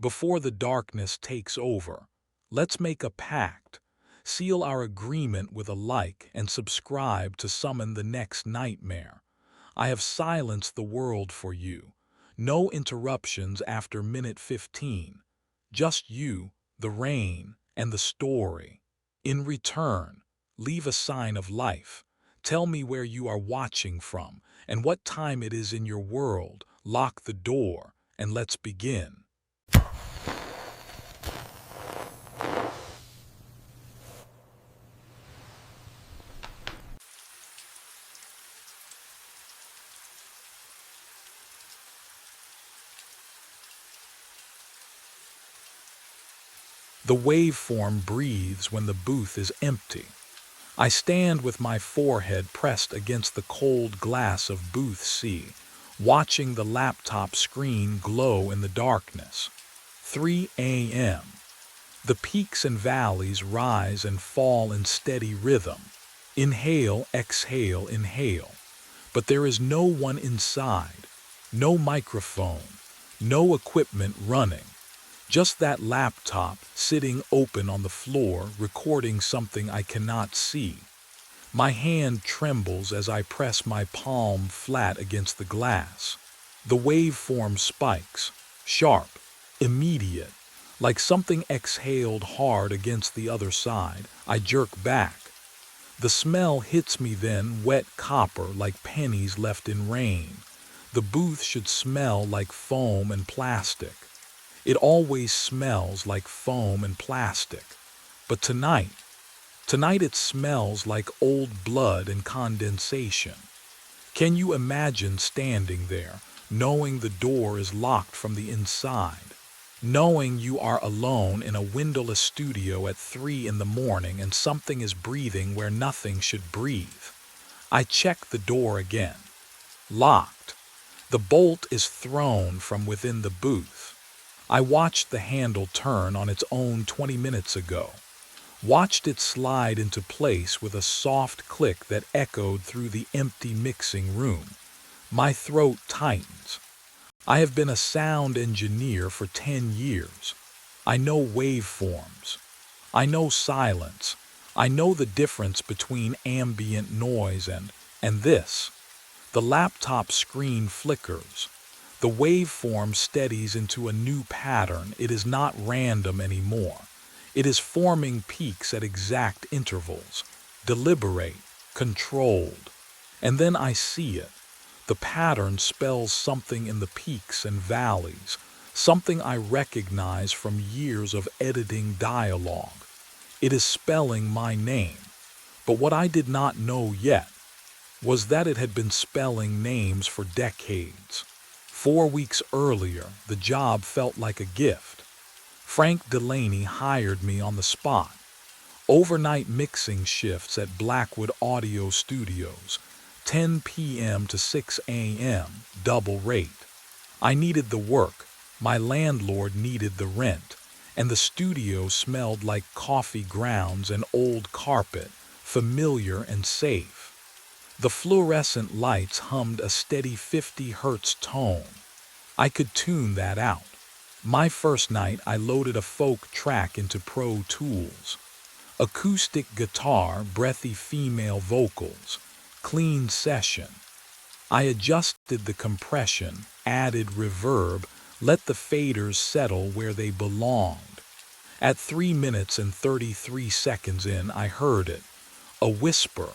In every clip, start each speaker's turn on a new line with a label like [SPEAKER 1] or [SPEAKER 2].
[SPEAKER 1] Before the darkness takes over, let's make a pact, seal our agreement with a like, and subscribe to summon the next nightmare. I have silenced the world for you. No interruptions after minute 15. Just you, the rain, and the story. In return, leave a sign of life. Tell me where you are watching from and what time it is in your world. Lock the door, and let's begin. The waveform breathes when the booth is empty. I stand with my forehead pressed against the cold glass of booth C, watching the laptop screen glow in the darkness. 3 a.m. The peaks and valleys rise and fall in steady rhythm. Inhale, exhale, inhale. But there is no one inside, no microphone, no equipment running. Just that laptop sitting open on the floor recording something I cannot see. My hand trembles as I press my palm flat against the glass. The waveform spikes, sharp, immediate, like something exhaled hard against the other side. I jerk back. The smell hits me then, wet copper like pennies left in rain. The booth should smell like foam and plastic. It always smells like foam and plastic. But tonight it smells like old blood and condensation. Can you imagine standing there, knowing the door is locked from the inside? Knowing you are alone in a windowless studio at 3 in the morning and something is breathing where nothing should breathe. I check the door again. Locked. The bolt is thrown from within the booth. I watched the handle turn on its own 20 minutes ago. Watched it slide into place with a soft click that echoed through the empty mixing room. My throat tightens. I have been a sound engineer for 10 years. I know waveforms. I know silence. I know the difference between ambient noise and this. The laptop screen flickers. The waveform steadies into a new pattern. It is not random anymore. It is forming peaks at exact intervals, deliberate, controlled. And then I see it. The pattern spells something in the peaks and valleys, something I recognize from years of editing dialogue. It is spelling my name. But what I did not know yet was that it had been spelling names for decades. 4 weeks earlier, the job felt like a gift. Frank Delaney hired me on the spot. Overnight mixing shifts at Blackwood Audio Studios, 10 p.m. to 6 a.m., double rate. I needed the work, my landlord needed the rent, and the studio smelled like coffee grounds and old carpet, familiar and safe. The fluorescent lights hummed a steady 50 hertz tone. I could tune that out. My first night, I loaded a folk track into Pro Tools. Acoustic guitar, breathy female vocals, clean session. I adjusted the compression, added reverb, let the faders settle where they belonged. At 3 minutes and 33 seconds in, I heard it. A whisper.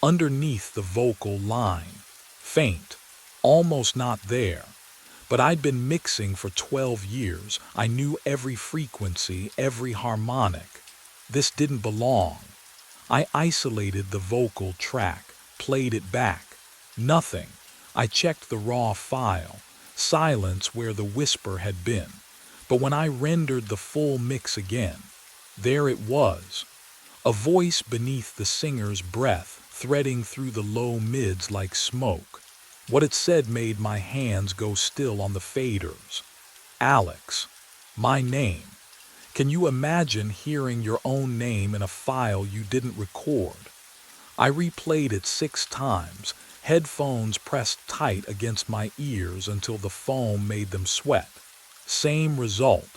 [SPEAKER 1] Underneath the vocal line. Faint. Almost not there. But I'd been mixing for 12 years. I knew every frequency, every harmonic. This didn't belong. I isolated the vocal track, played it back. Nothing. I checked the raw file. Silence where the whisper had been. But when I rendered the full mix again, there it was. A voice beneath the singer's breath, threading through the low mids like smoke. What it said made my hands go still on the faders. Alex. My name. Can you imagine hearing your own name in a file you didn't record? I replayed it 6 times, headphones pressed tight against my ears until the foam made them sweat. Same result.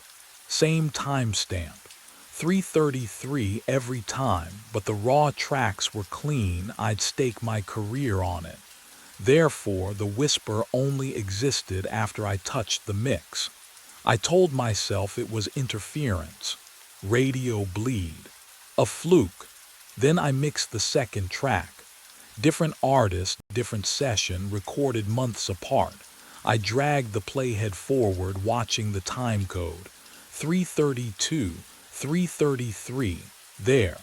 [SPEAKER 1] Same timestamp. 3:33 every time, but the raw tracks were clean, I'd stake my career on it. Therefore, the whisper only existed after I touched the mix. I told myself it was interference, radio bleed, a fluke. Then I mixed the second track. Different artist, different session, recorded months apart. I dragged the playhead forward, watching the time code. 3:32, 3:33, there.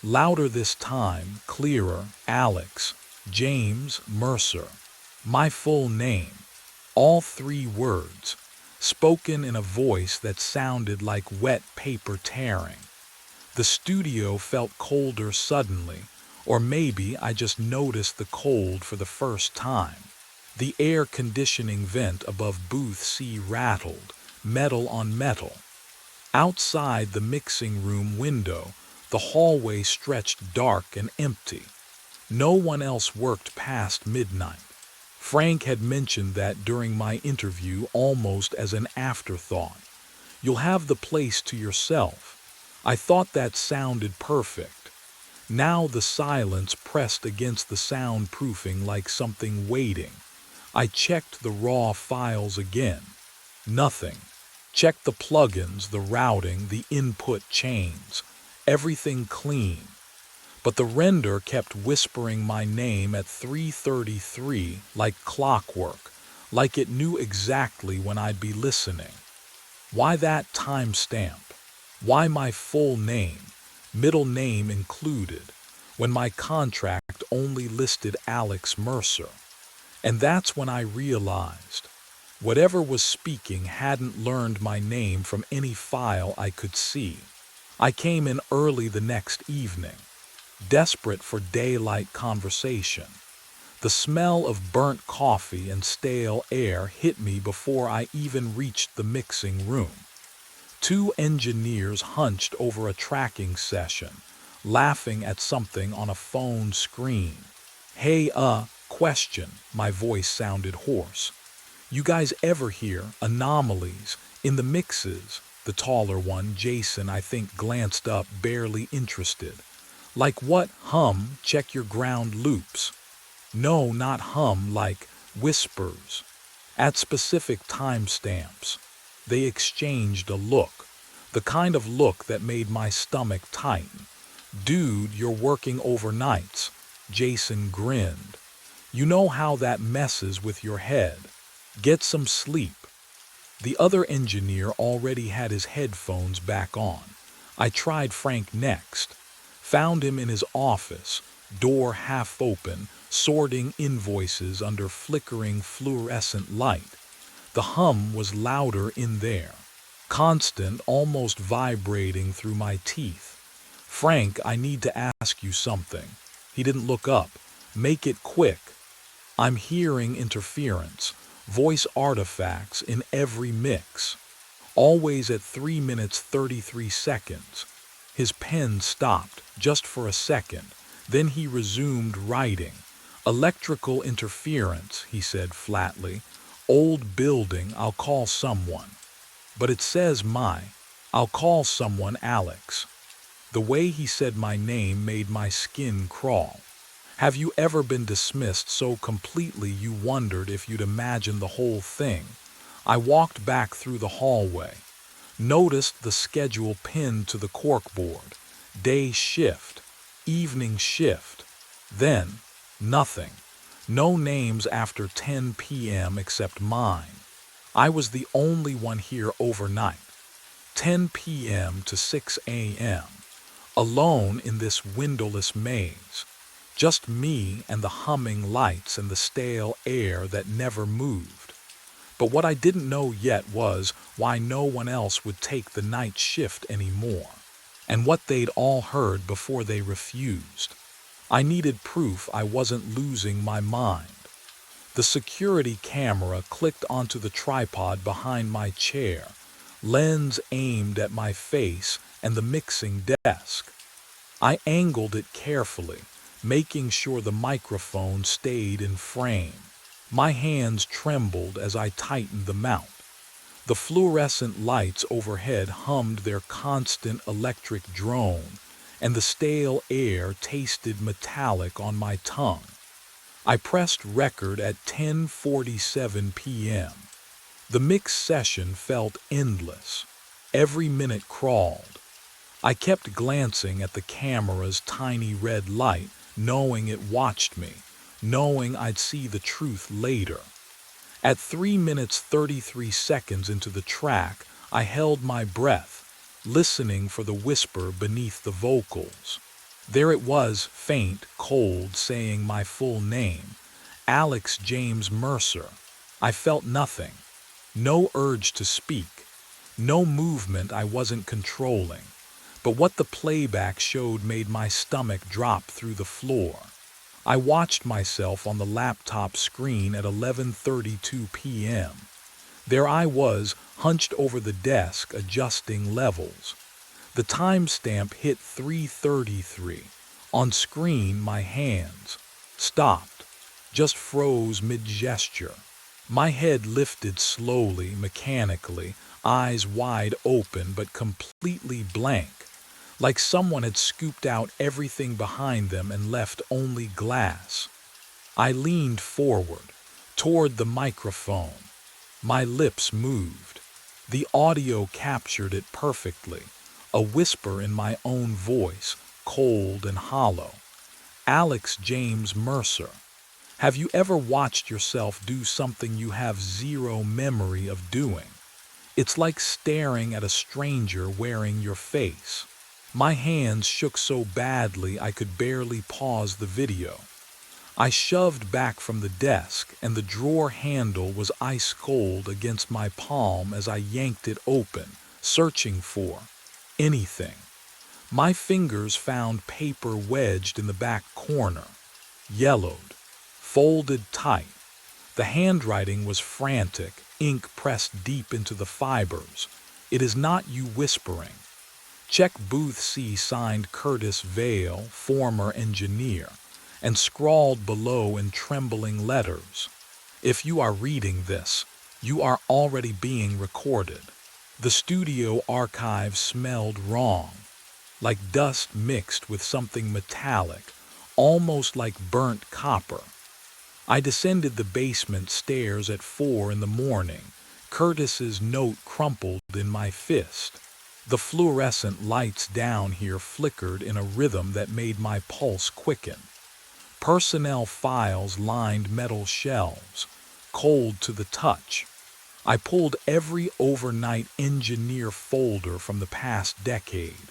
[SPEAKER 1] Louder this time, clearer, Alex, James Mercer. My full name. All three words, spoken in a voice that sounded like wet paper tearing. The studio felt colder suddenly, or maybe I just noticed the cold for the first time. The air conditioning vent above booth C rattled, metal on metal. Outside the mixing room window, the hallway stretched dark and empty. No one else worked past midnight. Frank had mentioned that during my interview almost as an afterthought. You'll have the place to yourself. I thought that sounded perfect. Now the silence pressed against the soundproofing like something waiting. I checked the raw files again. Nothing. Checked the plugins, the routing, the input chains. Everything clean. But the render kept whispering my name at 3:33 like clockwork, like it knew exactly when I'd be listening. Why that timestamp? Why my full name, middle name included, when my contract only listed Alex Mercer? And that's when I realized whatever was speaking hadn't learned my name from any file I could see. I came in early the next evening, desperate for daylight conversation. The smell of burnt coffee and stale air hit me before I even reached the mixing room. Two engineers hunched over a tracking session, laughing at something on a phone screen. Hey, question, my voice sounded hoarse. You guys ever hear anomalies in the mixes? The taller one, Jason, I think, glanced up, barely interested. Like what? Hum, check your ground loops. No, not hum, like whispers. At specific timestamps. They exchanged a look, the kind of look that made my stomach tighten. Dude, you're working overnights. Jason grinned. You know how that messes with your head. Get some sleep. The other engineer already had his headphones back on. I tried Frank next. Found him in his office, door half open, sorting invoices under flickering fluorescent light. The hum was louder in there, constant, almost vibrating through my teeth. Frank, I need to ask you something. He didn't look up. Make it quick. I'm hearing interference, voice artifacts in every mix. Always at 3 minutes 33 seconds. His pen stopped, just for a second. Then he resumed writing. Electrical interference, he said flatly. Old building, I'll call someone. But it says I'll call someone Alex. The way he said my name made my skin crawl. Have you ever been dismissed so completely you wondered if you'd imagine the whole thing? I walked back through the hallway. Noticed the schedule pinned to the corkboard. Day shift. Evening shift. Then, nothing. No names after 10 p.m. except mine. I was the only one here overnight. 10 p.m. to 6 a.m. Alone in this windowless maze. Just me and the humming lights and the stale air that never moved. But what I didn't know yet was why no one else would take the night shift anymore, and what they'd all heard before they refused. I needed proof I wasn't losing my mind. The security camera clicked onto the tripod behind my chair, lens aimed at my face and the mixing desk. I angled it carefully, making sure the microphone stayed in frame. My hands trembled as I tightened the mount. The fluorescent lights overhead hummed their constant electric drone, and the stale air tasted metallic on my tongue. I pressed record at 10:47 p.m. The mix session felt endless. Every minute crawled. I kept glancing at the camera's tiny red light, knowing it watched me, knowing I'd see the truth later. At 3 minutes 33 seconds into the track, I held my breath, listening for the whisper beneath the vocals. There it was, faint, cold, saying my full name, Alex James Mercer. I felt nothing. No urge to speak. No movement I wasn't controlling. But what the playback showed made my stomach drop through the floor. I watched myself on the laptop screen at 11:32 p.m. There I was, hunched over the desk, adjusting levels. The timestamp hit 3:33. On screen, my hands stopped, just froze mid-gesture. My head lifted slowly, mechanically, eyes wide open but completely blank, like someone had scooped out everything behind them and left only glass. I leaned forward, toward the microphone. My lips moved. The audio captured it perfectly, a whisper in my own voice, cold and hollow. Alex James Mercer. Have you ever watched yourself do something you have zero memory of doing? It's like staring at a stranger wearing your face. My hands shook so badly I could barely pause the video. I shoved back from the desk, and the drawer handle was ice cold against my palm as I yanked it open, searching for anything. My fingers found paper wedged in the back corner, yellowed, folded tight. The handwriting was frantic, ink pressed deep into the fibers. It is not you whispering. Check Booth C signed Curtis Vale, former engineer, and scrawled below in trembling letters. If you are reading this, you are already being recorded. The studio archive smelled wrong, like dust mixed with something metallic, almost like burnt copper. I descended the basement stairs at 4 in the morning, Curtis's note crumpled in my fist. The fluorescent lights down here flickered in a rhythm that made my pulse quicken. Personnel files lined metal shelves, cold to the touch. I pulled every overnight engineer folder from the past decade.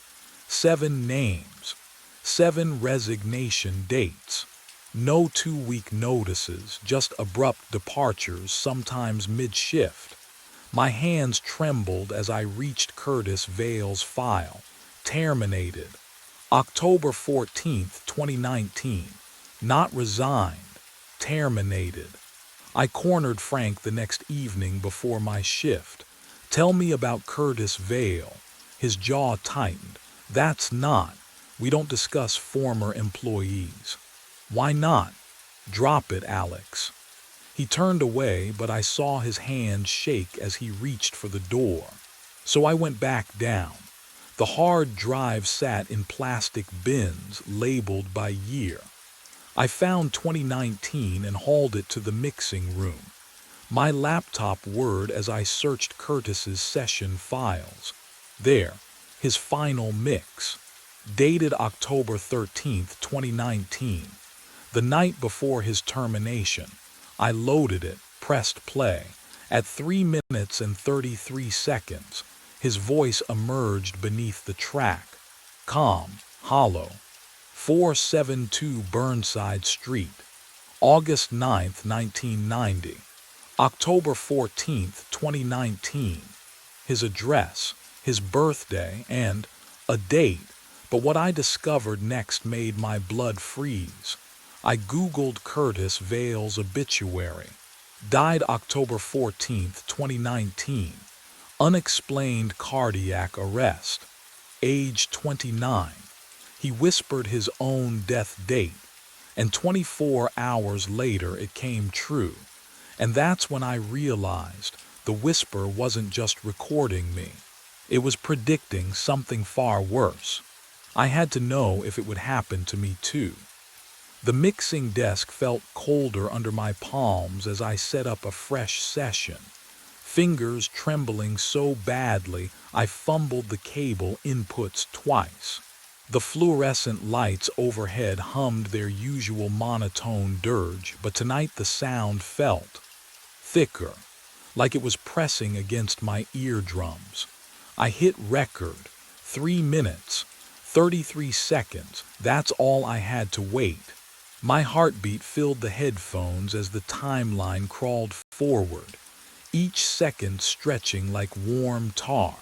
[SPEAKER 1] 7 names, 7 resignation dates. No 2-week notices, just abrupt departures, sometimes mid-shift. My hands trembled as I reached Curtis Vale's file. Terminated. October 14th, 2019. Not resigned. Terminated. I cornered Frank the next evening before my shift. Tell me about Curtis Vale. His jaw tightened. That's not. We don't discuss former employees. Why not? Drop it, Alex. He turned away, but I saw his hand shake as he reached for the door. So I went back down. The hard drive sat in plastic bins labeled by year. I found 2019 and hauled it to the mixing room. My laptop whirred as I searched Curtis's session files. There, his final mix. Dated October 13th, 2019. The night before his termination. I loaded it, pressed play. At 3 minutes and 33 seconds, his voice emerged beneath the track. Calm, hollow. 472 Burnside Street. August 9th, 1990. October 14th, 2019. His address, his birthday, and a date. But what I discovered next made my blood freeze. I Googled Curtis Vale's obituary. Died October 14th, 2019. Unexplained cardiac arrest. Age 29. He whispered his own death date, and 24 hours later it came true. And that's when I realized the whisper wasn't just recording me. It was predicting something far worse. I had to know if it would happen to me too. The mixing desk felt colder under my palms as I set up a fresh session, fingers trembling so badly I fumbled the cable inputs twice. The fluorescent lights overhead hummed their usual monotone dirge, but tonight the sound felt thicker, like it was pressing against my eardrums. I hit record, 3 minutes, 33 seconds, that's all I had to wait. My heartbeat filled the headphones as the timeline crawled forward, each second stretching like warm tar.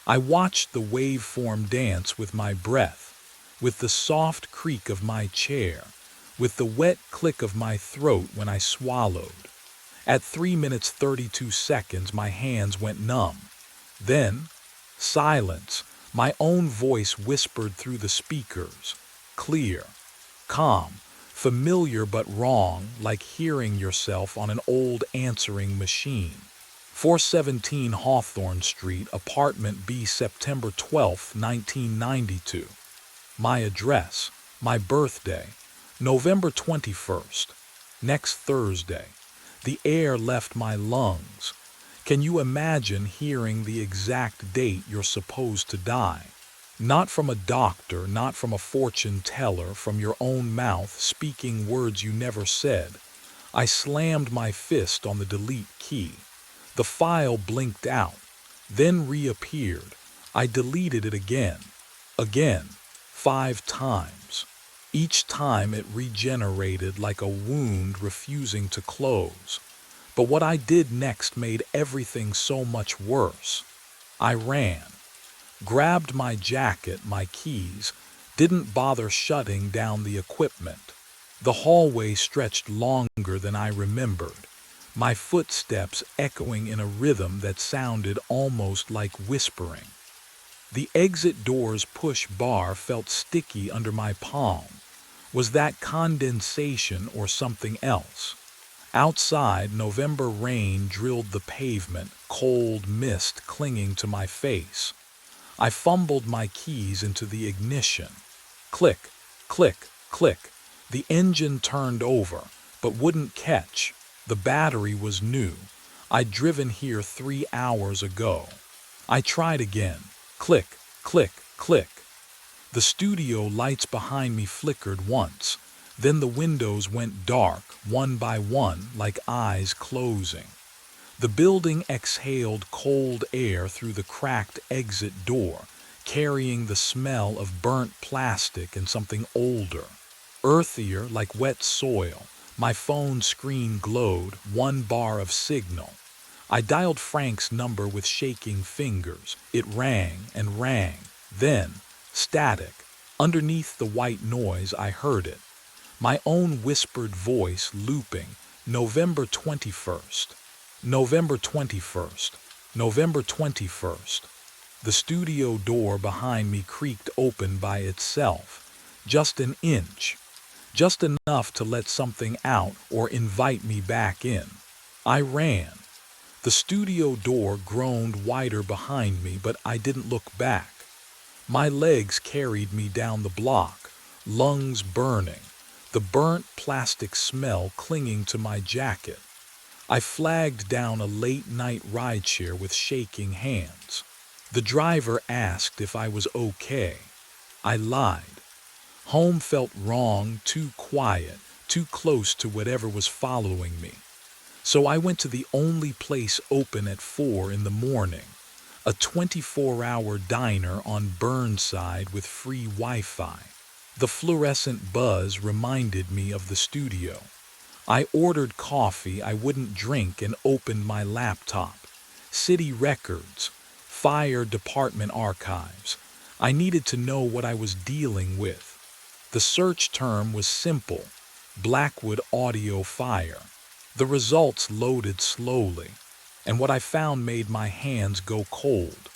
[SPEAKER 1] I watched the waveform dance with my breath, with the soft creak of my chair, with the wet click of my throat when I swallowed. At 3 minutes 32 seconds, my hands went numb. Then, silence. My own voice whispered through the speakers, clear, calm, familiar but wrong, like hearing yourself on an old answering machine. 417 Hawthorne Street, Apartment B, September 12, 1992. My address, my birthday, November 21st, next Thursday. The air left my lungs. Can you imagine hearing the exact date you're supposed to die? Not from a doctor, not from a fortune teller, from your own mouth speaking words you never said. I slammed my fist on the delete key. The file blinked out, then reappeared. I deleted it again, 5 times. Each time it regenerated like a wound refusing to close. But what I did next made everything so much worse. I ran, grabbed my jacket, my keys, didn't bother shutting down the equipment. The hallway stretched longer than I remembered, my footsteps echoing in a rhythm that sounded almost like whispering. The exit door's push bar felt sticky under my palm. Was that condensation or something else? Outside, November rain drilled the pavement, cold mist clinging to my face. I fumbled my keys into the ignition. Click, click, click. The engine turned over, but wouldn't catch. The battery was new. I'd driven here 3 hours ago. I tried again. Click, click, click. The studio lights behind me flickered once. Then the windows went dark, one by one, like eyes closing. The building exhaled cold air through the cracked exit door, carrying the smell of burnt plastic and something older, earthier, like wet soil. My phone screen glowed, 1 bar of signal. I dialed Frank's number with shaking fingers. It rang and rang. Then, static. Underneath the white noise, I heard it. My own whispered voice looping, November 21st, November 21st, November 21st. The studio door behind me creaked open by itself, just an inch, just enough to let something out or invite me back in. I ran. The studio door groaned wider behind me, but I didn't look back. My legs carried me down the block, lungs burning, the burnt plastic smell clinging to my jacket. I flagged down a late-night rideshare with shaking hands. The driver asked if I was okay. I lied. Home felt wrong, too quiet, too close to whatever was following me. So I went to the only place open at 4 in the morning, a 24-hour diner on Burnside with free Wi-Fi. The fluorescent buzz reminded me of the studio. I ordered coffee I wouldn't drink and opened my laptop. City records, fire department archives. I needed to know what I was dealing with. The search term was simple, Blackwood audio fire. The results loaded slowly, and what I found made my hands go cold.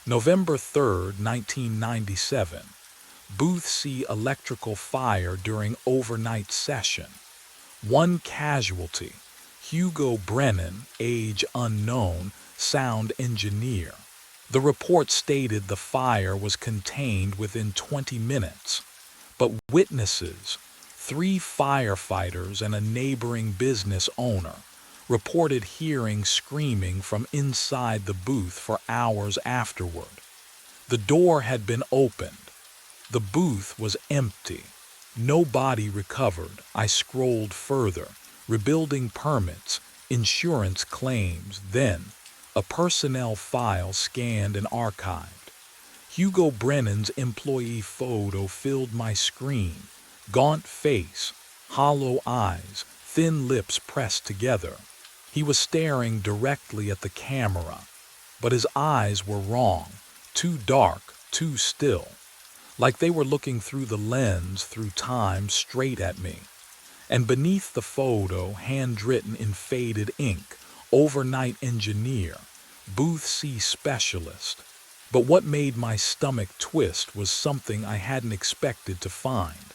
[SPEAKER 1] November 3rd, 1997. Booth C electrical fire during overnight session. 1 casualty. Hugo Brennan, age unknown, sound engineer. The report stated the fire was contained within 20 minutes, but witnesses, 3 firefighters and a neighboring business owner, reported hearing screaming from inside the booth for hours afterward. The door had been opened. The booth was empty. No body recovered. I scrolled further, rebuilding permits, insurance claims, then a personnel file scanned and archived. Hugo Brennan's employee photo filled my screen. Gaunt face, hollow eyes, thin lips pressed together. He was staring directly at the camera, but his eyes were wrong, too dark, too still, like they were looking through the lens through time straight at me. And beneath the photo, handwritten in faded ink, overnight engineer, Booth C specialist. But what made my stomach twist was something I hadn't expected to find.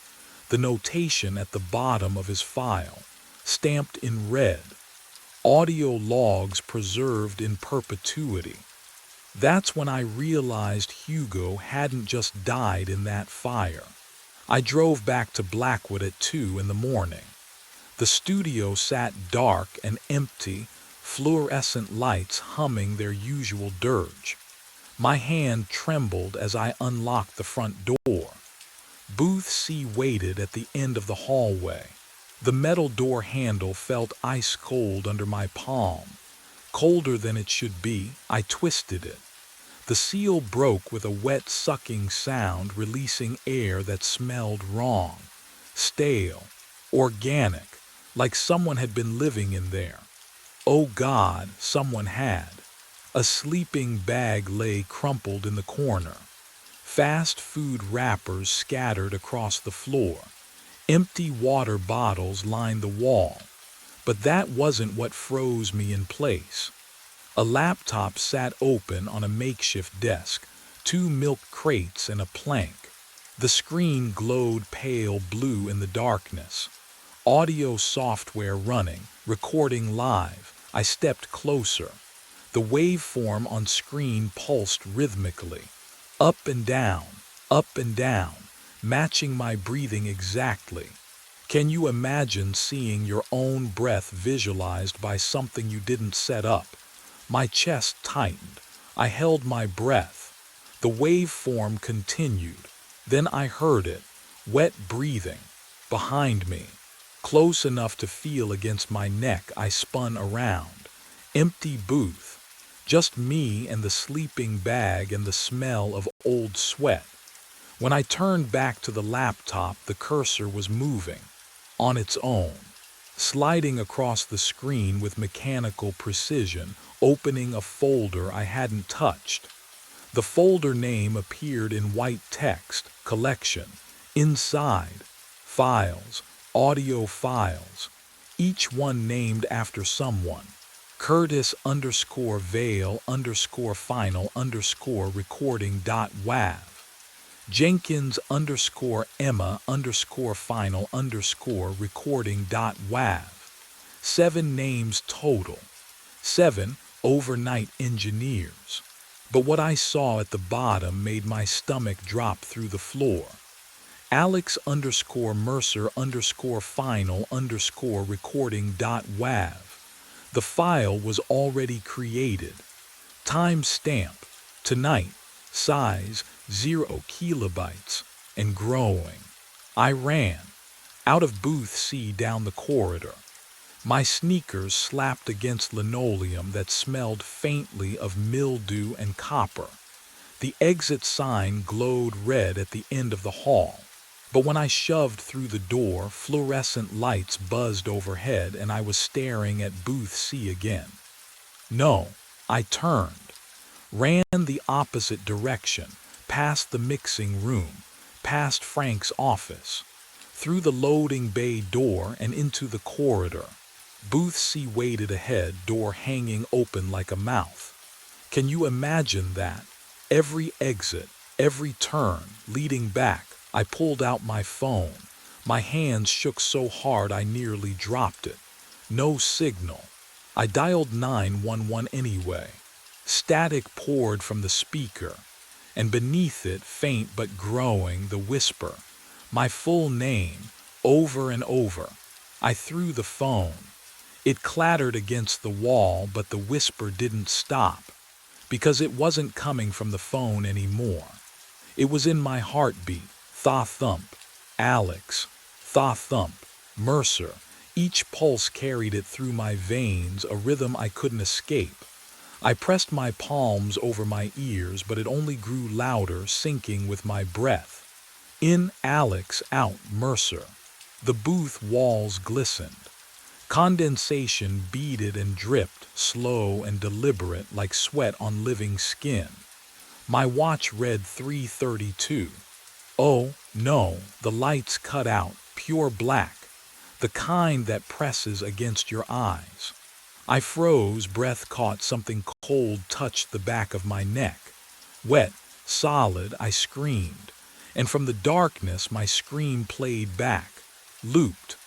[SPEAKER 1] The notation at the bottom of his file, stamped in red, audio logs preserved in perpetuity. That's when I realized Hugo hadn't just died in that fire. I drove back to Blackwood at 2 in the morning. The studio sat dark and empty, fluorescent lights humming their usual dirge. My hand trembled as I unlocked the front door. Booth C waited at the end of the hallway. The metal door handle felt ice cold under my palm. Colder than it should be, I twisted it. The seal broke with a wet sucking sound, releasing air that smelled wrong, stale, organic, like someone had been living in there. Oh God, someone had. A sleeping bag lay crumpled in the corner. Fast food wrappers scattered across the floor. Empty water bottles lined the wall. But that wasn't what froze me in place. A laptop sat open on a makeshift desk, 2 milk crates and a plank. The screen glowed pale blue in the darkness. Audio software running, recording live. I stepped closer. The waveform on screen pulsed rhythmically, up and down, matching my breathing exactly. Can you imagine seeing your own breath visualized by something you didn't set up? My chest tightened. I held my breath. The waveform continued. Then I heard it, wet breathing, behind me. Close enough to feel against my neck, I spun around. Empty booth. Just me and the sleeping bag and the smell of old sweat. When I turned back to the laptop, the cursor was moving, on its own, sliding across the screen with mechanical precision, opening a folder I hadn't touched. The folder name appeared in white text, collection. Inside, files, audio files, each one named after someone. Curtis_Vale_final_recording.wav. Jenkins_Emma_final_recording.wav. 7 names total. 7 overnight engineers. But what I saw at the bottom made my stomach drop through the floor. Alex_Mercer_final_recording.wav. The file was already created. Time stamp, tonight, size 0 kilobytes, and growing. I ran, out of booth C down the corridor. My sneakers slapped against linoleum that smelled faintly of mildew and copper. The exit sign glowed red at the end of the hall. But when I shoved through the door, fluorescent lights buzzed overhead and I was staring at booth C again. No, I turned, ran the opposite direction, past the mixing room, past Frank's office, through the loading bay door and into the corridor. Booth C waited ahead, door hanging open like a mouth. Can you imagine that? Every exit, every turn, leading back. I pulled out my phone. My hands shook so hard I nearly dropped it. No signal. I dialed 911 anyway. Static poured from the speaker, and beneath it, faint but growing, the whisper. My full name, over and over. I threw the phone. It clattered against the wall, but the whisper didn't stop, because it wasn't coming from the phone anymore. It was in my heartbeat. Tha-thump. Alex. Tha-thump. Mercer. Each pulse carried it through my veins, a rhythm I couldn't escape. I pressed my palms over my ears, but it only grew louder, syncing with my breath. In Alex, out Mercer. The booth walls glistened. Condensation beaded and dripped, slow and deliberate, like sweat on living skin. My watch read 3:32. Oh, no, the lights cut out, pure black, the kind that presses against your eyes. I froze, breath caught, something cold touched the back of my neck. Wet, solid, I screamed, and from the darkness my scream played back, looped,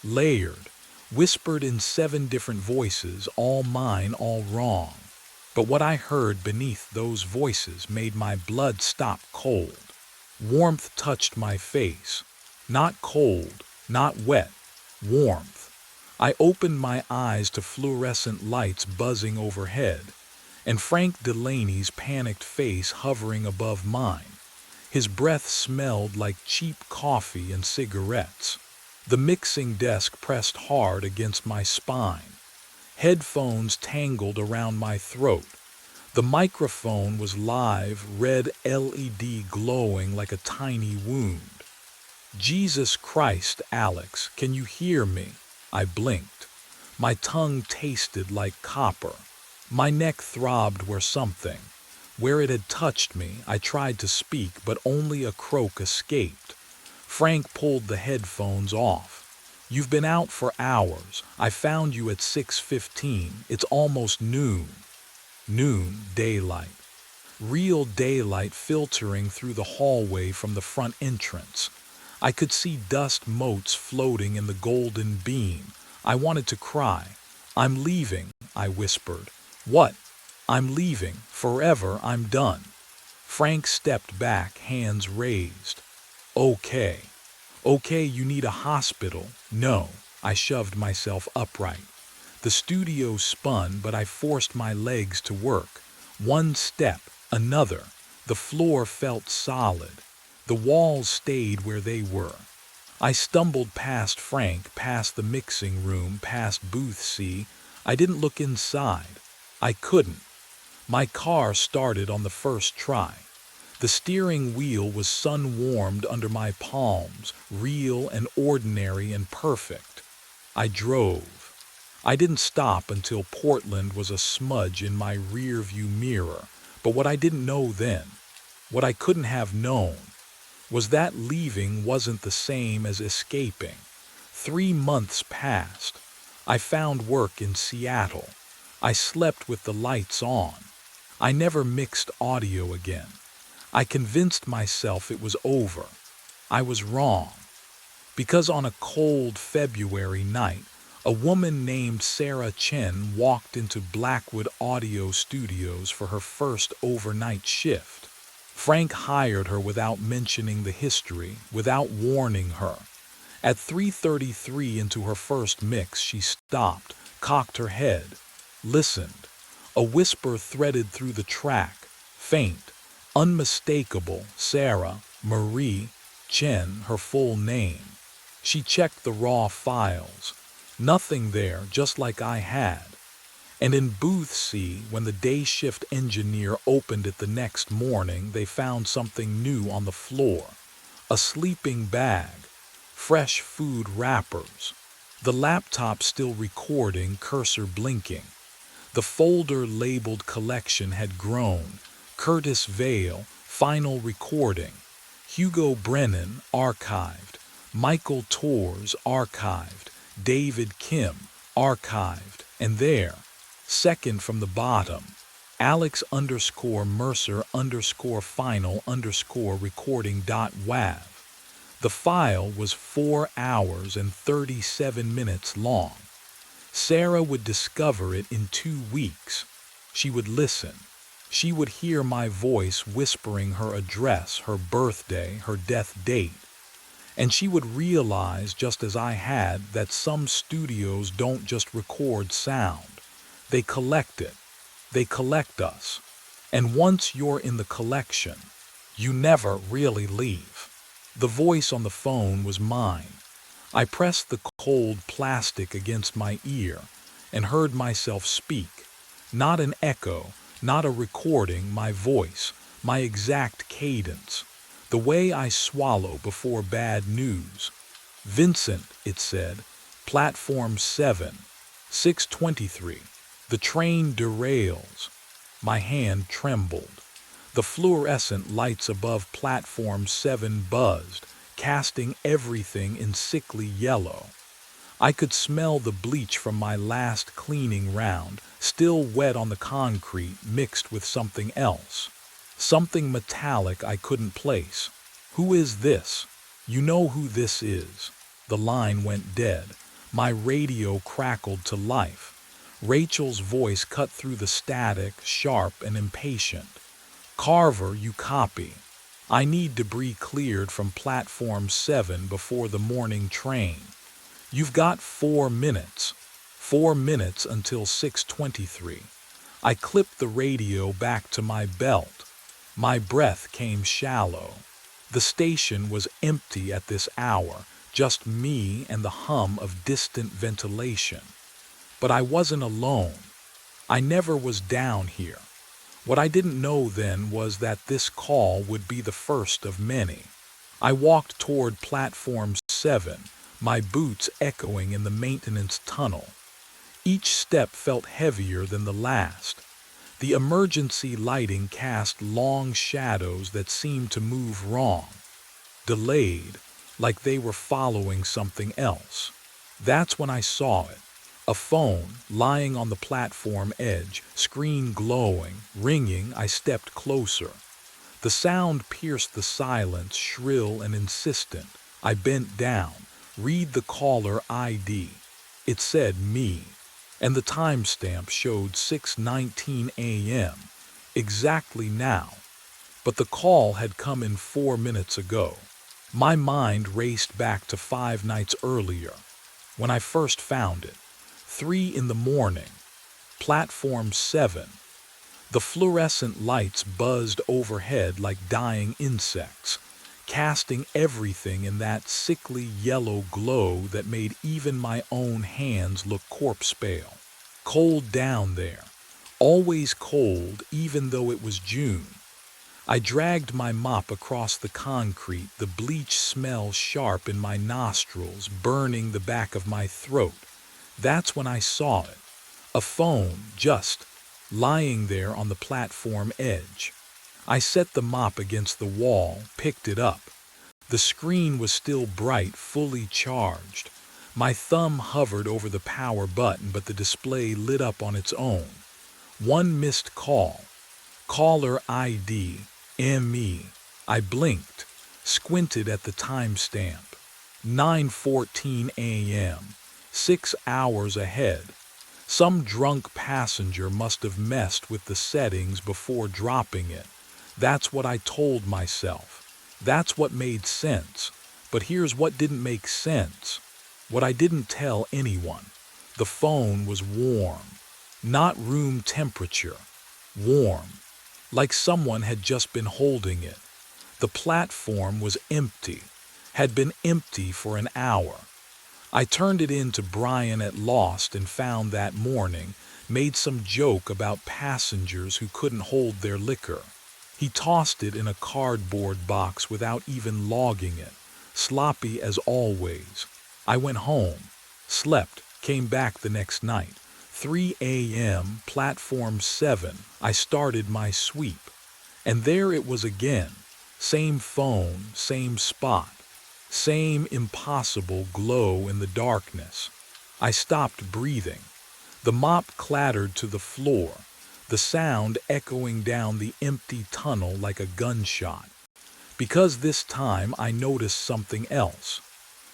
[SPEAKER 1] layered, whispered in 7 different voices, all mine, all wrong. But what I heard beneath those voices made my blood stop cold. Warmth touched my face. Not cold, not wet, warmth. I opened my eyes to fluorescent lights buzzing overhead, and Frank Delaney's panicked face hovering above mine. His breath smelled like cheap coffee and cigarettes. The mixing desk pressed hard against my spine. Headphones tangled around my throat. The microphone was live, red LED glowing like a tiny wound. Jesus Christ, Alex, can you hear me? I blinked. My tongue tasted like copper. My neck throbbed where it had touched me. I tried to speak, but only a croak escaped. Frank pulled the headphones off. You've been out for hours. I found you at 6:15. It's almost noon. Noon, daylight. Real daylight filtering through the hallway from the front entrance. I could see dust motes floating in the golden beam. I wanted to cry. I'm leaving, I whispered. What? I'm leaving. Forever, I'm done. Frank stepped back, hands raised. Okay. Okay, you need a hospital. No. I shoved myself upright. The studio spun, but I forced my legs to work. One step, another. The floor felt solid. The walls stayed where they were. I stumbled past Frank, past the mixing room, past booth C. I didn't look inside. I couldn't. My car started on the first try. The steering wheel was sun-warmed under my palms, real and ordinary and perfect. I drove. I didn't stop until Portland was a smudge in my rear-view mirror, but what I didn't know then, what I couldn't have known, was that leaving wasn't the same as escaping. 3 months passed. I found work in Seattle. I slept with the lights on. I never mixed audio again. I convinced myself it was over. I was wrong. Because on a cold February night, a woman named Sarah Chen walked into Blackwood Audio Studios for her first overnight shift. Frank hired her without mentioning the history, without warning her. At 3:33 into her first mix, she stopped, cocked her head, listened. A whisper threaded through the track, faint, unmistakable. Sarah Marie Chen, her full name. She checked the raw files. Nothing there, just like I had. And in booth C, when the day shift engineer opened it the next morning, they found something new on the floor. A sleeping bag. Fresh food wrappers. The laptop still recording, cursor blinking. The folder labeled collection had grown. Curtis Vale, final recording. Hugo Brennan, archived. Michael Torres, archived. David Kim, archived. And there, second from the bottom, Alex_Mercer_final_recording.wav. The file was 4 hours and 37 minutes long. Sarah would discover it in 2 weeks. She would listen. She would hear my voice whispering her address, her birthday, her death date. And she would realize, just as I had, that some studios don't just record sound. They collect it. They collect us. And once you're in the collection, you never really leave. The voice on the phone was mine. I pressed the cold plastic against my ear and heard myself speak. Not an echo, not a recording, my voice, my exact cadence, the way I swallow before bad news. "Vincent," it said, "platform 7, 6:23. The train derails." My hand trembled. The fluorescent lights above platform 7 buzzed, casting everything in sickly yellow. I could smell the bleach from my last cleaning round, still wet on the concrete, mixed with something else. Something metallic I couldn't place. "Who is this?" "You know who this is." The line went dead. My radio crackled to life. Rachel's voice cut through the static, sharp and impatient. "Carver, you copy. I need debris cleared from platform 7 before the morning train. You've got 4 minutes. 4 minutes until 6:23. I clipped the radio back to my belt. My breath came shallow. The station was empty at this hour, just me and the hum of distant ventilation. But I wasn't alone. I never was down here. What I didn't know then was that this call would be the first of many. I walked toward platform 7, my boots echoing in the maintenance tunnel. Each step felt heavier than the last. The emergency lighting cast long shadows that seemed to move wrong, delayed, like they were following something else. That's when I saw it. A phone lying on the platform edge, screen glowing, ringing. I stepped closer. The sound pierced the silence, shrill and insistent. I bent down. "Read the caller ID." It said me, and the timestamp showed 6:19 a.m., exactly now. But the call had come in 4 minutes ago. My mind raced back to 5 nights earlier, when I first found it. 3 in the morning, platform 7. The fluorescent lights buzzed overhead like dying insects, casting everything in that sickly yellow glow that made even my own hands look corpse-pale. Cold down there, always cold even though it was June. I dragged my mop across the concrete, the bleach smell sharp in my nostrils, burning the back of my throat. That's when I saw it. A phone, just lying there on the platform edge. I set the mop against the wall, picked it up. The screen was still bright, fully charged. My thumb hovered over the power button, but the display lit up on its own. 1 missed call. Caller ID, ME. I blinked, squinted at the timestamp. 9:14 a.m., 6 hours ahead. Some drunk passenger must have messed with the settings before dropping it. That's what I told myself. That's what made sense. But here's what didn't make sense. What I didn't tell anyone. The phone was warm. Not room temperature. Warm. Like someone had just been holding it. The platform was empty. Had been empty for an hour. I turned it in to Brian at Lost and Found that morning, made some joke about passengers who couldn't hold their liquor. He tossed it in a cardboard box without even logging it, sloppy as always. I went home, slept, came back the next night. 3 a.m., platform 7, I started my sweep. And there it was again, same phone, same spot. Same impossible glow in the darkness. I stopped breathing. The mop clattered to the floor, the sound echoing down the empty tunnel like a gunshot. Because this time I noticed something else.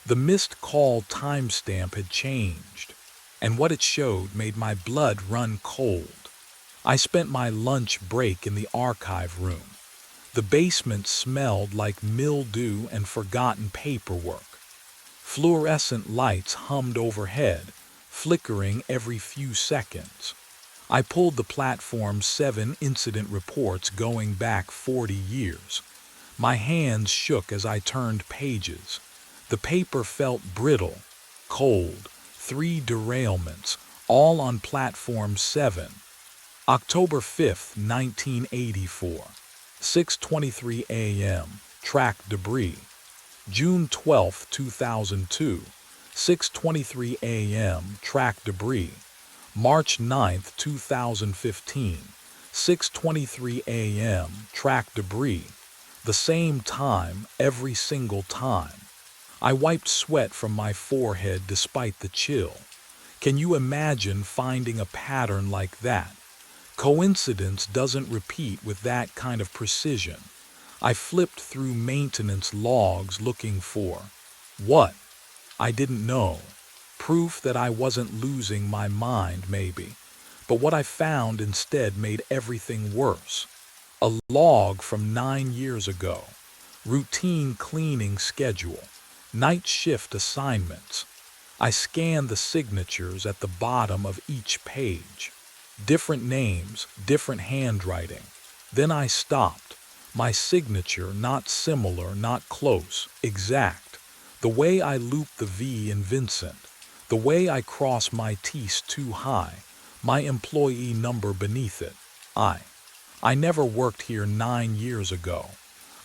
[SPEAKER 1] The missed call timestamp had changed. and what it showed made my blood run cold. I spent my lunch break in the archive room. The basement smelled like mildew and forgotten paperwork. Fluorescent lights hummed overhead, flickering every few seconds. I pulled the Platform 7 incident reports going back 40 years. My hands shook as I turned pages. The paper felt brittle, cold. 3 derailments, all on Platform 7. October 5, 1984. 6:23 a.m. Track debris. June 12, 2002. 6:23 a.m. Track debris. March 9, 2015. 6:23 a.m. Track debris. The same time every single time. I wiped sweat from my forehead despite the chill. Can you imagine finding a pattern like that? Coincidence doesn't repeat with that kind of precision. I flipped through maintenance logs looking for what? I didn't know. Proof that I wasn't losing my mind, maybe. But what I found instead made everything worse. A log from 9 years ago. Routine cleaning schedule. Night shift assignments. I scanned the signatures at the bottom of each page. Different names, different handwriting. Then I stopped. My signature not similar, not close, exact. The way I looped the V in Vincent. The way I crossed my T's too high. My employee number beneath it. I never worked here 9 years ago.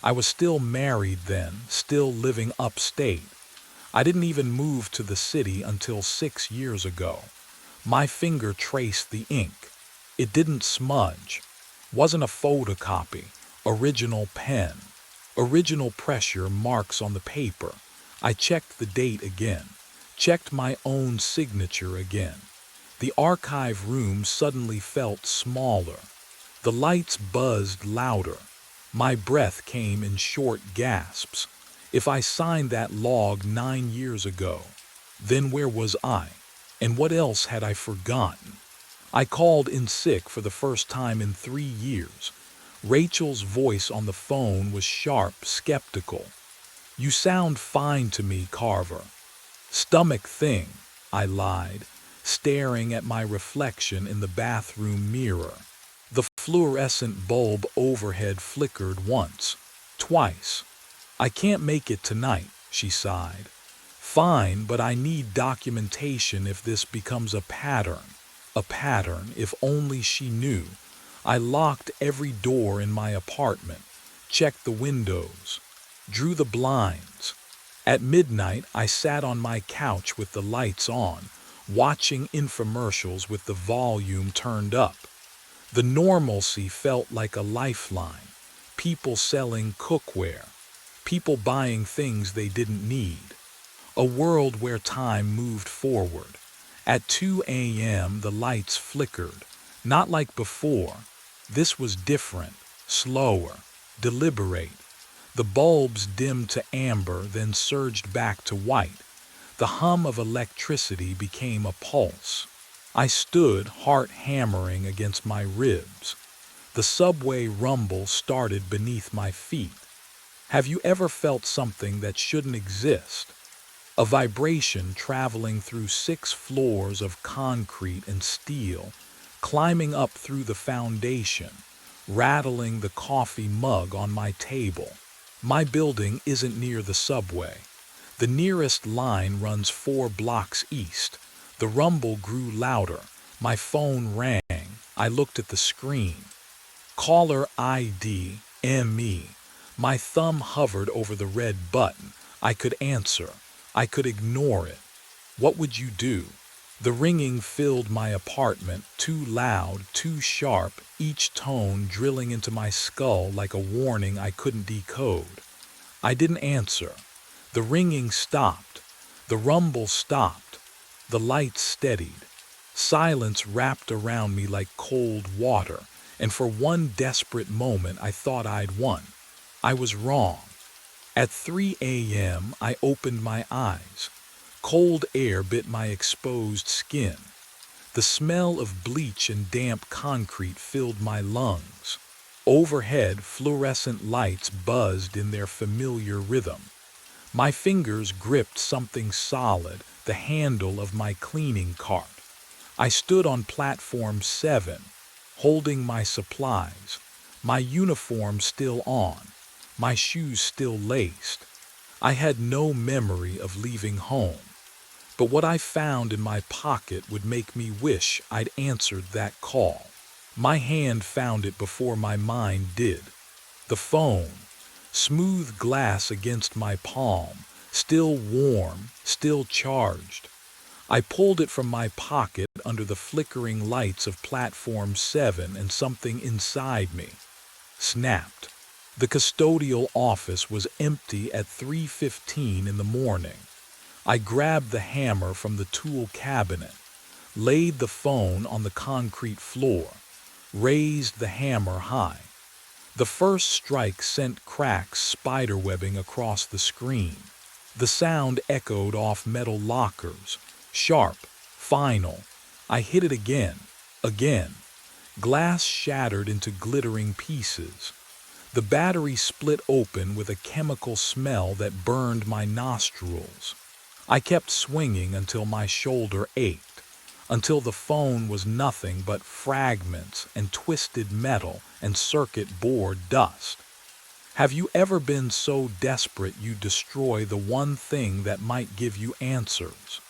[SPEAKER 1] I was still married then, still living upstate. I didn't even move to the city until 6 years ago. My finger traced the ink. It didn't smudge. Wasn't a photocopy. Original pen. Original pressure marks on the paper. I checked the date again. Checked my own signature again. The archive room suddenly felt smaller. The lights buzzed louder. My breath came in short gasps. If I signed that log 9 years ago, then where was I? And what else had I forgotten? I called in sick for the first time in 3 years. Rachel's voice on the phone was sharp, skeptical. "You sound fine to me, Carver." "Stomach thing," I lied, staring at my reflection in the bathroom mirror. The fluorescent bulb overhead flickered once, twice. "I can't make it tonight," she sighed. "Fine, but I need documentation if this becomes a pattern. A pattern, if only she knew. I locked every door in my apartment, checked the windows, drew the blinds. At midnight, I sat on my couch with the lights on, watching infomercials with the volume turned up. The normalcy felt like a lifeline. People selling cookware. People buying things they didn't need. A world where time moved forward. At 2 a.m. the lights flickered. Not like before. This was different, slower, deliberate. The bulbs dimmed to amber, then surged back to white. The hum of electricity became a pulse. I stood, heart hammering against my ribs. The subway rumble started beneath my feet. Have you ever felt something that shouldn't exist? A vibration traveling through 6 floors of concrete and steel, climbing up through the foundation, rattling the coffee mug on my table. My building isn't near the subway. The nearest line runs 4 blocks east. The rumble grew louder. My phone rang. I looked at the screen. Caller ID, ME. My thumb hovered over the red button. I could answer. I could ignore it. What would you do? The ringing filled my apartment, too loud, too sharp, each tone drilling into my skull like a warning I couldn't decode. I didn't answer. The ringing stopped. The rumble stopped. The lights steadied. Silence wrapped around me like cold water, and for one desperate moment I thought I'd won. I was wrong. At 3 a.m. I opened my eyes. Cold air bit my exposed skin. The smell of bleach and damp concrete filled my lungs. Overhead, fluorescent lights buzzed in their familiar rhythm. My fingers gripped something solid, the handle of my cleaning cart. I stood on platform 7, holding my supplies, my uniform still on, my shoes still laced. I had no memory of leaving home, but what I found in my pocket would make me wish I'd answered that call. My hand found it before my mind did. The phone, smooth glass against my palm, still warm, still charged. I pulled it from my pocket under the flickering lights of platform 7 and something inside me snapped. The custodial office was empty at 3:15 in the morning. I grabbed the hammer from the tool cabinet, laid the phone on the concrete floor, raised the hammer high. The first strike sent cracks spiderwebbing across the screen. The sound echoed off metal lockers, sharp, final. I hit it again, again. Glass shattered into glittering pieces. The battery split open with a chemical smell that burned my nostrils. I kept swinging until my shoulder ached, until the phone was nothing but fragments and twisted metal and circuit board dust. Have you ever been so desperate you destroy the one thing that might give you answers?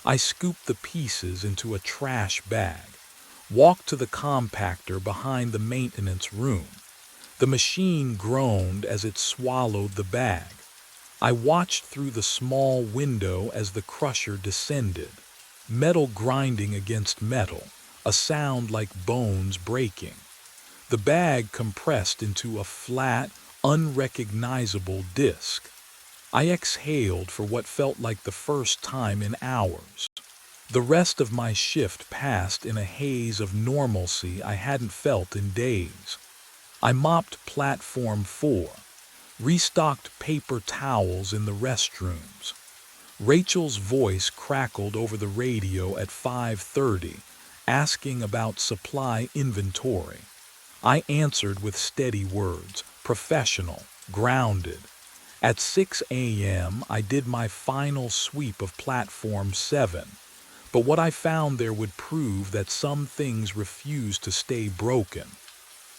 [SPEAKER 1] I scooped the pieces into a trash bag, walked to the compactor behind the maintenance room. The machine groaned as it swallowed the bag. I watched through the small window as the crusher descended. Metal grinding against metal, a sound like bones breaking. The bag compressed into a flat, unrecognizable disc. I exhaled for what felt like the first time in hours. The rest of my shift passed in a haze of normalcy I hadn't felt in days. I mopped platform 4, restocked paper towels in the restrooms. Rachel's voice crackled over the radio at 5:30, asking about supply inventory. I answered with steady words, professional, grounded. At 6 a.m., I did my final sweep of platform 7, but what I found there would prove that some things refuse to stay broken.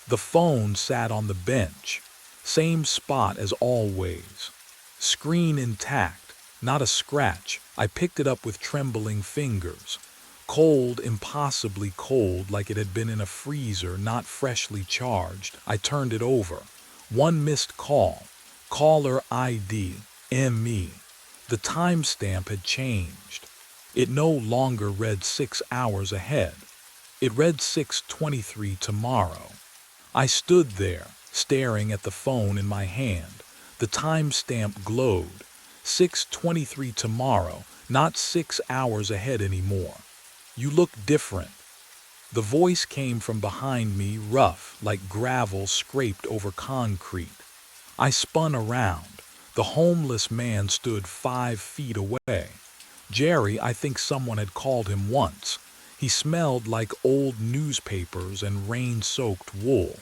[SPEAKER 1] The phone sat on the bench, same spot as always. Screen intact, not a scratch. I picked it up with trembling fingers. Cold, impossibly cold, like it had been in a freezer, not freshly charged. I turned it over. One missed call. Caller ID, ME. The timestamp had changed. It no longer read 6 hours ahead. It read 6:23 tomorrow. I stood there, staring at the phone in my hand. The timestamp glowed. 6:23 tomorrow, not 6 hours ahead anymore. You look different. The voice came from behind me, rough, like gravel scraped over concrete. I spun around. The homeless man stood 5 feet away. Jerry, I think someone had called him once. He smelled like old newspapers and rain-soaked wool.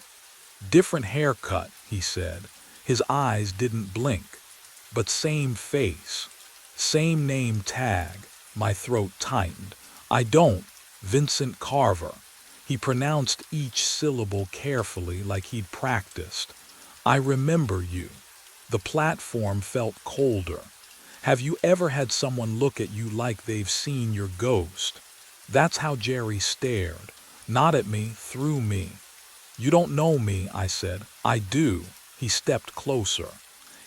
[SPEAKER 1] Different haircut, he said. His eyes didn't blink. But same face. Same name tag. My throat tightened. I don't. Vincent Carver. He pronounced each syllable carefully like he'd practiced. I remember you. The platform felt colder. Have you ever had someone look at you like they've seen your ghost? That's how Jerry stared. Not at me, through me. You don't know me, I said. I do. He stepped closer.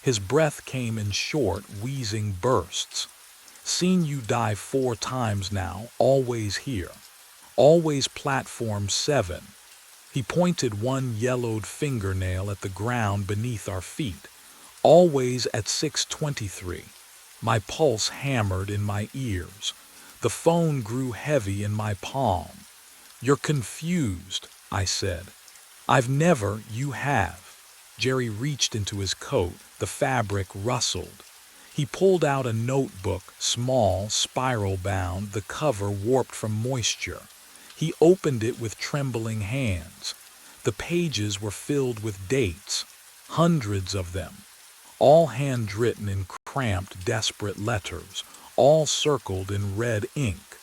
[SPEAKER 1] His breath came in short, wheezing bursts. Seen you die 4 times now, always here. Always platform 7. He pointed one yellowed fingernail at the ground beneath our feet. Always at 6:23. My pulse hammered in my ears. The phone grew heavy in my palm. You're confused, I said. I've never, you have. Jerry reached into his coat. The fabric rustled. He pulled out a notebook, small, spiral-bound, the cover warped from moisture. He opened it with trembling hands. The pages were filled with dates, hundreds of them, all handwritten in cramped, desperate letters, all circled in red ink.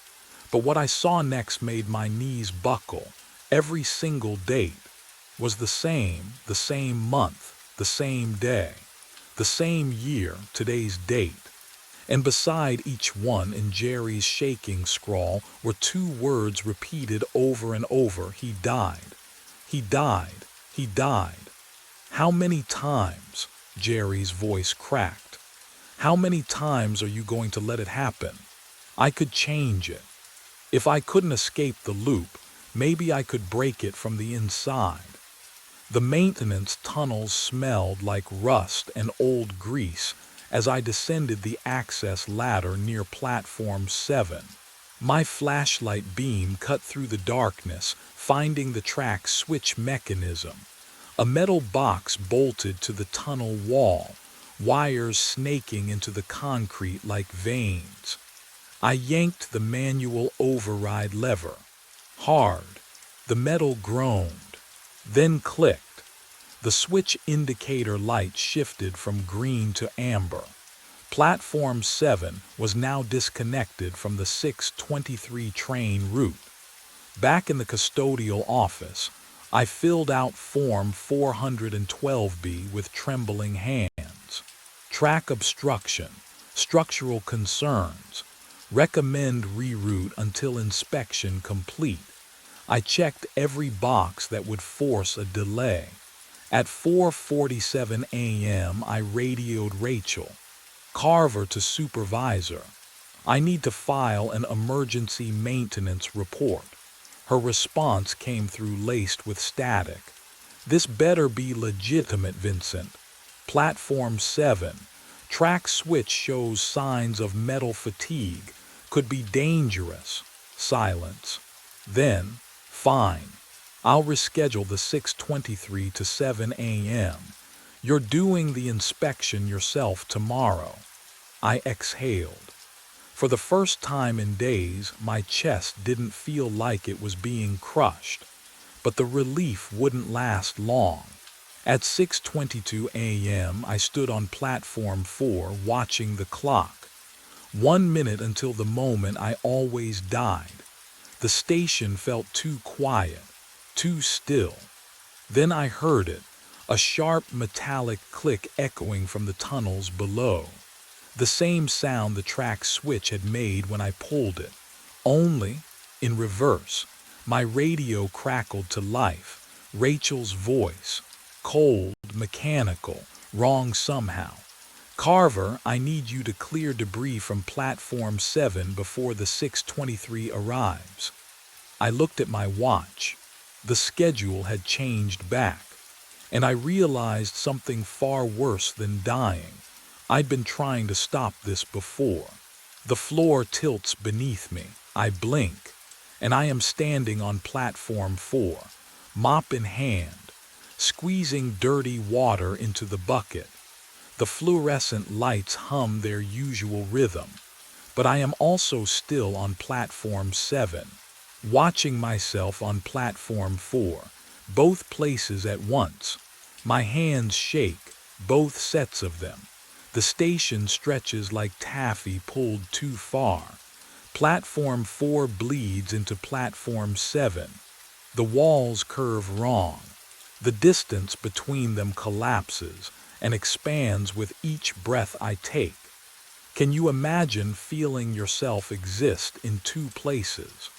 [SPEAKER 1] But what I saw next made my knees buckle. Every single date was the same month, the same day, the same year, today's date. And beside each one in Jerry's shaking scrawl were two words repeated over and over: he died. He died. He died. How many times? Jerry's voice cracked. How many times are you going to let it happen? I could change it. If I couldn't escape the loop, maybe I could break it from the inside. The maintenance tunnels smelled like rust and old grease as I descended the access ladder near platform 7. My flashlight beam cut through the darkness, finding the track switch mechanism. A metal box bolted to the tunnel wall, wires snaking into the concrete like veins. I yanked the manual override lever. Hard. The metal groaned, then clicked. The switch indicator light shifted from green to amber. Platform 7 was now disconnected from the 6:23 train route. Back in the custodial office, I filled out Form 412B with trembling hands. Track obstruction, structural concerns, recommend reroute until inspection complete. I checked every box that would force a delay. At 4:47 a.m. I radioed Rachel. Carver to supervisor. I need to file an emergency maintenance report. Her response came through laced with static. This better be legitimate, Vincent. Platform 7. Track switch shows signs of metal fatigue. Could be dangerous. Silence. Then, fine. I'll reschedule the 6:23 to 7 a.m. You're doing the inspection yourself tomorrow. I exhaled. For the first time in days, my chest didn't feel like it was being crushed. But the relief wouldn't last long. At 6:22 a.m., I stood on platform 4 watching the clock. 1 minute until the moment I always died. The station felt too quiet, too still. Then I heard it, a sharp metallic click echoing from the tunnels below. The same sound the track switch had made when I pulled it, only in reverse. My radio crackled to life. Rachel's voice, cold, mechanical, wrong somehow. Carver, I need you to clear debris from platform 7 before the 6:23 arrives. I looked at my watch. The schedule had changed back, and I realized something far worse than dying. I'd been trying to stop this before. The floor tilts beneath me. I blink, and I am standing on platform 4, mop in hand, squeezing dirty water into the bucket. The fluorescent lights hum their usual rhythm, but I am also still on platform 7, watching myself on platform 4, both places at once. My hands shake, both sets of them. The station stretches like taffy pulled too far. Platform 4 bleeds into platform 7. The walls curve wrong. The distance between them collapses and expands with each breath I take. Can you imagine feeling yourself exist in two places?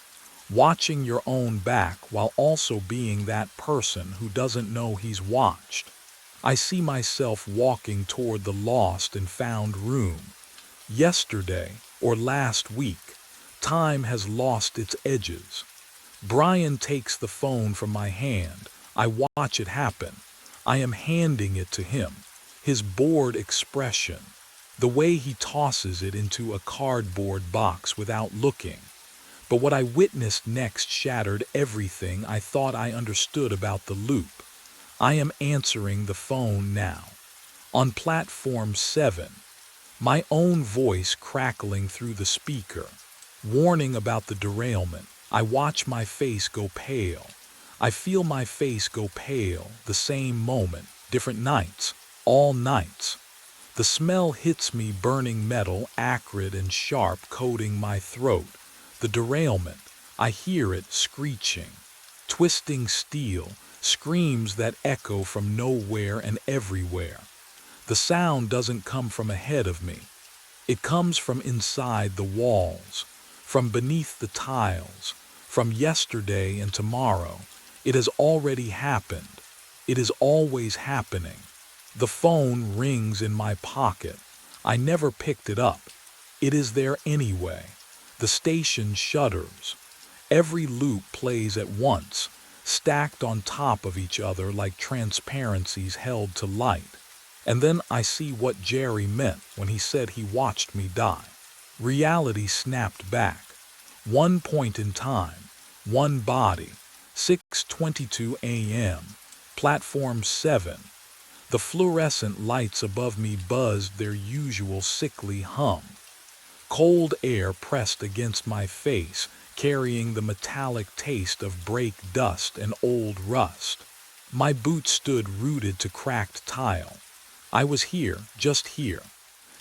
[SPEAKER 1] Watching your own back while also being that person who doesn't know he's watched. I see myself walking toward the lost and found room. Yesterday, or last week, time has lost its edges. Brian takes the phone from my hand. I watch it happen. I am handing it to him. His bored expression. The way he tosses it into a cardboard box without looking. But what I witnessed next shattered everything I thought I understood about the loop. I am answering the phone now. On platform 7. My own voice crackling through the speaker, warning about the derailment. I watch my face go pale. I feel my face go pale, the same moment, different nights, all nights. The smell hits me, burning metal, acrid and sharp, coating my throat. The derailment, I hear it screeching. Twisting steel, screams that echo from nowhere and everywhere. The sound doesn't come from ahead of me. It comes from inside the walls, from beneath the tiles, from yesterday and tomorrow. It has already happened. It is always happening. The phone rings in my pocket. I never picked it up. It is there anyway. The station shudders. Every loop plays at once, stacked on top of each other like transparencies held to light. And then I see what Jerry meant when he said he watched me die. Reality snapped back. One point in time, one body, 6:22 a.m., platform 7. The fluorescent lights above me buzzed their usual sickly hum. Cold air pressed against my face, carrying the metallic taste of brake dust and old rust. My boots stood rooted to cracked tile. I was here, just here,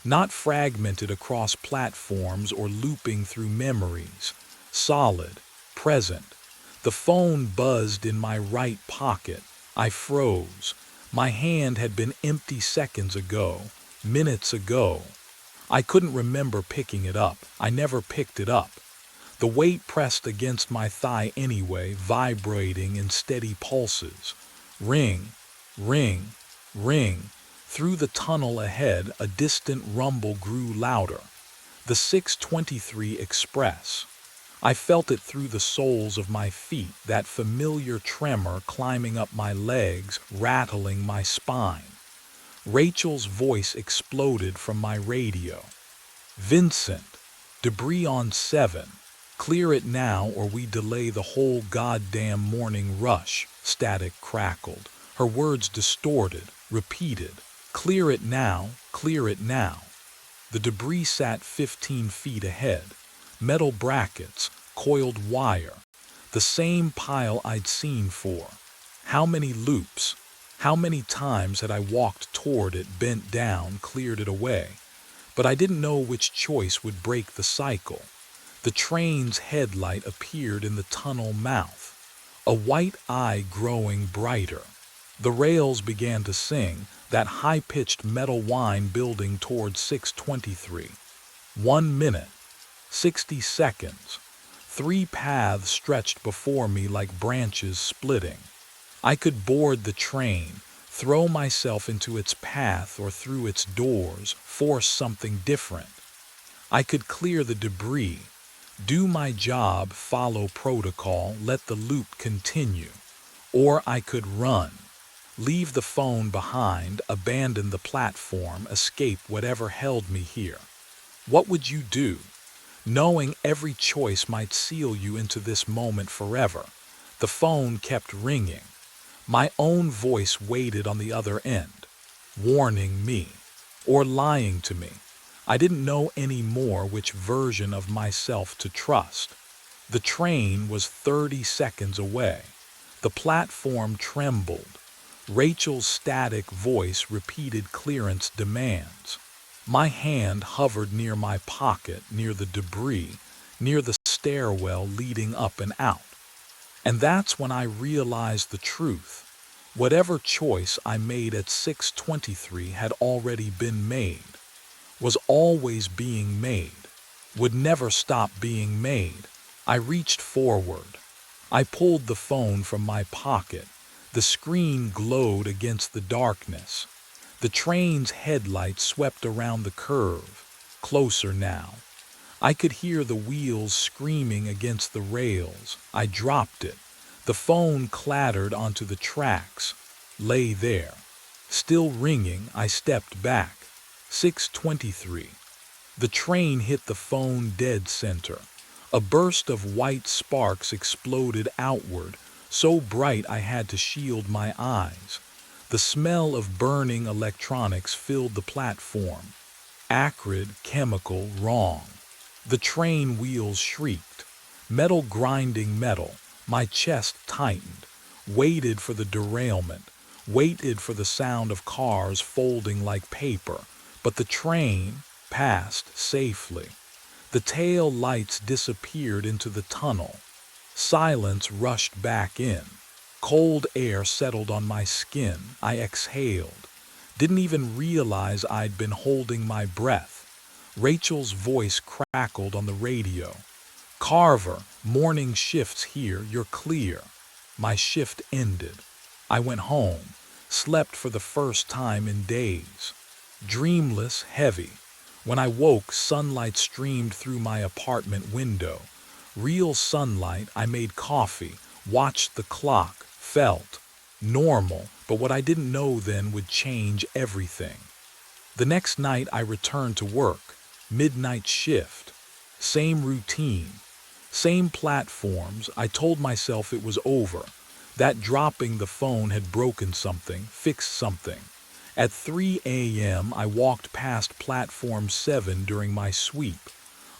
[SPEAKER 1] not fragmented across platforms or looping through memories. Solid, present. The phone buzzed in my right pocket. I froze. My hand had been empty seconds ago, minutes ago. I couldn't remember picking it up. I never picked it up. The weight pressed against my thigh anyway, vibrating in steady pulses. Ring, ring, ring. Through the tunnel ahead, a distant rumble grew louder. The 6:23 Express. I felt it through the soles of my feet, that familiar tremor climbing up my legs, rattling my spine. Rachel's voice exploded from my radio. Vincent, debris on 7. Clear it now or we delay the whole goddamn morning rush, static crackled. Her words distorted, repeated. Clear it now, clear it now. The debris sat 15 feet ahead. Metal brackets, coiled wire. The same pile I'd seen for. How many loops? How many times had I walked toward it, bent down, cleared it away? But I didn't know which choice would break the cycle. The train's headlight appeared in the tunnel mouth, a white eye growing brighter. The rails began to sing, that high-pitched metal whine building toward 6:23. 1 minute, 60 seconds. 3 paths stretched before me like branches splitting. I could board the train, throw myself into its path or through its doors, force something different. I could clear the debris, do my job, follow protocol, let the loop continue. Or I could run, leave the phone behind, abandon the platform, escape whatever held me here. What would you do, knowing every choice might seal you into this moment forever? The phone kept ringing. My own voice waited on the other end, warning me, or lying to me. I didn't know anymore which version of myself to trust. The train was 30 seconds away. The platform trembled. Rachel's static voice repeated clearance demands. My hand hovered near my pocket, near the debris, near the stairwell leading up and out. And that's when I realized the truth. Whatever choice I made at 6:23 had already been made, was always being made, would never stop being made. I reached forward. I pulled the phone from my pocket. The screen glowed against the darkness. The train's headlights swept around the curve, closer now. I could hear the wheels screaming against the rails. I dropped it. The phone clattered onto the tracks, lay there. Still ringing, I stepped back. 6:23. The train hit the phone dead center. A burst of white sparks exploded outward, so bright I had to shield my eyes. The smell of burning electronics filled the platform. acrid, chemical, wrong. The train wheels shrieked. Metal grinding metal. My chest tightened. Waited for the derailment. Waited for the sound of cars folding like paper. But the train passed safely. The tail lights disappeared into the tunnel. Silence rushed back in. Cold air settled on my skin. I exhaled. Didn't even realize I'd been holding my breath. Rachel's voice crackled on the radio. "Carver, morning shift's here, you're clear." My shift ended. I went home, slept for the first time in days. Dreamless, heavy. When I woke, sunlight streamed through my apartment window. Real sunlight. I made coffee, watched the clock, felt normal, but what I didn't know then would change everything. The next night I returned to work, midnight shift. Same routine, same platforms. I told myself it was over, that dropping the phone had broken something, fixed something. At 3 a.m. I walked past platform 7 during my sweep.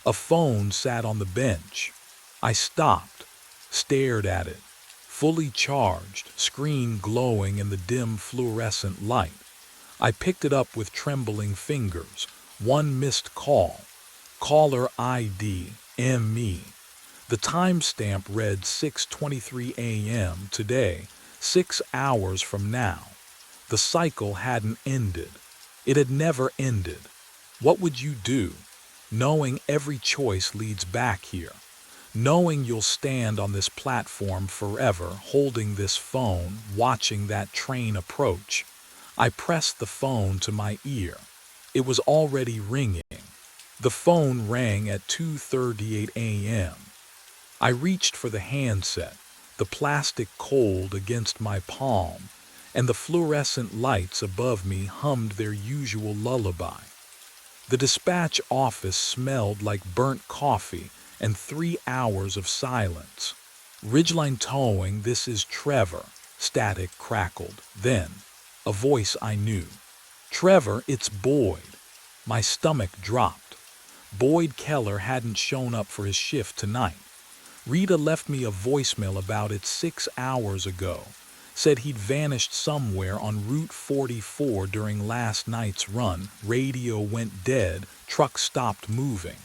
[SPEAKER 1] A phone sat on the bench. I stopped, stared at it. Fully charged, screen glowing in the dim fluorescent light. I picked it up with trembling fingers. One missed call. Caller ID, ME. The timestamp read 6:23 a.m. today, 6 hours from now. The cycle hadn't ended. It had never ended. What would you do, knowing every choice leads back here? Knowing you'll stand on this platform forever, holding this phone, watching that train approach. I pressed the phone to my ear. It was already ringing. The phone rang at 2:38 a.m. I reached for the handset, the plastic cold against my palm, and the fluorescent lights above me hummed their usual lullaby. The dispatch office smelled like burnt coffee and 3 hours of silence. "Ridgeline Towing, this is Trevor," static crackled. Then, a voice I knew. "Trevor, it's Boyd." My stomach dropped. Boyd Keller hadn't shown up for his shift tonight. Rita left me a voicemail about it 6 hours ago. Said he'd vanished somewhere on Route 44 during last night's run. Radio went dead, truck stopped moving.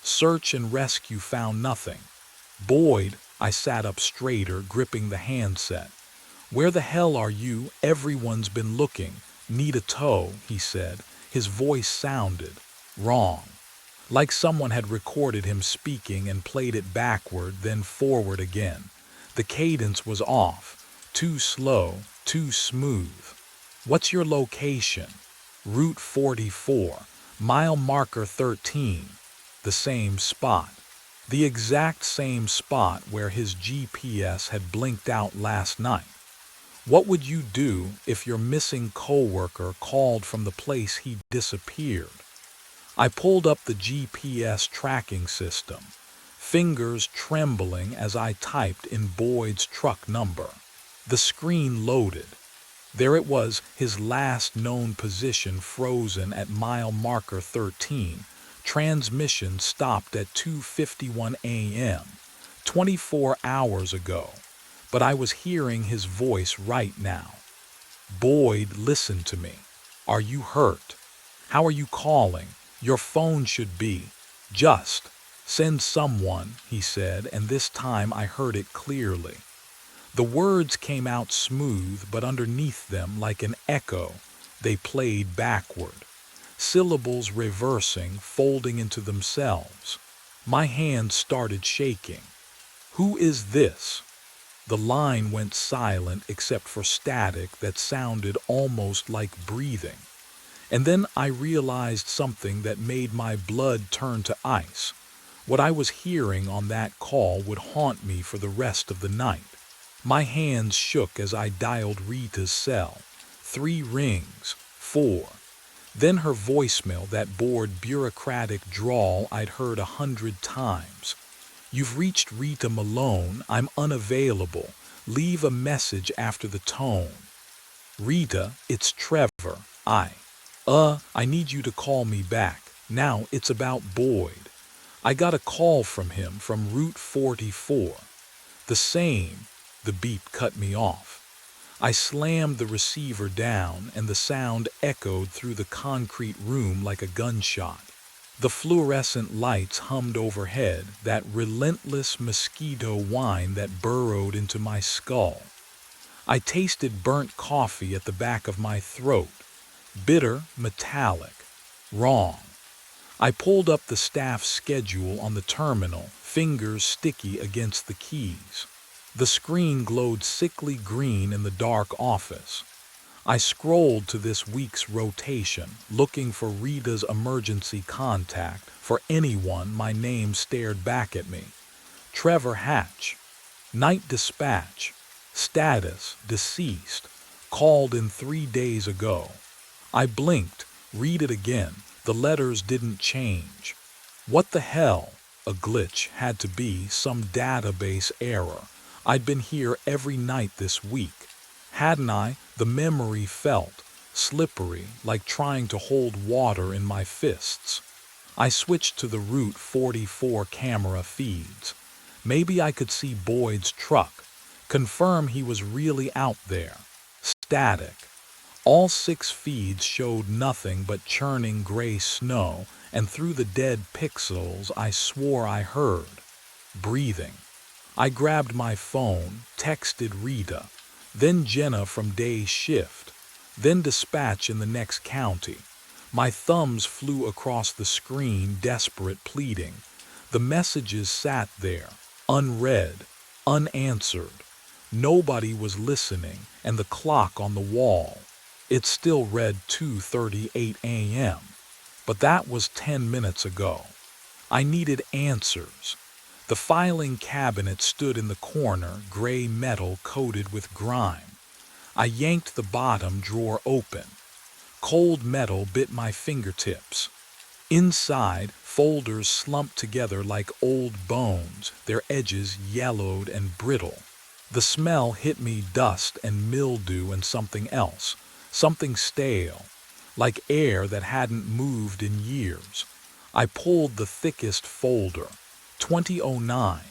[SPEAKER 1] Search and rescue found nothing. "Boyd," I sat up straighter, gripping the handset. "Where the hell are you? Everyone's been looking. Need a tow," he said. His voice sounded wrong. Like someone had recorded him speaking and played it backward, then forward again. The cadence was off. Too slow, too smooth. "What's your location?" "Route 44, mile marker 13. The same spot. The exact same spot where his GPS had blinked out last night. "What would you do if your missing coworker called from the place he disappeared?" I pulled up the GPS tracking system, fingers trembling as I typed in Boyd's truck number. The screen loaded. There it was, his last known position frozen at mile marker 13. Transmission stopped at 2:51 a.m., 24 hours ago. But I was hearing his voice right now. "Boyd, listen to me. Are you hurt? How are you calling? Your phone should be. Just send someone," he said, and this time I heard it clearly. The words came out smooth, but underneath them, like an echo, they played backward. Syllables reversing, folding into themselves. My hands started shaking. "Who is this?" The line went silent except for static that sounded almost like breathing. And then I realized something that made my blood turn to ice. What I was hearing on that call would haunt me for the rest of the night. My hands shook as I dialed Rita's cell. 3 rings, 4. Then her voicemail, that bored bureaucratic drawl I'd heard 100 times. "You've reached Rita Malone. I'm unavailable. Leave a message after the tone." "Rita, it's Trevor. I need you to call me back. Now it's about Boyd. I got a call from him from Route 44. The same. The beep cut me off. I slammed the receiver down and the sound echoed through the concrete room like a gunshot. The fluorescent lights hummed overhead, that relentless mosquito whine that burrowed into my skull. I tasted burnt coffee at the back of my throat. Bitter, metallic. Wrong. I pulled up the staff schedule on the terminal, fingers sticky against the keys. The screen glowed sickly green in the dark office. I scrolled to this week's rotation, looking for Rita's emergency contact, for anyone. My name stared back at me. Trevor Hatch. Night dispatch. Status, deceased. Called in 3 days ago. I blinked. Read it again. The letters didn't change. What the hell? A glitch had to be, some database error. I'd been here every night this week. Hadn't I? The memory felt slippery, like trying to hold water in my fists. I switched to the Route 44 camera feeds. Maybe I could see Boyd's truck. Confirm he was really out there. Static. All 6 feeds showed nothing but churning gray snow, and through the dead pixels I swore I heard breathing. I grabbed my phone, texted Rita, then Jenna from day shift, then dispatch in the next county. My thumbs flew across the screen, desperate pleading. The messages sat there, unread, unanswered. Nobody was listening, and the clock on the wall. It still read 2:38 a.m., but that was 10 minutes ago. I needed answers. The filing cabinet stood in the corner, gray metal coated with grime. I yanked the bottom drawer open. Cold metal bit my fingertips. Inside, folders slumped together like old bones, their edges yellowed and brittle. The smell hit me, dust and mildew and something else, something stale, like air that hadn't moved in years. I pulled the thickest folder. 2009.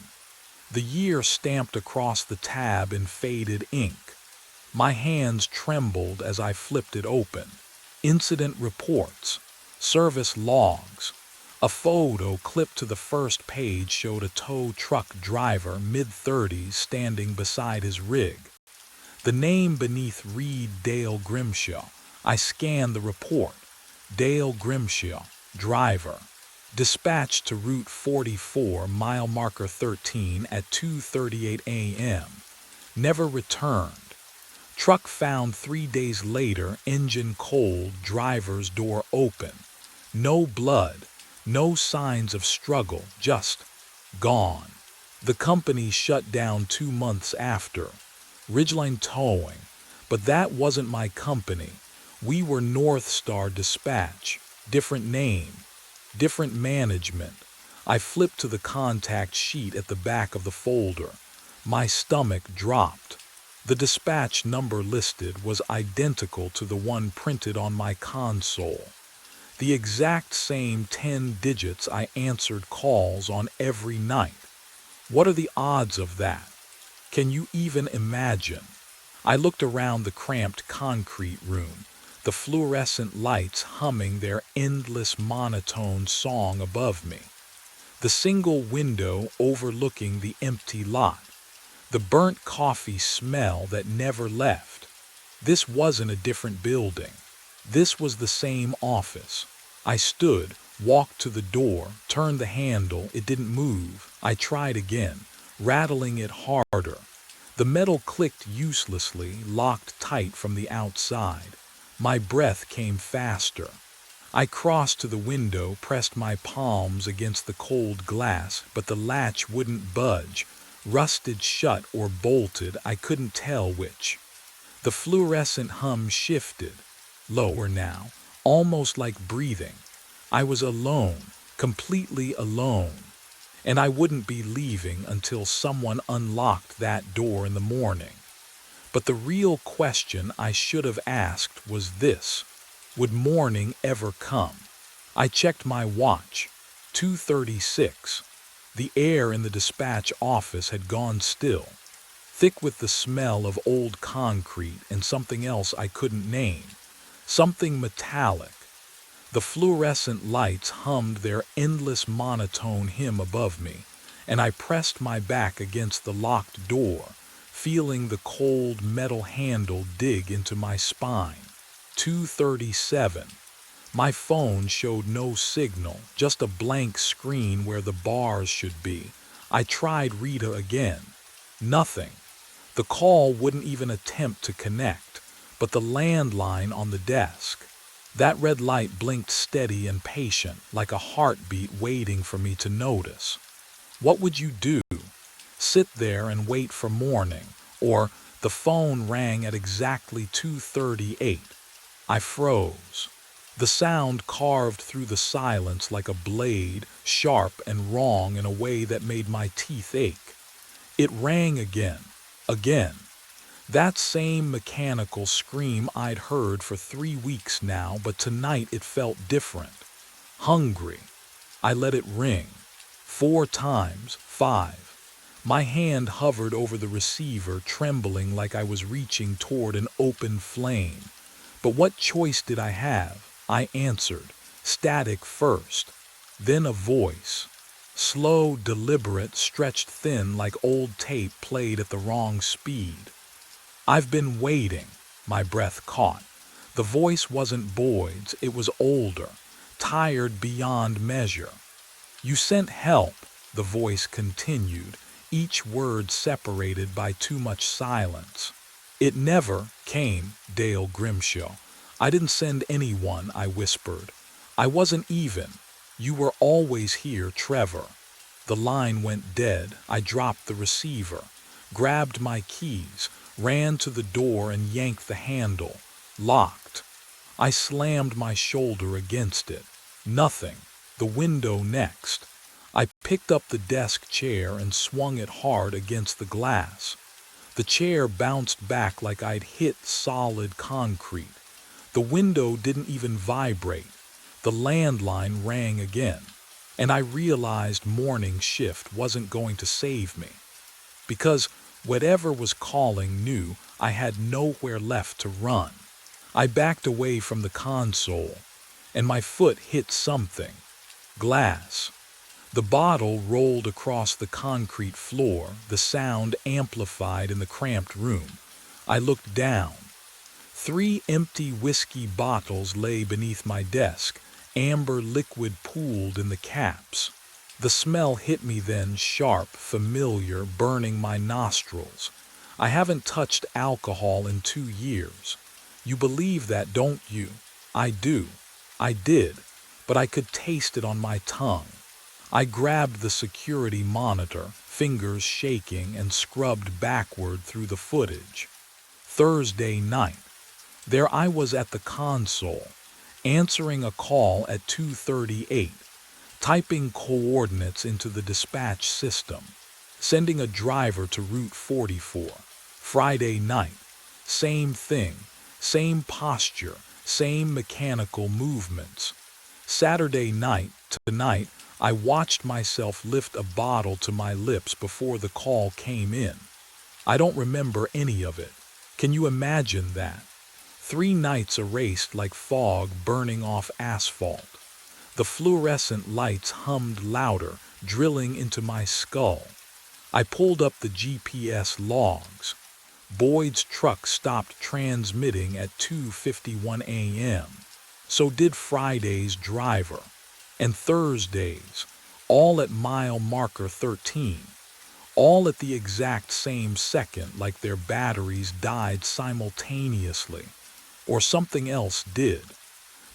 [SPEAKER 1] The year stamped across the tab in faded ink. My hands trembled as I flipped it open. Incident reports, service logs. A photo clipped to the first page showed a tow truck driver, mid-30s, standing beside his rig. The name beneath read Dale Grimshaw. I scanned the report. Dale Grimshaw, driver. Dispatched to Route 44, mile marker 13 at 2:38 a.m. Never returned. Truck found 3 days later, engine cold, driver's door open. No blood, no signs of struggle, just gone. The company shut down 2 months after. Ridgeline Towing, but that wasn't my company. We were North Star Dispatch, different name. Different management. I flipped to the contact sheet at the back of the folder. My stomach dropped. The dispatch number listed was identical to the one printed on my console. The exact same 10 digits I answered calls on every night. What are the odds of that? Can you even imagine? I looked around the cramped concrete room, the fluorescent lights humming their endless monotone song above me. The single window overlooking the empty lot. The burnt coffee smell that never left. This wasn't a different building. This was the same office. I stood, walked to the door, turned the handle. It didn't move. I tried again, rattling it harder. The metal clicked uselessly, locked tight from the outside. My breath came faster. I crossed to the window, pressed my palms against the cold glass, but the latch wouldn't budge. Rusted shut or bolted, I couldn't tell which. The fluorescent hum shifted. Lower now, almost like breathing. I was alone, completely alone. And I wouldn't be leaving until someone unlocked that door in the morning. But the real question I should have asked was this: would morning ever come? I checked my watch. 2:36. The air in the dispatch office had gone still, thick with the smell of old concrete and something else I couldn't name. Something metallic. The fluorescent lights hummed their endless monotone hymn above me, and I pressed my back against the locked door, feeling the cold metal handle dig into my spine. 2:37. My phone showed no signal, just a blank screen where the bars should be. I tried Rita again. Nothing. The call wouldn't even attempt to connect, but the landline on the desk. That red light blinked steady and patient, like a heartbeat waiting for me to notice. What would you do? Sit there and wait for morning, or the phone rang at exactly 2:38. I froze. The sound carved through the silence like a blade, sharp and wrong in a way that made my teeth ache. It rang again, again. That same mechanical scream I'd heard for 3 weeks now, but tonight it felt different. Hungry. I let it ring. 4 times, 5. My hand hovered over the receiver, trembling like I was reaching toward an open flame. But what choice did I have? I answered, static first, then a voice. Slow, deliberate, stretched thin like old tape played at the wrong speed. I've been waiting, my breath caught. The voice wasn't Boyd's, it was older, tired beyond measure. You sent help, the voice continued, each word separated by too much silence. It never came, Dale Grimshaw. I didn't send anyone, I whispered. I wasn't even. You were always here, Trevor. The line went dead. I dropped the receiver, grabbed my keys, ran to the door and yanked the handle. Locked. I slammed my shoulder against it. Nothing. The window next. I picked up the desk chair and swung it hard against the glass. The chair bounced back like I'd hit solid concrete. The window didn't even vibrate. The landline rang again, and I realized morning shift wasn't going to save me. Because whatever was calling knew I had nowhere left to run. I backed away from the console, and my foot hit something. Glass. The bottle rolled across the concrete floor, the sound amplified in the cramped room. I looked down. 3 empty whiskey bottles lay beneath my desk, amber liquid pooled in the caps. The smell hit me then, sharp, familiar, burning my nostrils. I haven't touched alcohol in 2 years. You believe that, don't you? I do. I did, but I could taste it on my tongue. I grabbed the security monitor, fingers shaking, and scrubbed backward through the footage. Thursday night. There I was at the console, answering a call at 2:38, typing coordinates into the dispatch system, sending a driver to Route 44. Friday night. Same thing, same posture, same mechanical movements. Saturday night. Tonight, I watched myself lift a bottle to my lips before the call came in. I don't remember any of it. Can you imagine that? 3 nights erased like fog burning off asphalt. The fluorescent lights hummed louder, drilling into my skull. I pulled up the GPS logs. Boyd's truck stopped transmitting at 2:51 a.m. So did Friday's driver. And Thursdays, all at mile marker 13. All at the exact same second, like their batteries died simultaneously. Or something else did.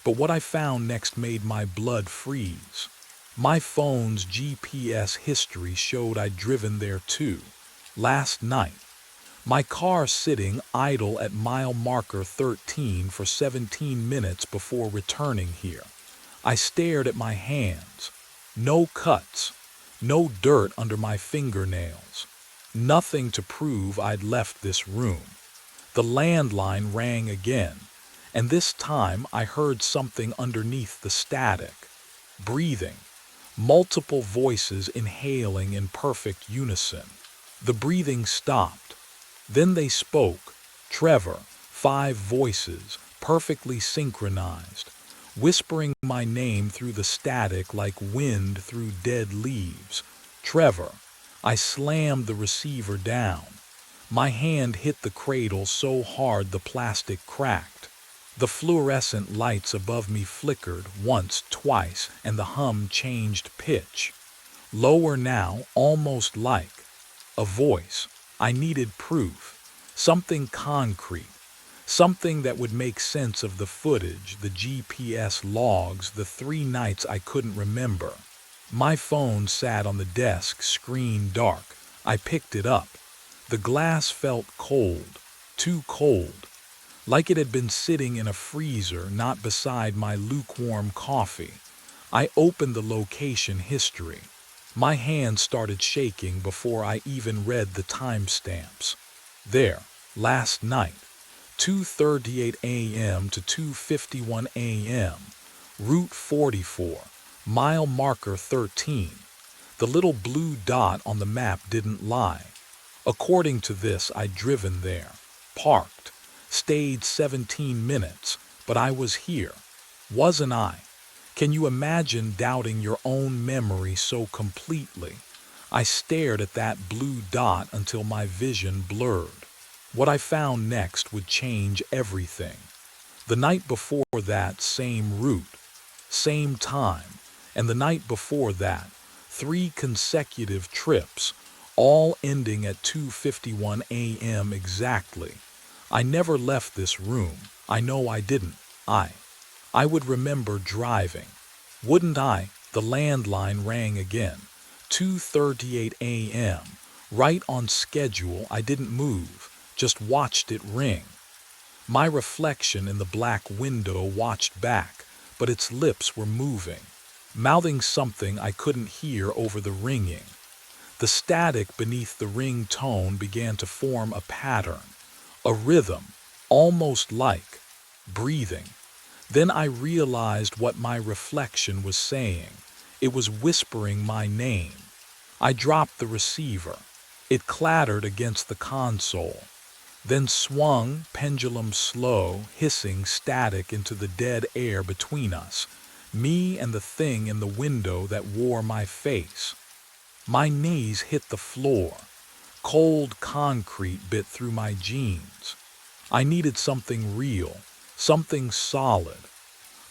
[SPEAKER 1] But what I found next made my blood freeze. My phone's GPS history showed I'd driven there too. Last night. My car sitting idle at mile marker 13 for 17 minutes before returning here. I stared at my hands. No cuts. No dirt under my fingernails. Nothing to prove I'd left this room. The landline rang again, and this time I heard something underneath the static. breathing, multiple voices inhaling in perfect unison. The breathing stopped. Then they spoke. Trevor, 5 voices, perfectly synchronized, whispering my name through the static like wind through dead leaves. Trevor. I slammed the receiver down. My hand hit the cradle so hard the plastic cracked. The fluorescent lights above me flickered once, twice, and the hum changed pitch. Lower now, almost like a voice. I needed proof, something concrete, something that would make sense of the footage, the GPS logs, the 3 nights I couldn't remember. My phone sat on the desk, screen dark. I picked it up. The glass felt cold, too cold, like it had been sitting in a freezer, not beside my lukewarm coffee. I opened the location history. My hand started shaking before I even read the timestamps. There, last night, 2:38 a.m. to 2:51 a.m., Route 44, mile marker 13. The little blue dot on the map didn't lie. According to this, I'd driven there, parked, stayed 17 minutes, but I was here, wasn't I? Can you imagine doubting your own memory so completely? I stared at that blue dot until my vision blurred. What I found next would change everything. The night before that, same route, same time, and the night before that, 3 consecutive trips, all ending at 2:51 a.m. exactly. I never left this room. I know I didn't. I would remember driving. Wouldn't I? The landline rang again. 2:38 a.m. Right on schedule. I didn't move, just watched it ring. My reflection in the black window watched back, but its lips were moving, mouthing something I couldn't hear over the ringing. The static beneath the ring tone began to form a pattern, a rhythm, almost like breathing. Then I realized what my reflection was saying. It was whispering my name. I dropped the receiver. It clattered against the console, then swung, pendulum slow, hissing static into the dead air between us, me and the thing in the window that wore my face. My knees hit the floor. Cold concrete bit through my jeans. I needed something real, something solid.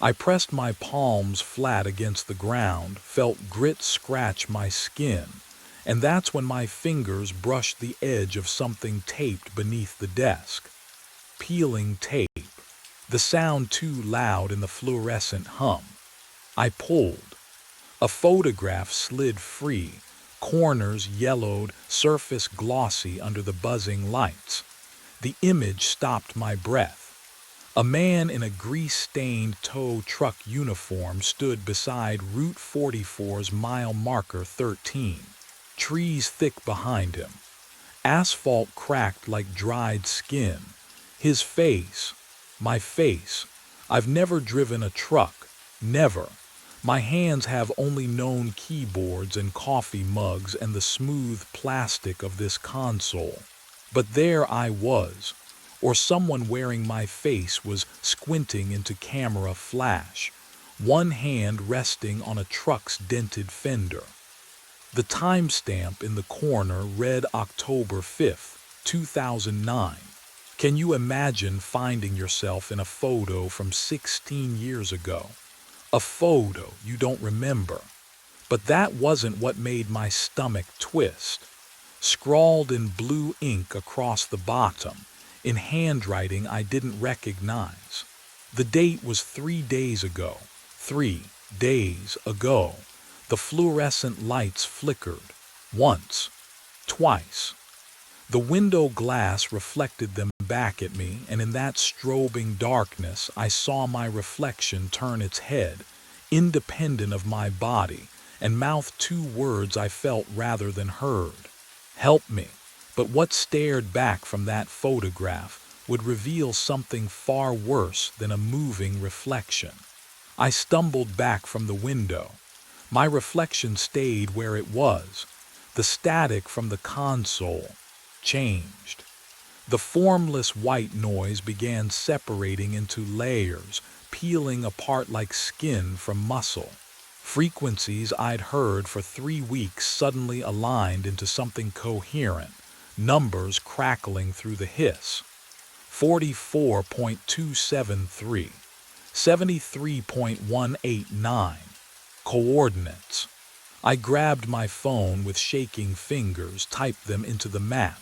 [SPEAKER 1] I pressed my palms flat against the ground, felt grit scratch my skin, and that's when my fingers brushed the edge of something taped beneath the desk. Peeling tape. The sound too loud in the fluorescent hum. I pulled. A photograph slid free, corners yellowed, surface glossy under the buzzing lights. The image stopped my breath. A man in a grease-stained tow truck uniform stood beside Route 44's mile marker 13. Trees thick behind him. Asphalt cracked like dried skin. His face, my face. I've never driven a truck, never. My hands have only known keyboards and coffee mugs and the smooth plastic of this console. But there I was, or someone wearing my face was squinting into camera flash, one hand resting on a truck's dented fender. The timestamp in the corner read October 5th, 2009. Can you imagine finding yourself in a photo from 16 years ago? A photo you don't remember. But that wasn't what made my stomach twist. Scrawled in blue ink across the bottom, in handwriting I didn't recognize. The date was 3 days ago. 3 days ago. The fluorescent lights flickered. Once. Twice. The window glass reflected them back at me, and in that strobing darkness I saw my reflection turn its head, independent of my body, and mouth 2 words I felt rather than heard. Help me. But what stared back from that photograph would reveal something far worse than a moving reflection. I stumbled back from the window. My reflection stayed where it was. The static from the console changed. The formless white noise began separating into layers, peeling apart like skin from muscle. Frequencies I'd heard for 3 weeks suddenly aligned into something coherent, numbers crackling through the hiss. 44.273, 73.189, coordinates. I grabbed my phone with shaking fingers, typed them into the map.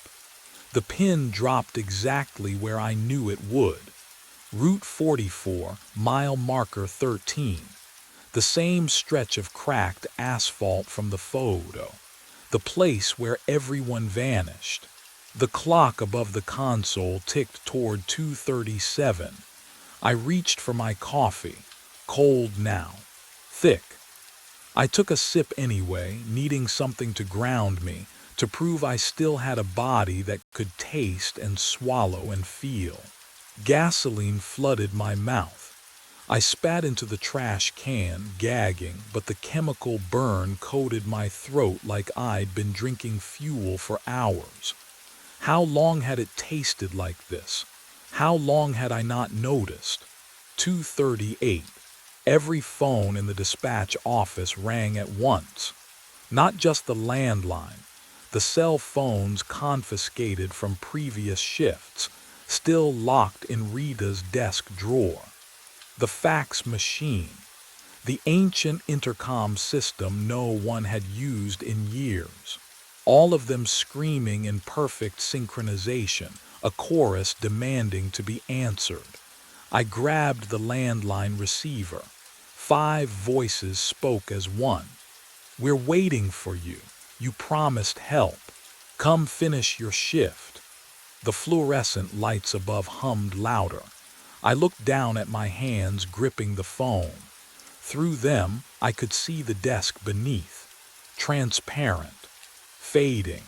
[SPEAKER 1] The pin dropped exactly where I knew it would. Route 44, mile marker 13. The same stretch of cracked asphalt from the photo. The place where everyone vanished. The clock above the console ticked toward 2:37. I reached for my coffee, cold now, thick. I took a sip anyway, needing something to ground me, to prove I still had a body that could taste and swallow and feel. Gasoline flooded my mouth. I spat into the trash can, gagging, but the chemical burn coated my throat like I'd been drinking fuel for hours. How long had it tasted like this? How long had I not noticed? 2:38. Every phone in the dispatch office rang at once. Not just the landline, the cell phones confiscated from previous shifts, still locked in Rita's desk drawer. The fax machine, the ancient intercom system no one had used in years. All of them screaming in perfect synchronization, a chorus demanding to be answered. I grabbed the landline receiver. 5 voices spoke as one. "We're waiting for you. You promised help. Come finish your shift." The fluorescent lights above hummed louder. I looked down at my hands gripping the phone. Through them, I could see the desk beneath. Transparent. Fading.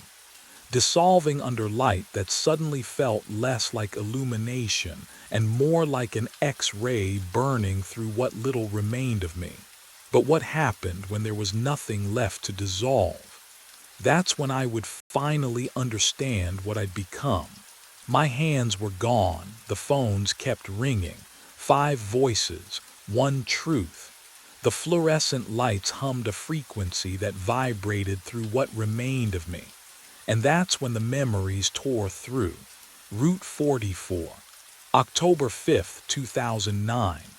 [SPEAKER 1] Dissolving under light that suddenly felt less like illumination and more like an X-ray burning through what little remained of me. But what happened when there was nothing left to dissolve? That's when I would finally understand what I'd become. My hands were gone, the phones kept ringing. 5 voices, one truth. The fluorescent lights hummed a frequency that vibrated through what remained of me. And that's when the memories tore through. Route 44, October 5th, 2009.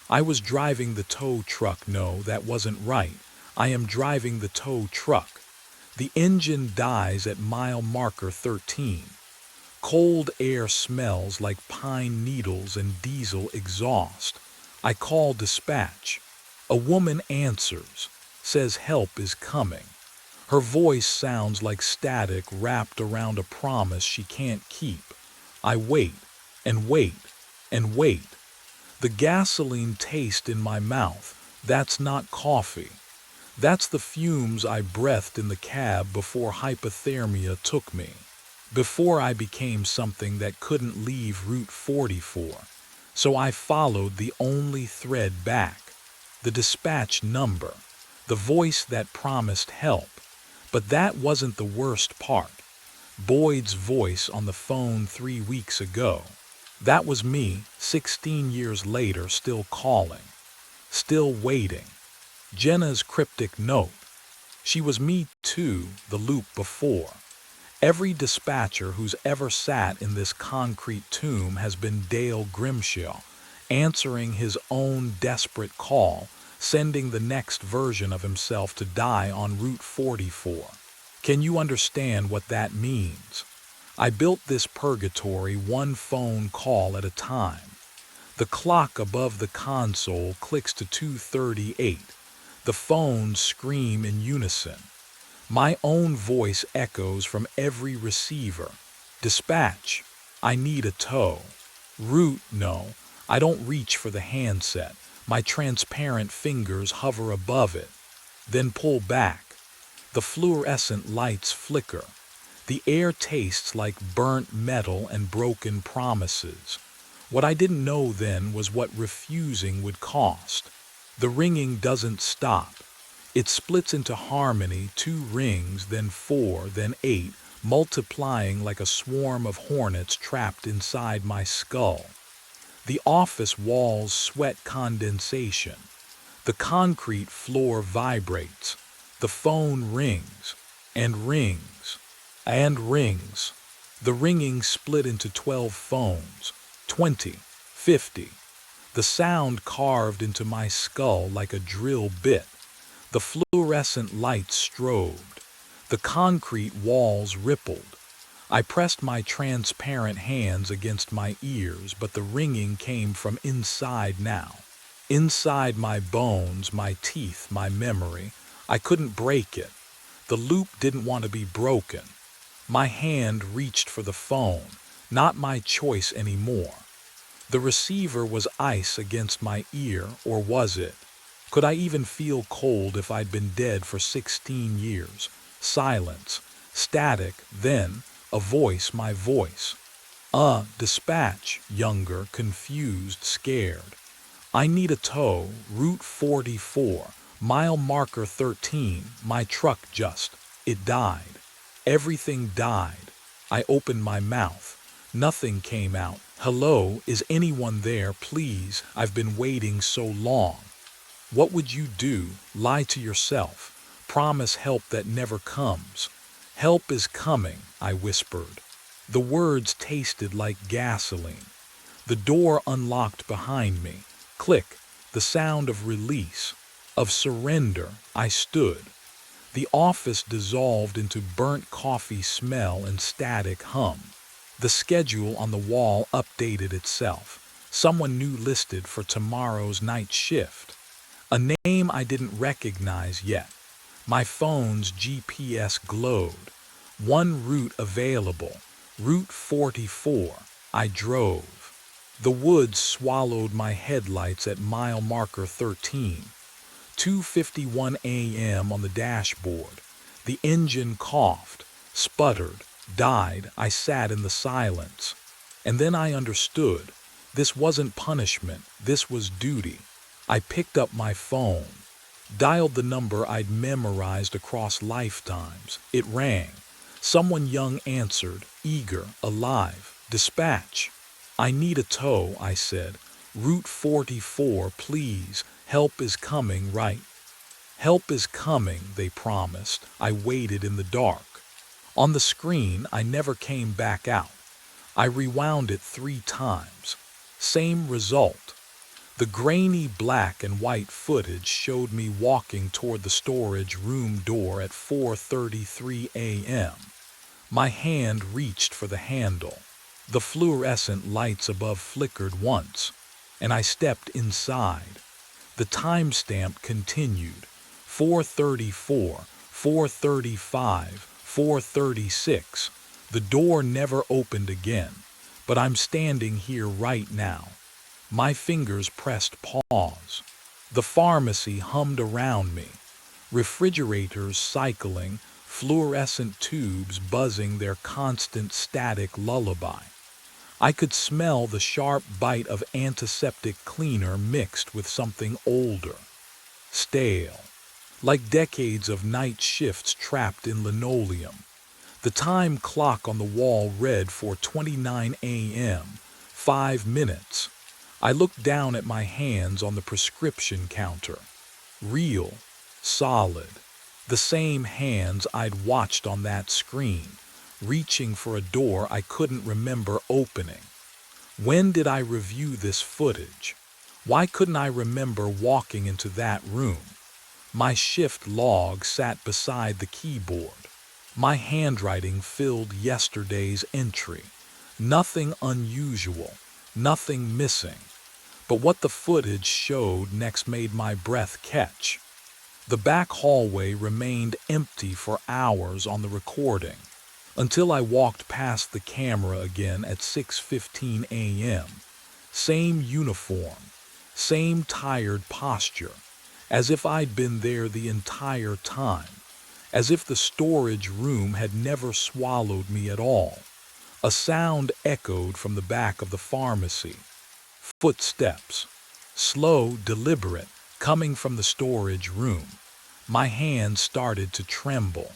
[SPEAKER 1] I was driving the tow truck. No, that wasn't right. I am driving the tow truck. The engine dies at mile marker 13. Cold air smells like pine needles and diesel exhaust. I call dispatch. A woman answers, says help is coming. Her voice sounds like static wrapped around a promise she can't keep. I wait, and wait, and wait. The gasoline taste in my mouth, that's not coffee. That's the fumes I breathed in the cab before hypothermia took me. Before I became something that couldn't leave Route 44. So I followed the only thread back. The dispatch number. The voice that promised help. But that wasn't the worst part. Boyd's voice on the phone 3 weeks ago. That was me, 16 years later, still calling. Still waiting. Jenna's cryptic note. She was me too, the loop before. Every dispatcher who's ever sat in this concrete tomb has been Dale Grimshaw, answering his own desperate call, sending the next version of himself to die on Route 44. Can you understand what that means? I built this purgatory one phone call at a time. The clock above the console clicks to 2:38. The phones scream in unison. My own voice echoes from every receiver. Dispatch, I need a tow. Route, no, I don't reach for the handset. My transparent fingers hover above it, then pull back. The fluorescent lights flicker. The air tastes like burnt metal and broken promises. What I didn't know then was what refusing would cost. The ringing doesn't stop. It splits into harmony, 2 rings, then 4, then 8, multiplying like a swarm of hornets trapped inside my skull. The office walls sweat condensation. The concrete floor vibrates. The phone rings, and rings, and rings. The ringing split into 12 phones, 20, 50. The sound carved into my skull like a drill bit. The fluorescent lights strobed. The concrete walls rippled. I pressed my transparent hands against my ears, but the ringing came from inside now. Inside my bones, my teeth, my memory. I couldn't break it. The loop didn't want to be broken. My hand reached for the phone, not my choice anymore. The receiver was ice against my ear, or was it? Could I even feel cold if I'd been dead for 16 years? Silence, static, then a voice, my voice. Dispatch, younger, confused, scared. I need a tow, Route 44, mile marker 13, my truck it died. Everything died. I opened my mouth. Nothing came out. Hello, is anyone there, please? I've been waiting so long. What would you do? Lie to yourself. Promise help that never comes. Help is coming, I whispered. The words tasted like gasoline. The door unlocked behind me. Click, the sound of release, of surrender. I stood. The office dissolved into burnt coffee smell and static hum. The schedule on the wall updated itself. Someone new listed for tomorrow's night shift. A name I didn't recognize yet. My phone's GPS glowed. One route available, Route 44. I drove. The woods swallowed my headlights at mile marker 13. 2:51 a.m. on the dashboard. The engine coughed, sputtered, died. I sat in the silence. And then I understood. This wasn't punishment. This was duty. I picked up my phone, dialed the number I'd memorized across lifetimes. It rang. Someone young answered, eager, alive. Dispatch. I need a tow, I said. Route 44, please. Help is coming, right? Help is coming, they promised. I waited in the dark. On the screen, I never came back out. I rewound it 3 times. Same result. The grainy black and white footage showed me walking toward the storage room door at 4:33 a.m. My hand reached for the handle. The fluorescent lights above flickered once, and I stepped inside. The timestamp continued. 4:34, 4:35, 4:36. The door never opened again, but I'm standing here right now. My fingers pressed pause. The pharmacy hummed around me. Refrigerators cycling, fluorescent tubes buzzing their constant static lullaby. I could smell the sharp bite of antiseptic cleaner mixed with something older. Stale. Like decades of night shifts trapped in linoleum. The time clock on the wall read 4:29 a.m., 5 minutes. I looked down at my hands on the prescription counter. Real, solid. The same hands I'd watched on that screen, reaching for a door I couldn't remember opening. When did I review this footage? Why couldn't I remember walking into that room? My shift log sat beside the keyboard. My handwriting filled yesterday's entry. Nothing unusual, nothing missing. But what the footage showed next made my breath catch. The back hallway remained empty for hours on the recording, until I walked past the camera again at 6:15 a.m. Same uniform, same tired posture, as if I'd been there the entire time, as if the storage room had never swallowed me at all. A sound echoed from the back of the pharmacy. Footsteps. Slow, deliberate, coming from the storage room. My hands started to tremble.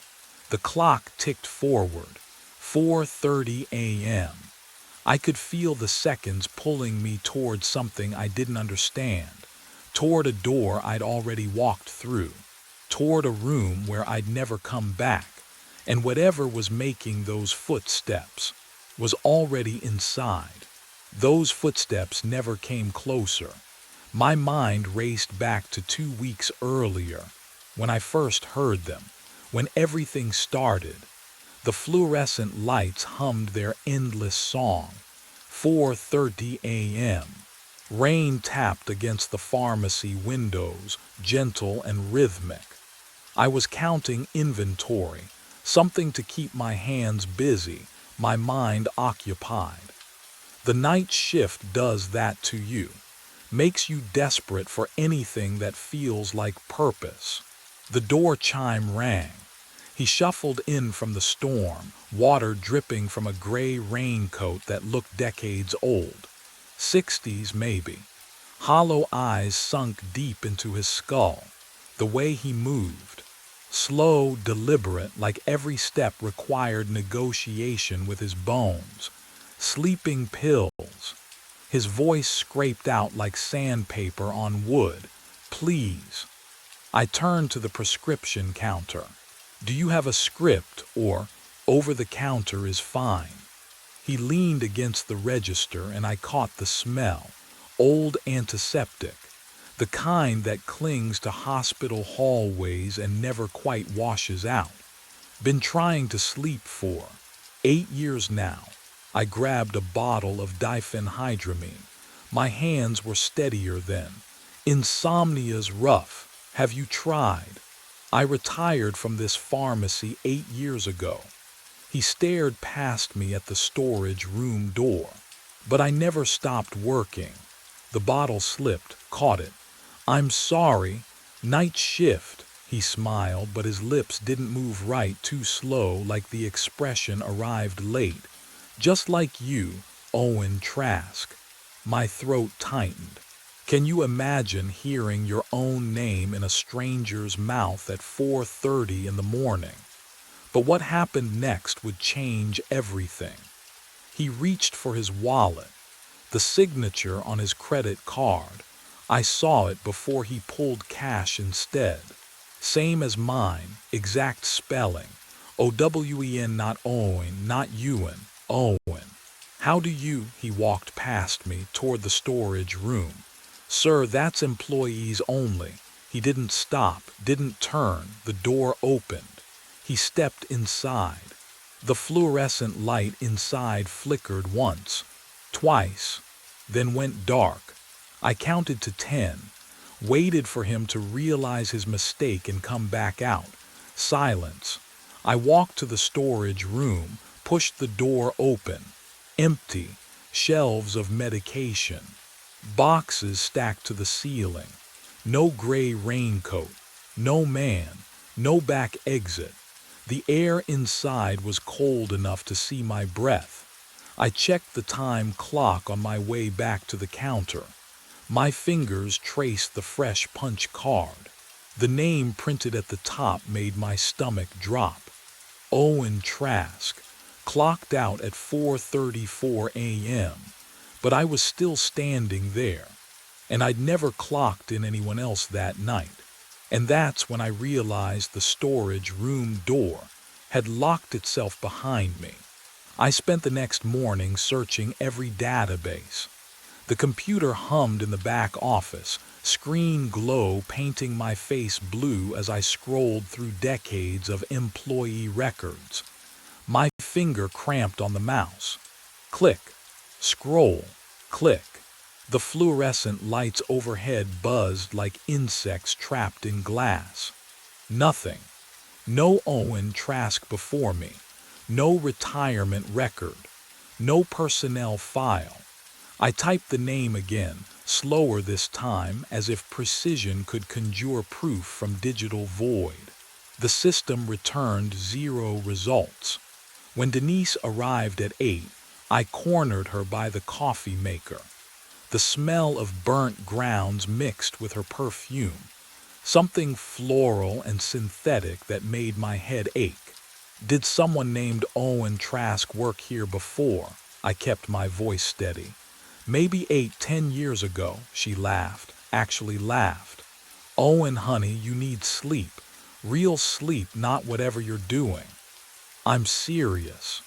[SPEAKER 1] The clock ticked forward. 4:30 a.m. I could feel the seconds pulling me toward something I didn't understand, toward a door I'd already walked through, toward a room where I'd never come back, and whatever was making those footsteps was already inside. Those footsteps never came closer. My mind raced back to 2 weeks earlier, when I first heard them, when everything started. The fluorescent lights hummed their endless song. 4:30 a.m. Rain tapped against the pharmacy windows, gentle and rhythmic. I was counting inventory, something to keep my hands busy, my mind occupied. The night shift does that to you, makes you desperate for anything that feels like purpose. The door chime rang. He shuffled in from the storm, water dripping from a gray raincoat that looked decades old. 60s maybe. Hollow eyes sunk deep into his skull. The way he moved. Slow, deliberate, like every step required negotiation with his bones. Sleeping pills. His voice scraped out like sandpaper on wood. Please. I turned to the prescription counter. Do you have a script, or over the counter is fine? He leaned against the register and I caught the smell. Old antiseptic. The kind that clings to hospital hallways and never quite washes out. Been trying to sleep for 8 years now. I grabbed a bottle of diphenhydramine. My hands were steadier then. Insomnia's rough. Have you tried? I retired from this pharmacy 8 years ago. He stared past me at the storage room door. But I never stopped working. The bottle slipped, caught it. I'm sorry. Night shift. He smiled, but his lips didn't move right, too slow, like the expression arrived late. Just like you, Owen Trask. My throat tightened. Can you imagine hearing your own name in a stranger's mouth at 4:30 in the morning? But what happened next would change everything. He reached for his wallet, the signature on his credit card. I saw it before he pulled cash instead. Same as mine, exact spelling. Owen, not Owen, not Ewan, Owen. How do you? He walked past me toward the storage room. Sir, that's employees only. He didn't stop, didn't turn. The door opened. He stepped inside. The fluorescent light inside flickered once, twice, then went dark. I counted to 10, waited for him to realize his mistake and come back out. Silence. I walked to the storage room, pushed the door open. Empty. Shelves of medication. Boxes stacked to the ceiling. No gray raincoat. No man. No back exit. The air inside was cold enough to see my breath. I checked the time clock on my way back to the counter. My fingers traced the fresh punch card. The name printed at the top made my stomach drop. Owen Trask, clocked out at 4:34 a.m., but I was still standing there, and I'd never clocked in anyone else that night. And that's when I realized the storage room door had locked itself behind me. I spent the next morning searching every database. The computer hummed in the back office, screen glow painting my face blue as I scrolled through decades of employee records. My finger cramped on the mouse. Click, scroll, click. The fluorescent lights overhead buzzed like insects trapped in glass. Nothing. No Owen Trask before me. No retirement record. No personnel file. I typed the name again, slower this time, as if precision could conjure proof from digital void. The system returned 0 results. When Denise arrived at 8, I cornered her by the coffee maker. the smell of burnt grounds mixed with her perfume, something floral and synthetic that made my head ache. Did someone named Owen Trask work here before? I kept my voice steady. Maybe 8, 10 years ago, she laughed, actually laughed. Owen, honey, you need sleep. Real sleep, not whatever you're doing. I'm serious.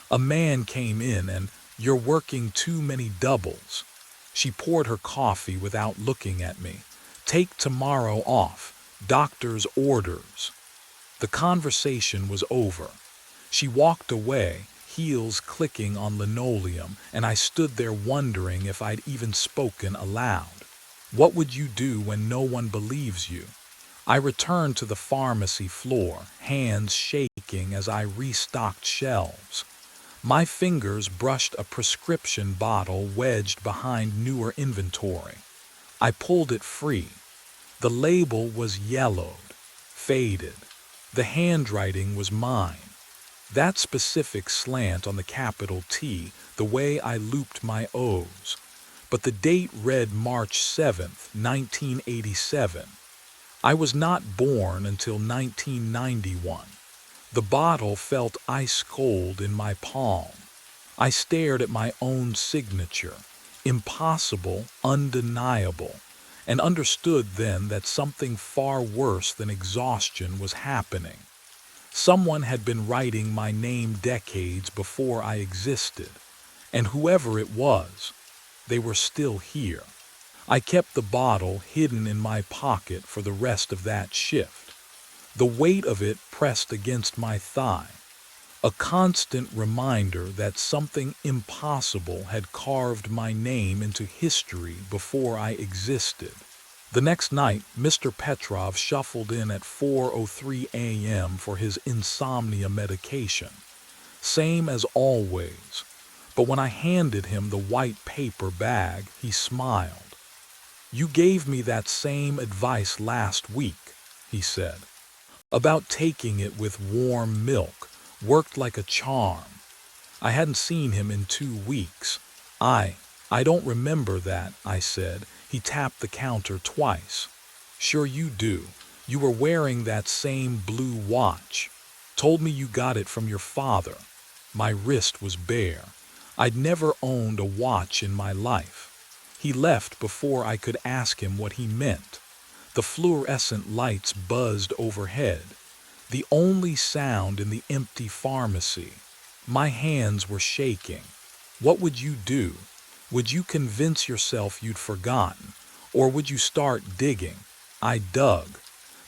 [SPEAKER 1] A man came in and, you're working too many doubles. She poured her coffee without looking at me. Take tomorrow off. Doctor's orders. The conversation was over. She walked away, heels clicking on linoleum, and I stood there wondering if I'd even spoken aloud. What would you do when no one believes you? I returned to the pharmacy floor, hands shaking as I restocked shelves. My fingers brushed a prescription bottle wedged behind newer inventory. I pulled it free. The label was yellowed, faded. The handwriting was mine. That specific slant on the capital T, the way I looped my O's. But the date read March 7th, 1987. I was not born until 1991. The bottle felt ice cold in my palm. I stared at my own signature, impossible, undeniable, and understood then that something far worse than exhaustion was happening. Someone had been writing my name decades before I existed, and whoever it was, they were still here. I kept the bottle hidden in my pocket for the rest of that shift. The weight of it pressed against my thigh, a constant reminder that something impossible had carved my name into history before I existed. The next night, Mr. Petrov shuffled in at 4:03 a.m. for his insomnia medication. Same as always, but when I handed him the white paper bag, he smiled. "You gave me that same advice last week," he said. About taking it with warm milk, worked like a charm. I hadn't seen him in 2 weeks. I don't remember that, I said. He tapped the counter twice. Sure you do. You were wearing that same blue watch. Told me you got it from your father. My wrist was bare. I'd never owned a watch in my life. He left before I could ask him what he meant. The fluorescent lights buzzed overhead, the only sound in the empty pharmacy. My hands were shaking. What would you do? Would you convince yourself you'd forgotten, or would you start digging? I dug.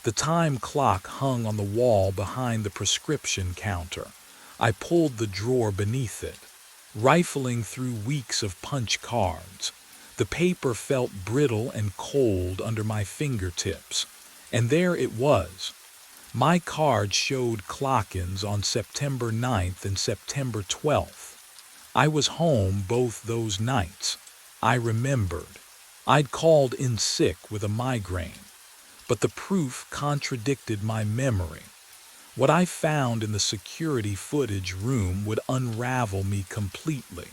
[SPEAKER 1] The time clock hung on the wall behind the prescription counter. I pulled the drawer beneath it, rifling through weeks of punch cards. The paper felt brittle and cold under my fingertips, and there it was. My card showed clock-ins on September 9th and September 12th. I was home both those nights. I remembered. I'd called in sick with a migraine, but the proof contradicted my memory. What I found in the security footage room would unravel me completely.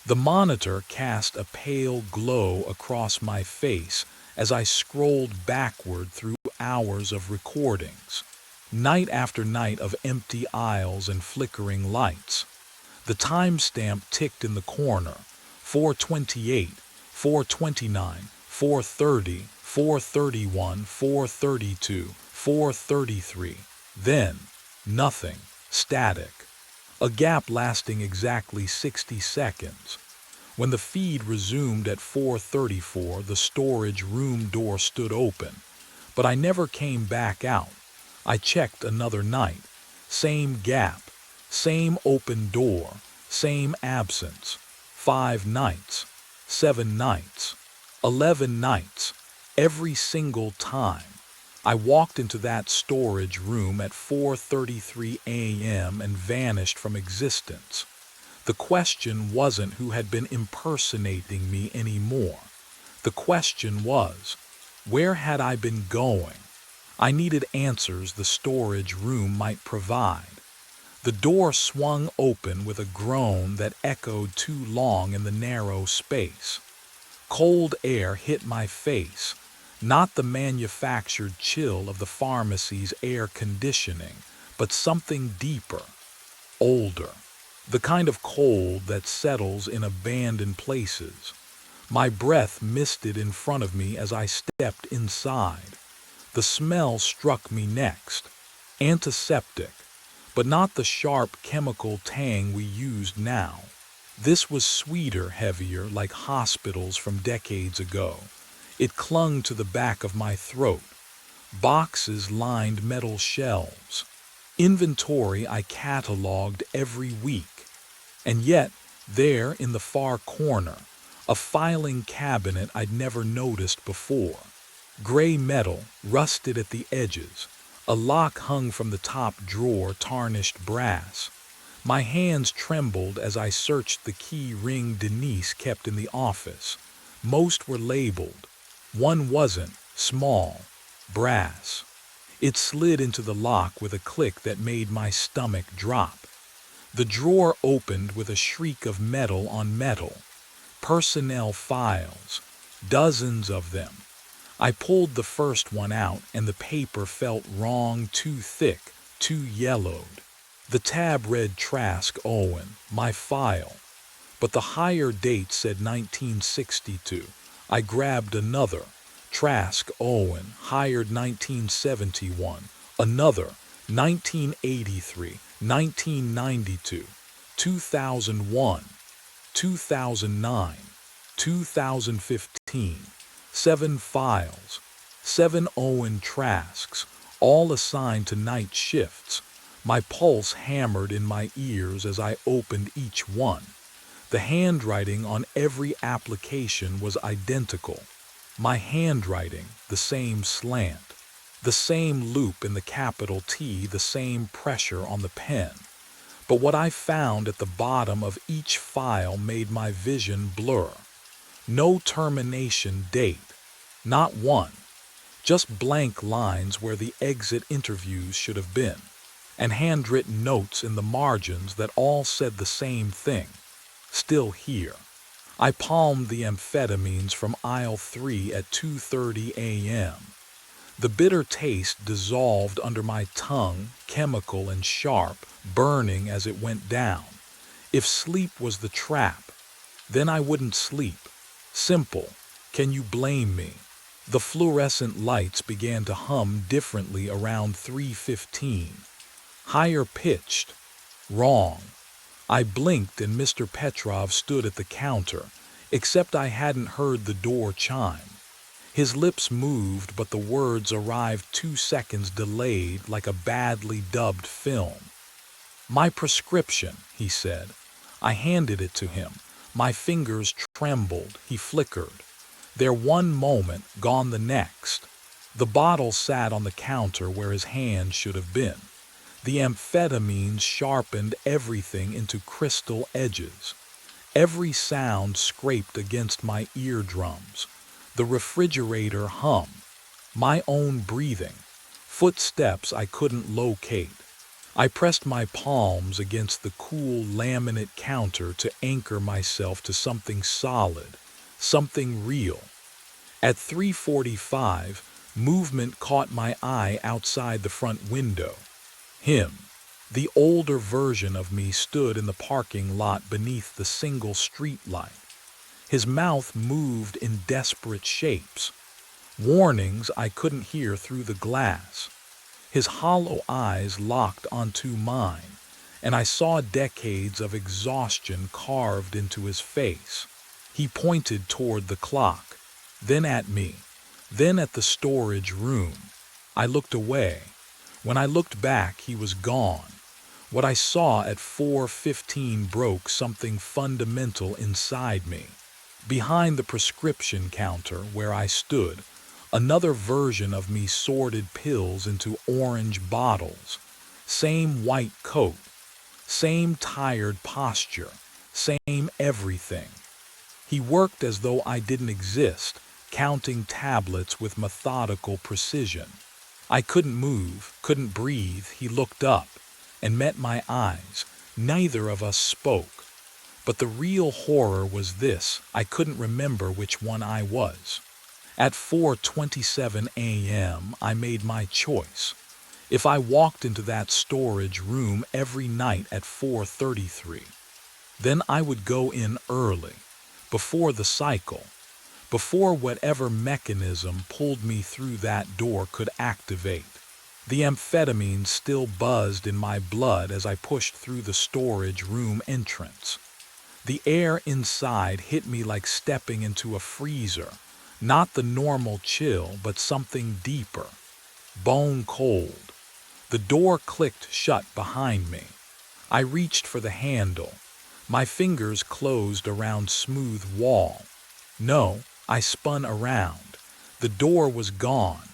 [SPEAKER 1] The monitor cast a pale glow across my face as I scrolled backward through hours of recordings, night after night of empty aisles and flickering lights. The timestamp ticked in the corner, 4:28, 4:29, 4:30, 4:31, 4:32, 4:33. Then, nothing, static. A gap lasting exactly 60 seconds. When the feed resumed at 4:34, the storage room door stood open, but I never came back out. I checked another night. Same gap, same open door, same absence. 5 nights, 7 nights, 11 nights, every single time. I walked into that storage room at 4:33 a.m. and vanished from existence. The question wasn't who had been impersonating me anymore. The question was, where had I been going? I needed answers the storage room might provide. The door swung open with a groan that echoed too long in the narrow space. Cold air hit my face, not the manufactured chill of the pharmacy's air conditioning, but something deeper, older. The kind of cold that settles in abandoned places. My breath misted in front of me as I stepped inside. The smell struck me next. Antiseptic, but not the sharp chemical tang we used now. This was sweeter, heavier, like hospitals from decades ago. It clung to the back of my throat. Boxes lined metal shelves. Inventory I cataloged every week. And yet, there in the far corner, a filing cabinet I'd never noticed before. Gray metal, rusted at the edges. A lock hung from the top drawer, tarnished brass. My hands trembled as I searched the key ring Denise kept in the office. Most were labeled. One wasn't, small, brass. It slid into the lock with a click that made my stomach drop. The drawer opened with a shriek of metal on metal. Personnel files, dozens of them. I pulled the first one out and the paper felt wrong, too thick, too yellowed. The tab read Trask Owen, my file. But the higher date said 1962. I grabbed another. Trask Owen, hired 1971. Another, 1983, 1992, 2001, 2009, 2015. 7 files, 7 Owen Trasks, all assigned to night shifts. My pulse hammered in my ears as I opened each one. The handwriting on every application was identical. My handwriting, the same slant, the same loop in the capital T, the same pressure on the pen. But what I found at the bottom of each file made my vision blur. No termination date, not one. Just blank lines where the exit interviews should have been, and handwritten notes in the margins that all said the same thing. Still here. I palmed the amphetamines from aisle 3 at 2:30 a.m. The bitter taste dissolved under my tongue, chemical and sharp, burning as it went down. If sleep was the trap, then I wouldn't sleep. Simple. Can you blame me? The fluorescent lights began to hum differently around 3:15. Higher pitched. Wrong. I blinked and Mr. Petrov stood at the counter, except I hadn't heard the door chime. His lips moved, but the words arrived 2 seconds delayed like a badly dubbed film. My prescription, he said. I handed it to him. My fingers trembled. He flickered. There one moment, gone the next. The bottle sat on the counter where his hand should have been. The amphetamines sharpened everything into crystal edges. Every sound scraped against my eardrums. The refrigerator hum. My own breathing. Footsteps I couldn't locate. I pressed my palms against the cool laminate counter to anchor myself to something solid, something real. At 3:45, movement caught my eye outside the front window. Him, the older version of me, stood in the parking lot beneath the single street light. His mouth moved in desperate shapes. Warnings I couldn't hear through the glass. His hollow eyes locked onto mine, and I saw decades of exhaustion carved into his face. He pointed toward the clock, then at me, then at the storage room. I looked away. When I looked back, he was gone. What I saw at 4:15 broke something fundamental inside me. Behind the prescription counter where I stood, another version of me sorted pills into orange bottles. Same white coat, same tired posture, same everything. He worked as though I didn't exist, counting tablets with methodical precision. I couldn't move, couldn't breathe. He looked up and met my eyes. Neither of us spoke. But the real horror was this: I couldn't remember which one I was. At 4:27 a.m., I made my choice. If I walked into that storage room every night at 4:33, then I would go in early, before the cycle, before whatever mechanism pulled me through that door could activate. The amphetamine still buzzed in my blood as I pushed through the storage room entrance. The air inside hit me like stepping into a freezer, not the normal chill, but something deeper, bone cold. The door clicked shut behind me. I reached for the handle. My fingers closed around smooth wall. No, I spun around. The door was gone.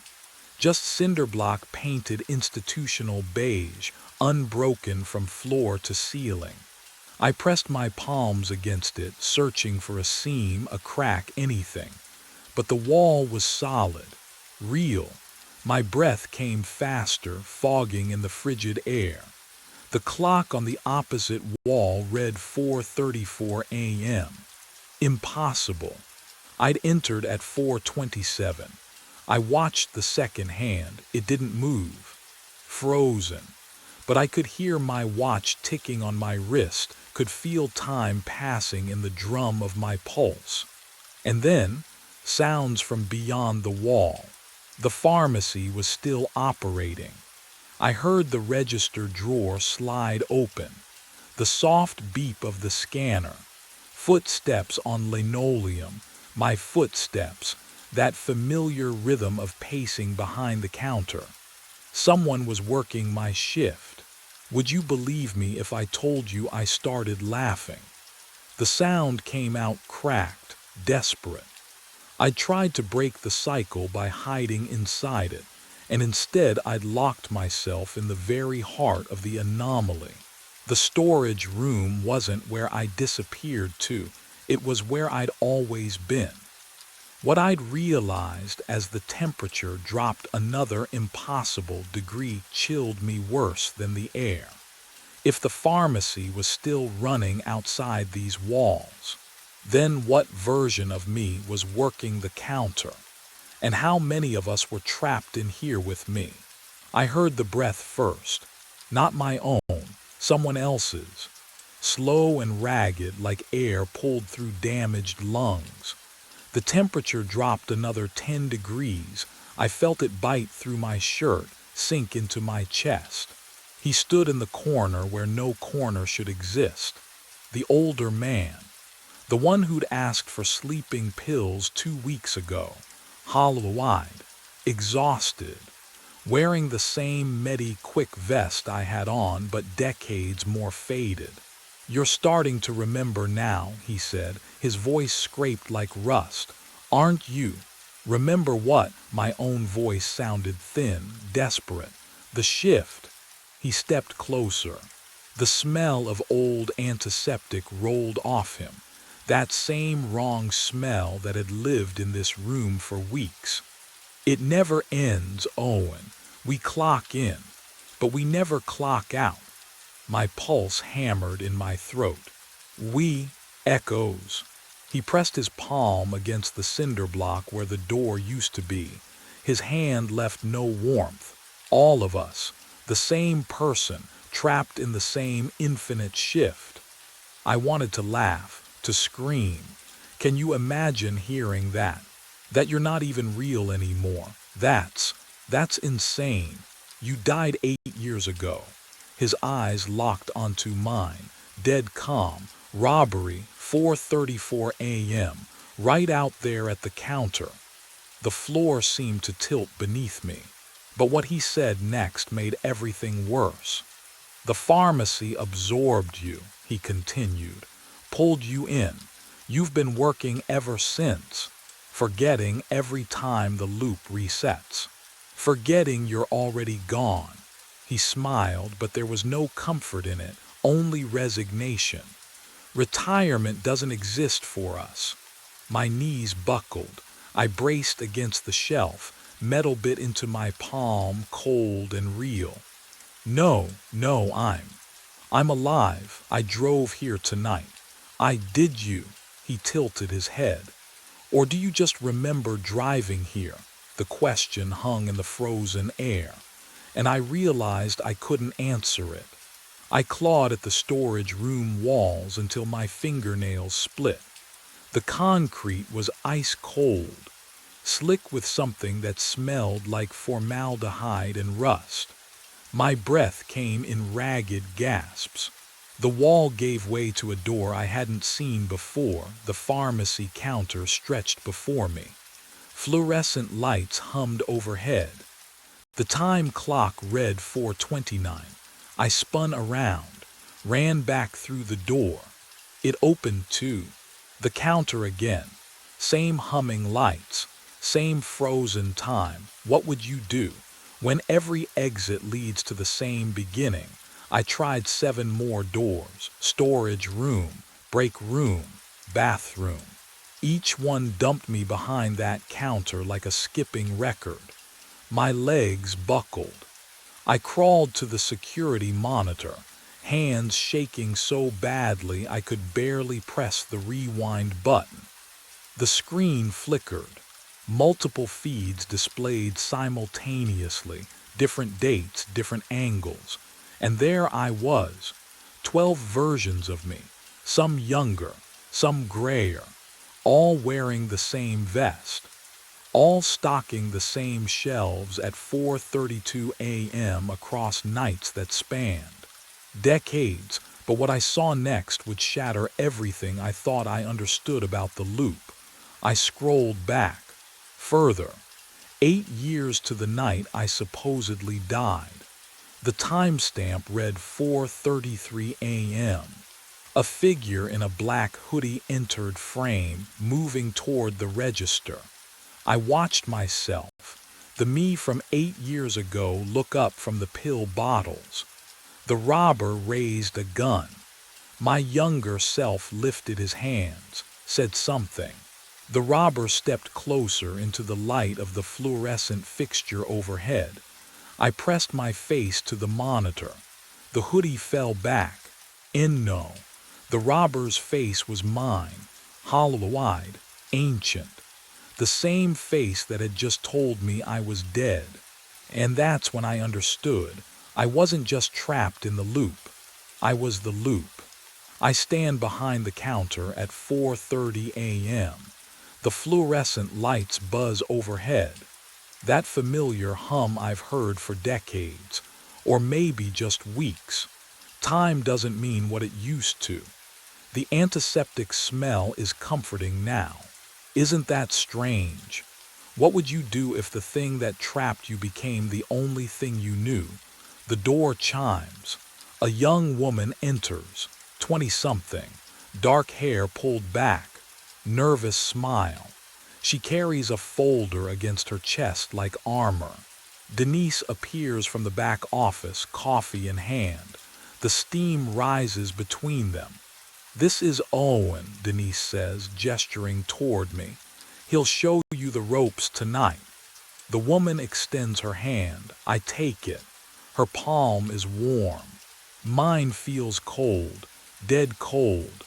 [SPEAKER 1] Just cinderblock painted institutional beige, unbroken from floor to ceiling. I pressed my palms against it, searching for a seam, a crack, anything. But the wall was solid, real. My breath came faster, fogging in the frigid air. The clock on the opposite wall read 4:34 a.m. Impossible. I'd entered at 4:27. I watched the second hand. It didn't move. Frozen. But I could hear my watch ticking on my wrist, could feel time passing in the drum of my pulse. And then, sounds from beyond the wall. The pharmacy was still operating. I heard the register drawer slide open, the soft beep of the scanner, footsteps on linoleum, my footsteps, that familiar rhythm of pacing behind the counter. Someone was working my shift. Would you believe me if I told you I started laughing? The sound came out cracked, desperate. I tried to break the cycle by hiding inside it, and instead I'd locked myself in the very heart of the anomaly. The storage room wasn't where I disappeared to, it was where I'd always been. What I'd realized as the temperature dropped another impossible degree chilled me worse than the air. If the pharmacy was still running outside these walls, then what version of me was working the counter? And how many of us were trapped in here with me? I heard the breath first, not my own, someone else's. Slow and ragged like air pulled through damaged lungs. The temperature dropped another 10 degrees. I felt it bite through my shirt, sink into my chest. He stood in the corner where no corner should exist. The older man. The one who'd asked for sleeping pills 2 weeks ago. Hollow-eyed. Exhausted. Wearing the same Medi-Quick vest I had on, but decades more faded. "You're starting to remember now," he said, his voice scraped like rust. "Aren't you?" "Remember what?" My own voice sounded thin, desperate. "The shift." He stepped closer. The smell of old antiseptic rolled off him, that same wrong smell that had lived in this room for weeks. "It never ends, Owen. We clock in, but we never clock out." My pulse hammered in my throat. "We" echoes. He pressed his palm against the cinder block where the door used to be. His hand left no warmth. All of us, the same person, trapped in the same infinite shift. I wanted to laugh, to scream. Can you imagine hearing that? That you're not even real anymore. That's insane. You died 8 years ago. His eyes locked onto mine, dead calm. Robbery, 4:34 a.m., right out there at the counter. The floor seemed to tilt beneath me. But what he said next made everything worse. "The pharmacy absorbed you," he continued, "pulled you in. You've been working ever since, forgetting every time the loop resets. Forgetting you're already gone." He smiled, but there was no comfort in it, only resignation. "Retirement doesn't exist for us." My knees buckled. I braced against the shelf, metal bit into my palm, cold and real. No, I'm alive. I drove here tonight. Did you? He tilted his head. Or do you just remember driving here? The question hung in the frozen air, and I realized I couldn't answer it. I clawed at the storage room walls until my fingernails split. The concrete was ice cold, slick with something that smelled like formaldehyde and rust. My breath came in ragged gasps. The wall gave way to a door I hadn't seen before. The pharmacy counter stretched before me. Fluorescent lights hummed overhead. The time clock read 4:29. I spun around, ran back through the door. It opened too. The counter again. Same humming lights, same frozen time. What would you do? When every exit leads to the same beginning. I tried 7 more doors: storage room, break room, bathroom. Each one dumped me behind that counter like a skipping record. My legs buckled. I crawled to the security monitor, hands shaking so badly I could barely press the rewind button. The screen flickered. Multiple feeds displayed simultaneously, different dates, different angles. And there I was, 12 versions of me, some younger, some grayer, all wearing the same vest, all stocking the same shelves at 4:32 a.m. across nights that spanned decades. But what I saw next would shatter everything I thought I understood about the loop. I scrolled back, further, 8 years to the night I supposedly died. The timestamp read 4:33 a.m. A figure in a black hoodie entered frame, moving toward the register. I watched myself, the me from 8 years ago, look up from the pill bottles. The robber raised a gun. My younger self lifted his hands, said something. The robber stepped closer into the light of the fluorescent fixture overhead. I pressed my face to the monitor. The hoodie fell back. No. The robber's face was mine, hollow-eyed, ancient. The same face that had just told me I was dead. And that's when I understood. I wasn't just trapped in the loop. I was the loop. I stand behind the counter at 4:30 a.m. The fluorescent lights buzz overhead. That familiar hum I've heard for decades, or maybe just weeks. Time doesn't mean what it used to. The antiseptic smell is comforting now. Isn't that strange? What would you do if the thing that trapped you became the only thing you knew? The door chimes. A young woman enters, 20-something, dark hair pulled back, nervous smile. She carries a folder against her chest like armor. Denise appears from the back office, coffee in hand. The steam rises between them. "This is Owen," Denise says, gesturing toward me. "He'll show you the ropes tonight." The woman extends her hand. I take it. Her palm is warm. Mine feels cold, dead cold.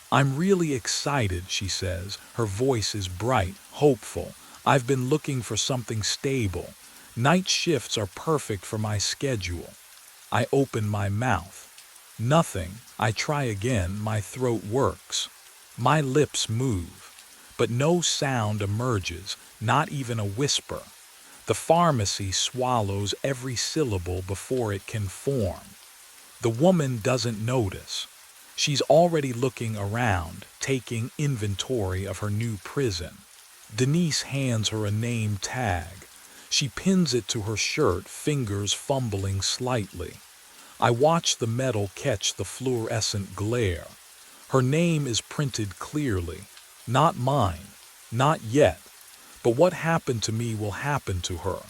[SPEAKER 1] "I'm really excited," she says. Her voice is bright, hopeful. "I've been looking for something stable. Night shifts are perfect for my schedule." I open my mouth. Nothing. I try again. My throat works. My lips move. But no sound emerges, not even a whisper. The pharmacy swallows every syllable before it can form. The woman doesn't notice. She's already looking around, taking inventory of her new prison. Denise hands her a name tag. She pins it to her shirt, fingers fumbling slightly. I watch the metal catch the fluorescent glare. Her name is printed clearly. Not mine. Not yet. But what happened to me will happen to her.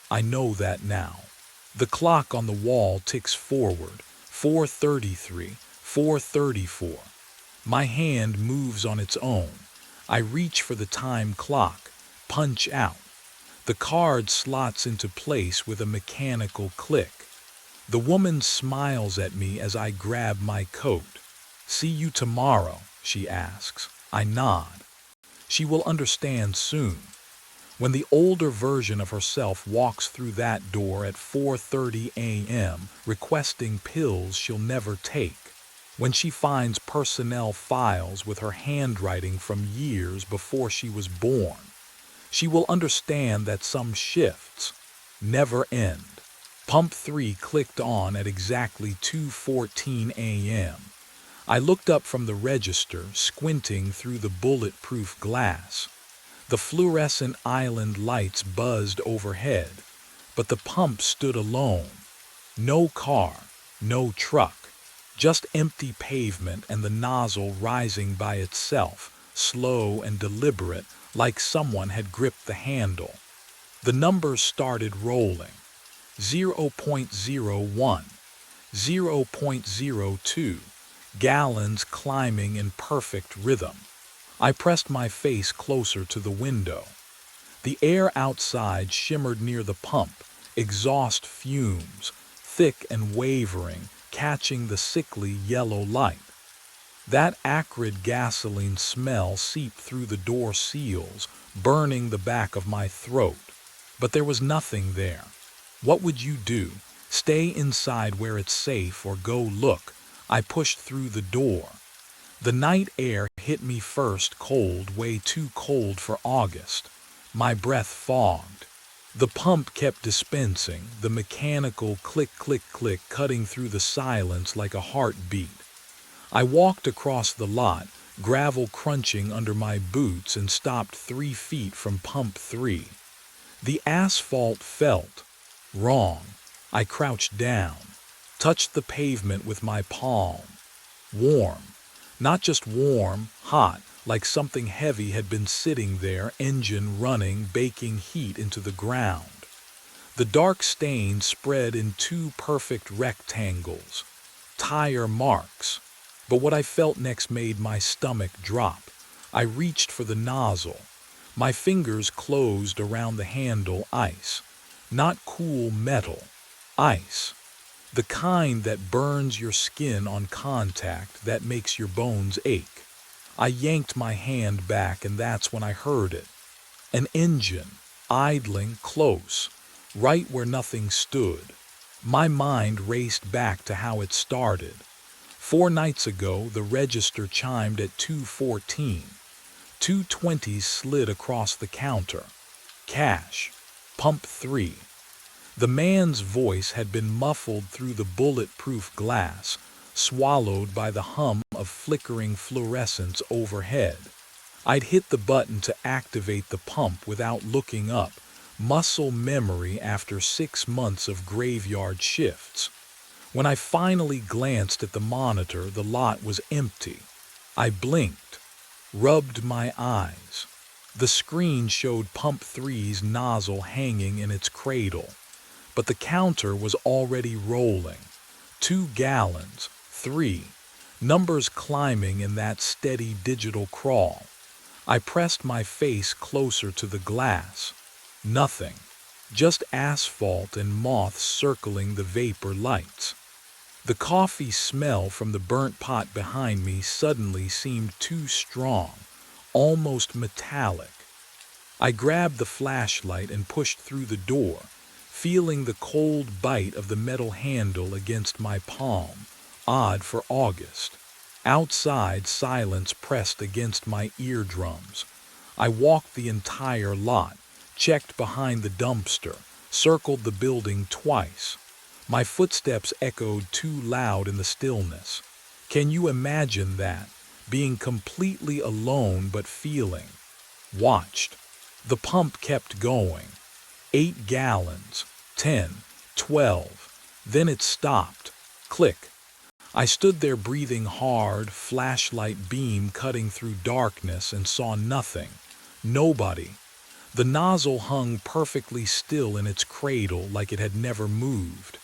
[SPEAKER 1] I know that now. The clock on the wall ticks forward. 4:33, 4:34. My hand moves on its own. I reach for the time clock, punch out. The card slots into place with a mechanical click. The woman smiles at me as I grab my coat. "See you tomorrow," she asks. I nod. She will understand soon. When the older version of herself walks through that door at 4:30 a.m. requesting pills she'll never take, when she finds personnel files with her handwriting from years before she was born, she will understand that some shifts never end. Pump 3 clicked on at exactly 2:14 a.m. I looked up from the register, squinting through the bulletproof glass. The fluorescent island lights buzzed overhead, but the pump stood alone. No car, no truck, just empty pavement and the nozzle rising by itself, slow and deliberate, like someone had gripped the handle. The numbers started rolling. 0.01, 0.02, gallons climbing in perfect rhythm. I pressed my face closer to the window. The air outside shimmered near the pump, exhaust fumes, thick and wavering, catching the sickly yellow light. That acrid gasoline smell seeped through the door seals, burning the back of my throat. But there was nothing there. What would you do? Stay inside where it's safe or go look? I pushed through the door. The night air hit me first, cold, way too cold for August. My breath fogged. The pump kept dispensing, the mechanical click, click, click cutting through the silence like a heartbeat. I walked across the lot, gravel crunching under my boots, and stopped 3 feet from pump 3. The asphalt felt wrong. I crouched down, touched the pavement with my palm. Warm. Not just warm, hot, like something heavy had been sitting there, engine running, baking heat into the ground. The dark stain spread in 2 perfect rectangles, tire marks. But what I felt next made my stomach drop. I reached for the nozzle. My fingers closed around the handle. Ice. Not cool metal. Ice. The kind that burns your skin on contact, that makes your bones ache. I yanked my hand back, and that's when I heard it. An engine, idling close, right where nothing stood. My mind raced back to how it started. 4 nights ago, the register chimed at 2:14. 220s slid across the counter. Cash. Pump 3. The man's voice had been muffled through the bulletproof glass, swallowed by the hum of flickering fluorescence overhead. I'd hit the button to activate the pump without looking up, muscle memory after 6 months of graveyard shifts. When I finally glanced at the monitor, the lot was empty. I blinked, rubbed my eyes. The screen showed pump 3's nozzle hanging in its cradle, but the counter was already rolling. 2 gallons, 3, numbers climbing in that steady digital crawl. I pressed my face closer to the glass. Nothing, just asphalt and moths circling the vapor lights. The coffee smell from the burnt pot behind me suddenly seemed too strong, almost metallic. I grabbed the flashlight and pushed through the door, feeling the cold bite of the metal handle against my palm, odd for August. Outside, silence pressed against my eardrums. I walked the entire lot, checked behind the dumpster, circled the building twice. My footsteps echoed too loud in the stillness. Can you imagine that? Being completely alone but feeling watched. The pump kept going. 8 gallons, 10, 12. Then it stopped. Click. I stood there breathing hard, flashlight beam cutting through darkness, and saw nothing. Nobody. The nozzle hung perfectly still in its cradle like it had never moved.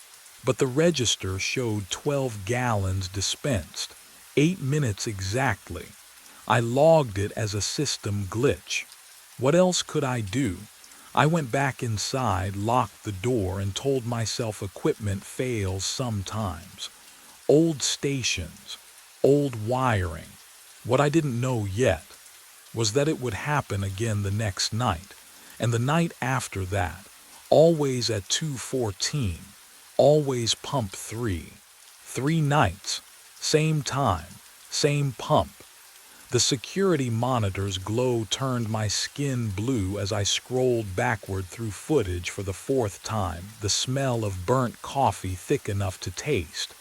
[SPEAKER 1] But the register showed 12 gallons dispensed, 8 minutes exactly. I logged it as a system glitch. What else could I do? I went back inside, locked the door, and told myself equipment fails sometimes. Old stations, old wiring. What I didn't know yet was that it would happen again the next night, and the night after that, always at 2:14, always pump 3. 3 nights, same time, same pump. The security monitor's glow turned my skin blue as I scrolled backward through footage for the fourth time, the smell of burnt coffee thick enough to taste.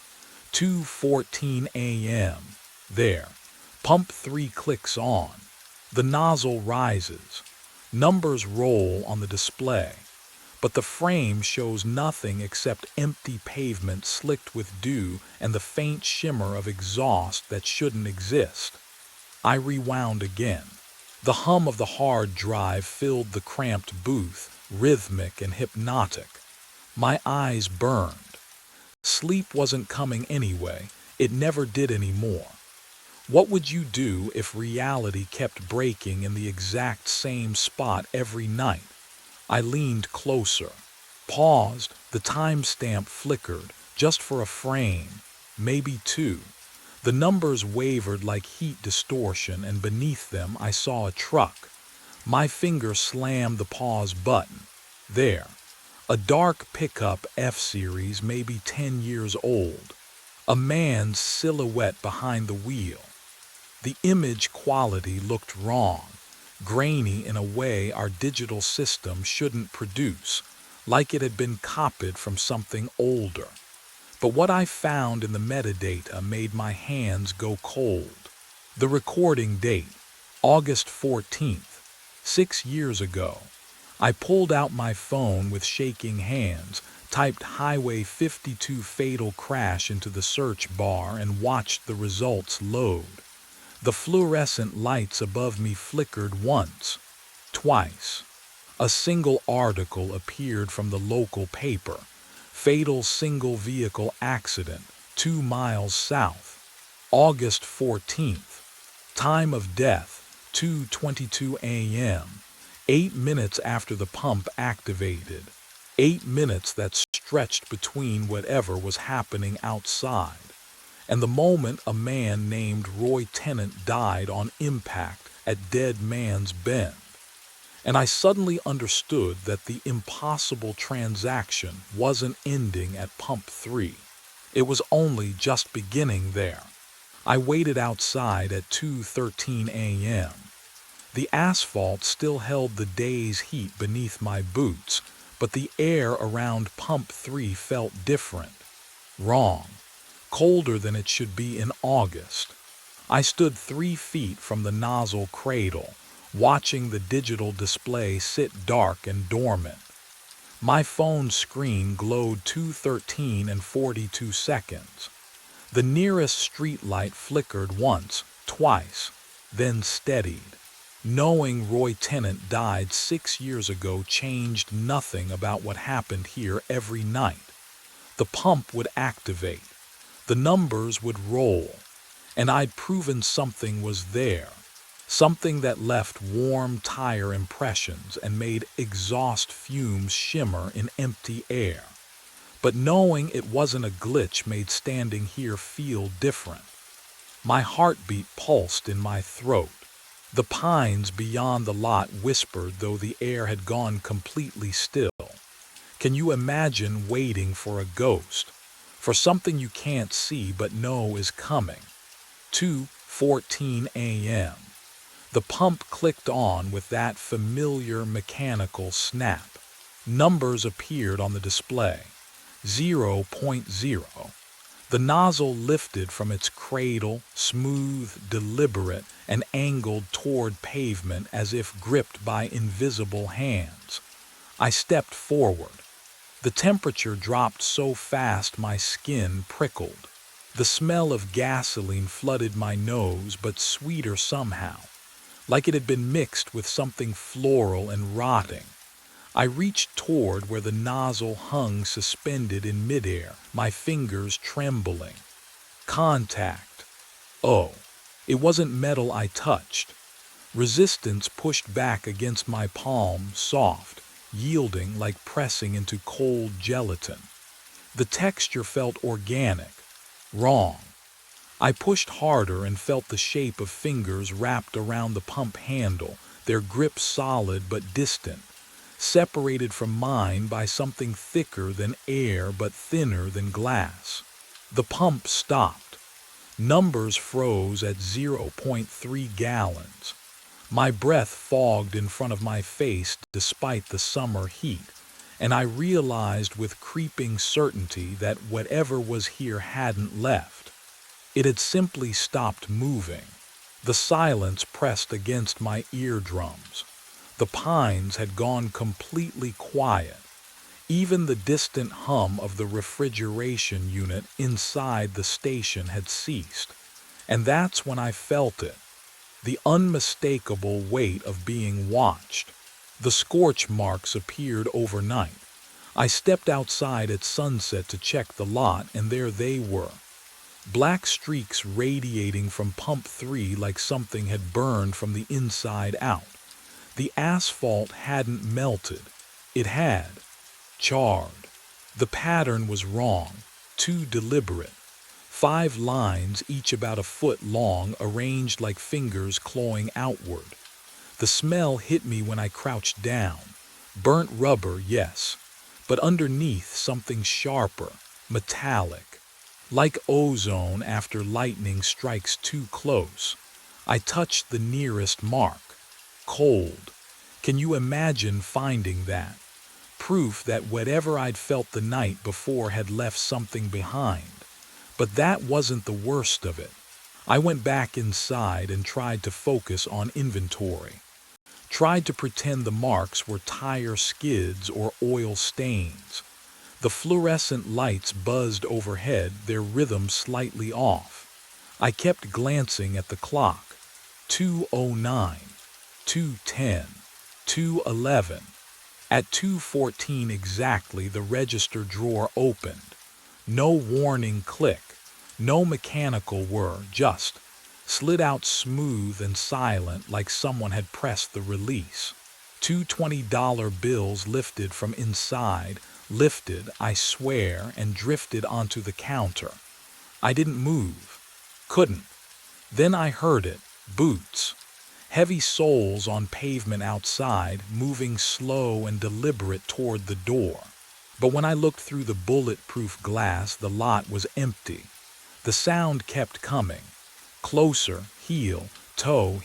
[SPEAKER 1] 2:14 a.m. There. Pump 3 clicks on. The nozzle rises. Numbers roll on the display. But the frame shows nothing except empty pavement slicked with dew and the faint shimmer of exhaust that shouldn't exist. I rewound again. The hum of the hard drive filled the cramped booth, rhythmic and hypnotic. My eyes burned. Sleep wasn't coming anyway. It never did anymore. What would you do if reality kept breaking in the exact same spot every night? I leaned closer, paused, the timestamp flickered, just for a frame, maybe two. The numbers wavered like heat distortion, and beneath them I saw a truck. My finger slammed the pause button. There. A dark pickup F-Series, maybe 10 years old. A man's silhouette behind the wheel. The image quality looked wrong, grainy in a way our digital system shouldn't produce, like it had been copied from something older. But what I found in the metadata made my hands go cold. The recording date, August 14th, 6 years ago. I pulled out my phone with shaking hands, typed Highway 52 fatal crash into the search bar, and watched the results load. The fluorescent lights above me flickered once, twice. A single article appeared from the local paper. Fatal single vehicle accident, 2 miles south. August 14th. Time of death, 2:22 a.m. 8 minutes after the pump activated. 8 minutes that stretched between whatever was happening outside. And the moment a man named Roy Tennant died on impact at Dead Man's Bend. And I suddenly understood that the impossible transaction wasn't ending at pump 3. It was only just beginning there. I waited outside at 2:13 a.m. The asphalt still held the day's heat beneath my boots, but the air around pump 3 felt different. Wrong. Colder than it should be in August. I stood 3 feet from the nozzle cradle, watching the digital display sit dark and dormant. My phone screen glowed 2:13 and 42 seconds. The nearest streetlight flickered once, twice, then steadied. Knowing Roy Tennant died 6 years ago changed nothing about what happened here every night. The pump would activate. The numbers would roll. And I'd proven something was there. Something that left warm tire impressions and made exhaust fumes shimmer in empty air. But knowing it wasn't a glitch made standing here feel different. My heartbeat pulsed in my throat. The pines beyond the lot whispered, though the air had gone completely still. Can you imagine waiting for a ghost? For something you can't see but know is coming? 2:14 a.m. The pump clicked on with that familiar mechanical snap. Numbers appeared on the display. 0.0. The nozzle lifted from its cradle, smooth, deliberate, and angled toward pavement as if gripped by invisible hands. I stepped forward. The temperature dropped so fast my skin prickled. The smell of gasoline flooded my nose, but sweeter somehow, like it had been mixed with something floral and rotting. I reached toward where the nozzle hung suspended in midair, my fingers trembling. Contact. Oh, it wasn't metal I touched. Resistance pushed back against my palm, soft, yielding like pressing into cold gelatin. The texture felt organic. Wrong. I pushed harder and felt the shape of fingers wrapped around the pump handle, their grip solid but distant, separated from mine by something thicker than air but thinner than glass. The pump stopped. Numbers froze at zero point 0.3 gallons. My breath fogged in front of my face despite the summer heat, and I realized with creeping certainty that whatever was here hadn't left. It had simply stopped moving. The silence pressed against my eardrums. The pines had gone completely quiet. Even the distant hum of the refrigeration unit inside the station had ceased. And that's when I felt it. The unmistakable weight of being watched. The scorch marks appeared overnight. I stepped outside at sunset to check the lot, and there they were. Black streaks radiating from pump 3 like something had burned from the inside out. The asphalt hadn't melted. It had charred. The pattern was wrong, too deliberate. 5 lines, each about a foot long, arranged like fingers clawing outward. The smell hit me when I crouched down. Burnt rubber, yes, but underneath something sharper, metallic. Like ozone after lightning strikes too close. I touched the nearest mark. Cold. Can you imagine finding that? Proof that whatever I'd felt the night before had left something behind. But that wasn't the worst of it. I went back inside and tried to focus on inventory. Tried to pretend the marks were tire skids or oil stains. The fluorescent lights buzzed overhead, their rhythm slightly off. I kept glancing at the clock. 2:09, 2:10, 2:11. At 2:14 exactly, the register drawer opened. No warning click, no mechanical whir, just slid out smooth and silent like someone had pressed the release. 2 $20 bills lifted from inside, lifted, I swear, and drifted onto the counter. I didn't move. Couldn't. Then I heard it. Boots. Heavy soles on pavement outside, moving slow and deliberate toward the door. But when I looked through the bulletproof glass, the lot was empty. The sound kept coming. Closer, heel, toe,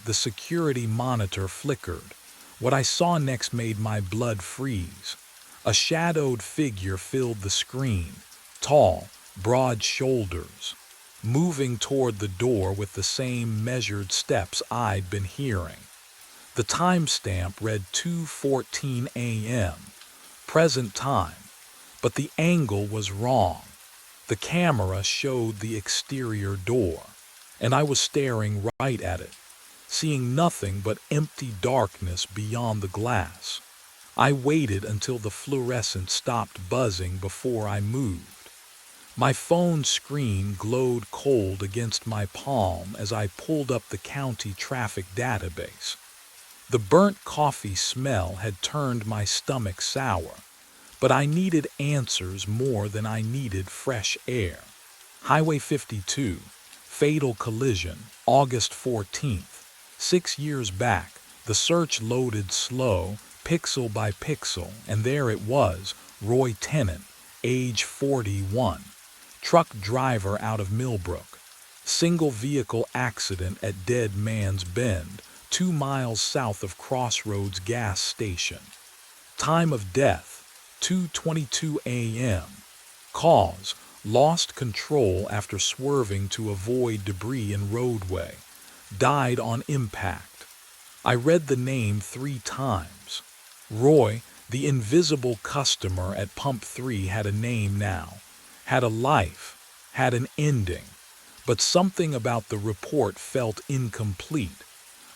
[SPEAKER 1] the security monitor flickered. What I saw next made my blood freeze. A shadowed figure filled the screen, tall, broad shoulders, moving toward the door with the same measured steps I'd been hearing. The timestamp read 2:14 a.m., present time, but the angle was wrong. The camera showed the exterior door, and I was staring right at it, seeing nothing but empty darkness beyond the glass. I waited until the fluorescent stopped buzzing before I moved. My phone screen glowed cold against my palm as I pulled up the county traffic database. The burnt coffee smell had turned my stomach sour, but I needed answers more than I needed fresh air. Highway 52, fatal collision, August 14th. 6 years back, the search loaded slow, pixel by pixel, and there it was, Roy Tennant, age 41. Truck driver out of Millbrook. Single vehicle accident at Dead Man's Bend, 2 miles south of Crossroads gas station. Time of death, 2:22 a.m. Cause, lost control after swerving to avoid debris in roadway. Died on impact. I read the name 3 times. Roy, the invisible customer at Pump 3, had a name now, had a life, had an ending. But something about the report felt incomplete.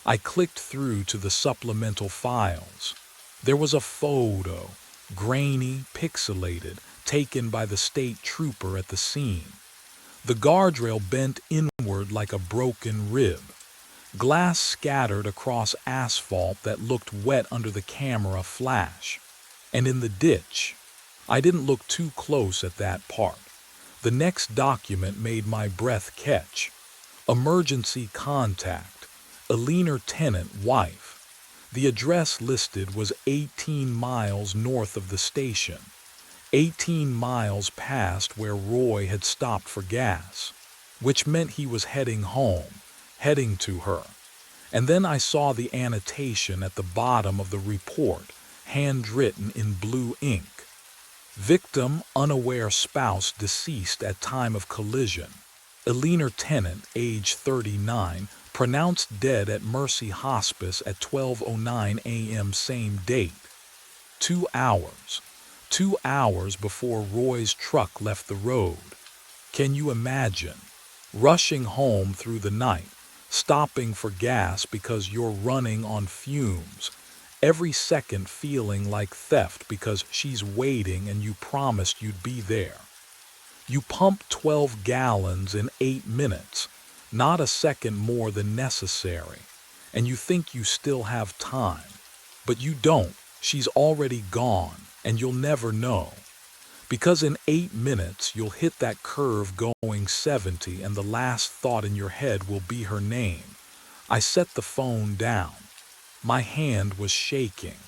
[SPEAKER 1] I clicked through to the supplemental files. There was a photo, grainy, pixelated, taken by the state trooper at the scene. The guardrail bent inward like a broken rib. Glass scattered across asphalt that looked wet under the camera flash. And in the ditch, I didn't look too close at that part, The next document made my breath catch. Emergency contact. Alina tenant wife. The address listed was 18 miles north of the station. 18 miles past where Roy had stopped for gas, which meant he was heading home, heading to her. And then I saw the annotation at the bottom of the report, handwritten in blue ink. Victim, unaware spouse deceased at time of collision. Alina tenant, age 39, pronounced dead at Mercy Hospice at 12:09 a.m. same date. 2 hours. 2 hours before Roy's truck left the road. Can you imagine? Rushing home through the night, stopping for gas because you're running on fumes, every second feeling like theft because she's waiting and you promised you'd be there. You pump 12 gallons in 8 minutes, not a second more than necessary, and you think you still have time. But you don't. She's already gone, and you'll never know. Because in 8 minutes, you'll hit that curve going 70, and the last thought in your head will be her name. I set the phone down. My hand was shaking.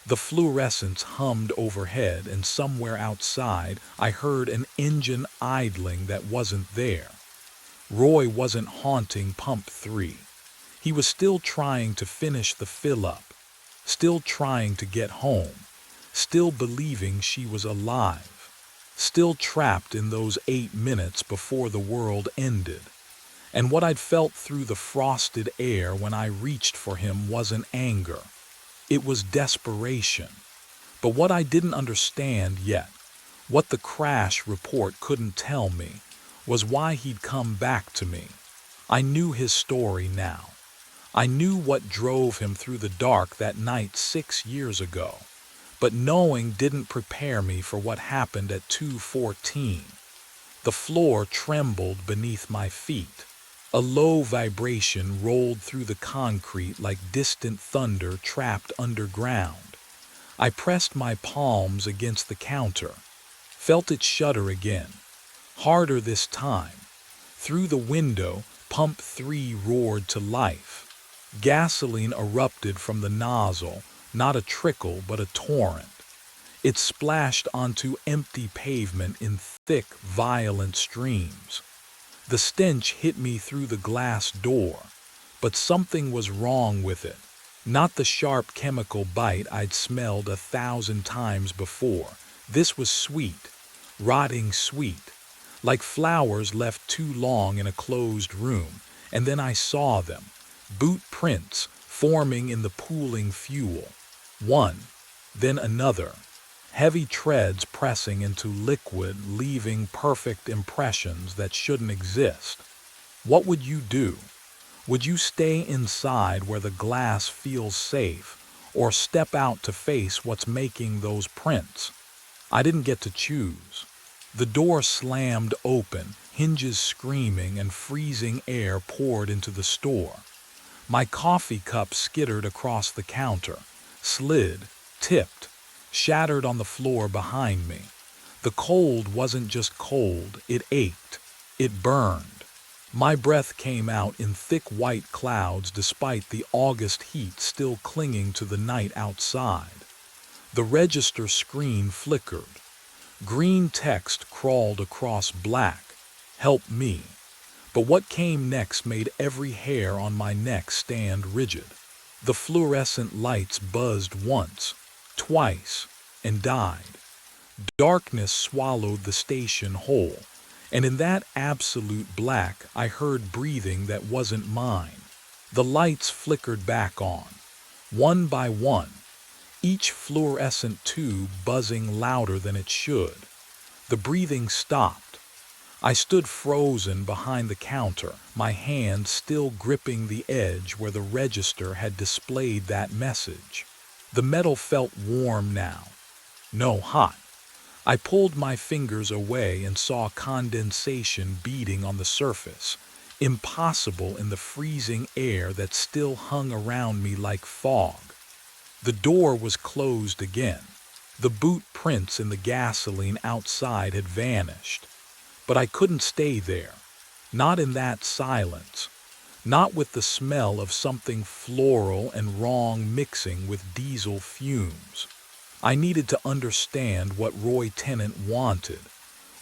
[SPEAKER 1] The fluorescents hummed overhead, and somewhere outside, I heard an engine idling that wasn't there. Roy wasn't haunting pump 3. He was still trying to finish the fill-up, still trying to get home, still believing she was alive, still trapped in those 8 minutes before the world ended. And what I'd felt through the frosted air when I reached for him wasn't anger. It was desperation. But what I didn't understand yet, what the crash report couldn't tell me, was why he'd come back to me. I knew his story now. I knew what drove him through the dark that night 6 years ago. But knowing didn't prepare me for what happened at 2:14. The floor trembled beneath my feet. A low vibration rolled through the concrete like distant thunder trapped underground. I pressed my palms against the counter, felt it shudder again, harder this time. Through the window, pump 3 roared to life. Gasoline erupted from the nozzle, not a trickle but a torrent. It splashed onto empty pavement in thick, violent streams. The stench hit me through the glass door, but something was wrong with it. Not the sharp chemical bite I'd smelled 1,000 times before. This was sweet, rotting sweet, like flowers left too long in a closed room. And then I saw them, boot prints forming in the pooling fuel. One, then another. Heavy treads pressing into liquid, leaving perfect impressions that shouldn't exist. What would you do? Would you stay inside where the glass feels safe, or step out to face what's making those prints? I didn't get to choose. The door slammed open, hinges screaming, and freezing air poured into the store. My coffee cup skittered across the counter, slid, tipped, shattered on the floor behind me. The cold wasn't just cold, it ached. It burned. My breath came out in thick white clouds despite the August heat still clinging to the night outside. The register screen flickered. Green text crawled across black. Help me. But what came next made every hair on my neck stand rigid. The fluorescent lights buzzed once, twice, and died. Darkness swallowed the station whole, and in that absolute black I heard breathing that wasn't mine. The lights flickered back on, one by one, each fluorescent tube buzzing louder than it should. The breathing stopped. I stood frozen behind the counter, my hand still gripping the edge where the register had displayed that message. The metal felt warm now. No, hot. I pulled my fingers away and saw condensation beading on the surface, impossible in the freezing air that still hung around me like fog. The door was closed again. The boot prints in the gasoline outside had vanished. But I couldn't stay there. Not in that silence. Not with the smell of something floral and wrong mixing with diesel fumes. I needed to understand what Roy Tennant wanted,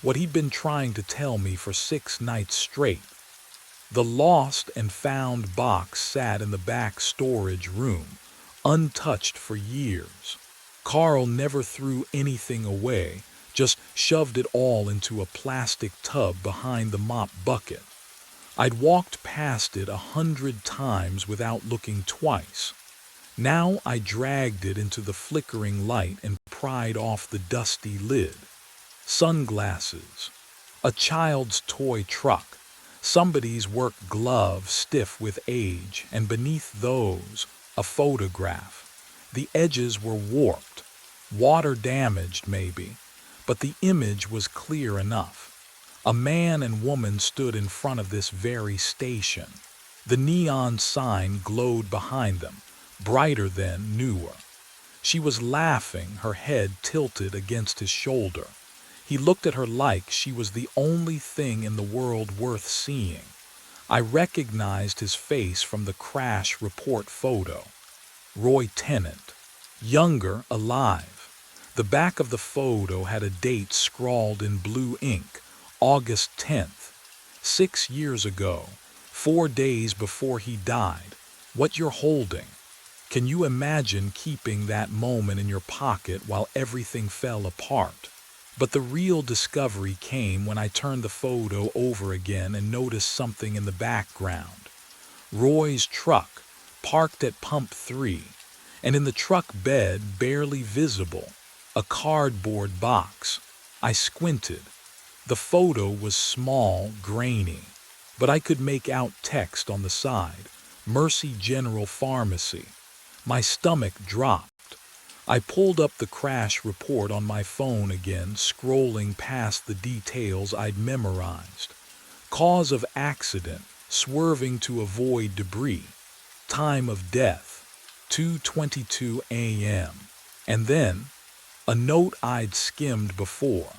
[SPEAKER 1] what he'd been trying to tell me for 6 nights straight. The lost and found box sat in the back storage room, untouched for years. Carl never threw anything away, just shoved it all into a plastic tub behind the mop bucket. I'd walked past it 100 times without looking twice. Now I dragged it into the flickering light and pried off the dusty lid. Sunglasses. A child's toy truck. Somebody's work glove stiff with age, and beneath those, a photograph. The edges were warped, water damaged maybe, but the image was clear enough. A man and woman stood in front of this very station. The neon sign glowed behind them, brighter than, newer. She was laughing, her head tilted against his shoulder. He looked at her like she was the only thing in the world worth seeing. I recognized his face from the crash report photo. Roy Tennant. Younger, alive. The back of the photo had a date scrawled in blue ink, August 10th. 6 years ago, 4 days before he died. What you're holding. Can you imagine keeping that moment in your pocket while everything fell apart? But the real discovery came when I turned the photo over again and noticed something in the background. Roy's truck, parked at pump 3, and in the truck bed, barely visible, a cardboard box. I squinted. The photo was small, grainy, but I could make out text on the side, Mercy General Pharmacy. My stomach dropped. I pulled up the crash report on my phone again, scrolling past the details I'd memorized. Cause of accident, swerving to avoid debris. Time of death, 2:22 a.m. And then, a note I'd skimmed before.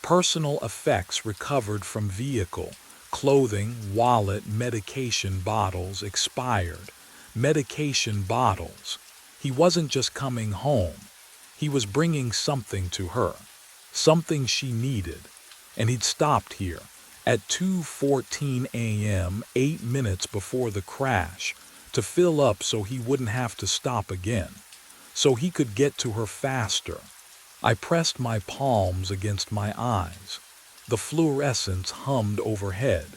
[SPEAKER 1] Personal effects recovered from vehicle, clothing, wallet, medication bottles expired. Medication bottles. He wasn't just coming home. He was bringing something to her, something she needed. And he'd stopped here at 2:14 a.m., 8 minutes before the crash, to fill up so he wouldn't have to stop again, so he could get to her faster. I pressed my palms against my eyes. The fluorescence hummed overhead.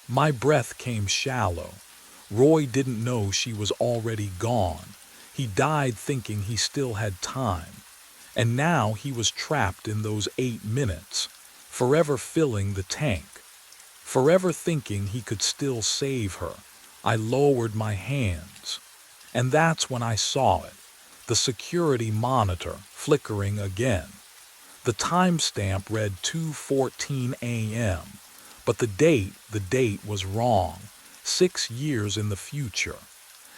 [SPEAKER 1] My breath came shallow. Roy didn't know she was already gone. He died thinking he still had time. And now he was trapped in those 8 minutes, forever filling the tank, forever thinking he could still save her. I lowered my hands. And that's when I saw it. The security monitor flickering again. The timestamp read 2:14 a.m., but the date was wrong, 6 years in the future.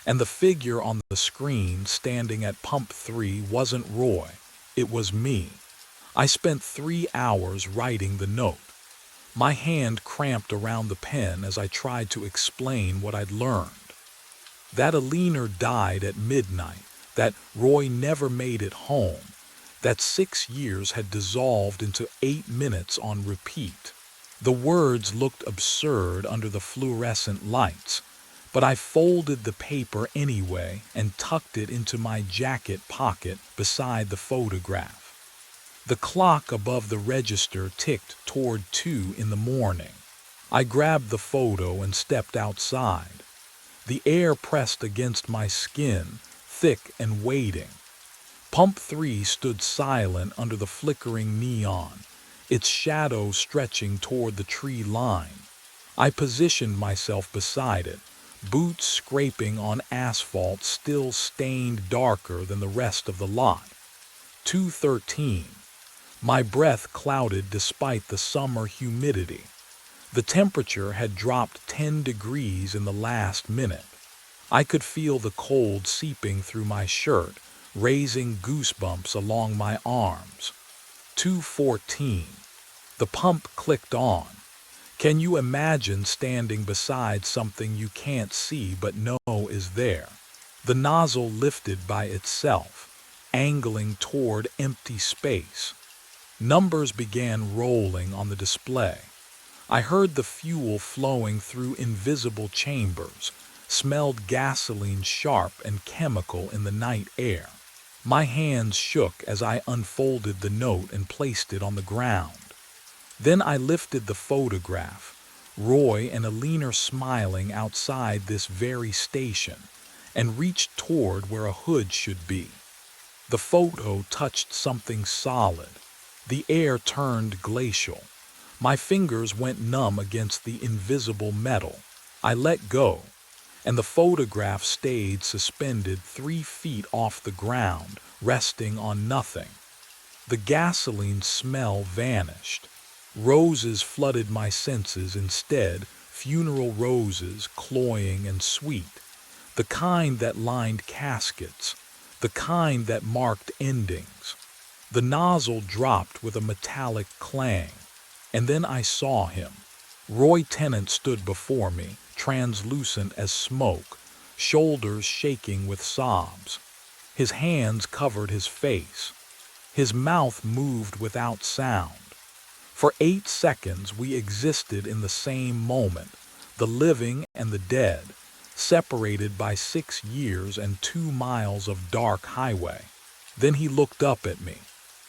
[SPEAKER 1] And the figure on the screen standing at pump 3 wasn't Roy, it was me. I spent 3 hours writing the note. My hand cramped around the pen as I tried to explain what I'd learned. That Alina died at midnight, that Roy never made it home, that 6 years had dissolved into 8 minutes on repeat. The words looked absurd under the fluorescent lights, but I folded the paper anyway and tucked it into my jacket pocket beside the photograph. The clock above the register ticked toward 2 in the morning. I grabbed the photo and stepped outside. The air pressed against my skin, thick and waiting. Pump 3 stood silent under the flickering neon, its shadow stretching toward the tree line. I positioned myself beside it, boots scraping on asphalt still stained darker than the rest of the lot. 2:13. My breath clouded despite the summer humidity. The temperature had dropped 10 degrees in the last minute. I could feel the cold seeping through my shirt, raising goosebumps along my arms. 2:14. The pump clicked on. Can you imagine standing beside something you can't see but know is there? The nozzle lifted by itself, angling toward empty space. Numbers began rolling on the display. I heard the fuel flowing through invisible chambers, smelled gasoline sharp and chemical in the night air. My hands shook as I unfolded the note and placed it on the ground. Then I lifted the photograph, Roy and Alina smiling outside this very station, and reached toward where a hood should be. The photo touched something solid. The air turned glacial. My fingers went numb against the invisible metal. I let go, and the photograph stayed suspended 3 feet off the ground, resting on nothing. The gasoline smell vanished. Roses flooded my senses instead, funeral roses, cloying and sweet. The kind that lined caskets, the kind that marked endings. The nozzle dropped with a metallic clang, and then I saw him. Roy Tennant stood before me, translucent as smoke, shoulders shaking with sobs. His hands covered his face. His mouth moved without sound. For 8 seconds we existed in the same moment, the living and the dead, separated by 6 years and 2 miles of dark highway. Then he looked up at me.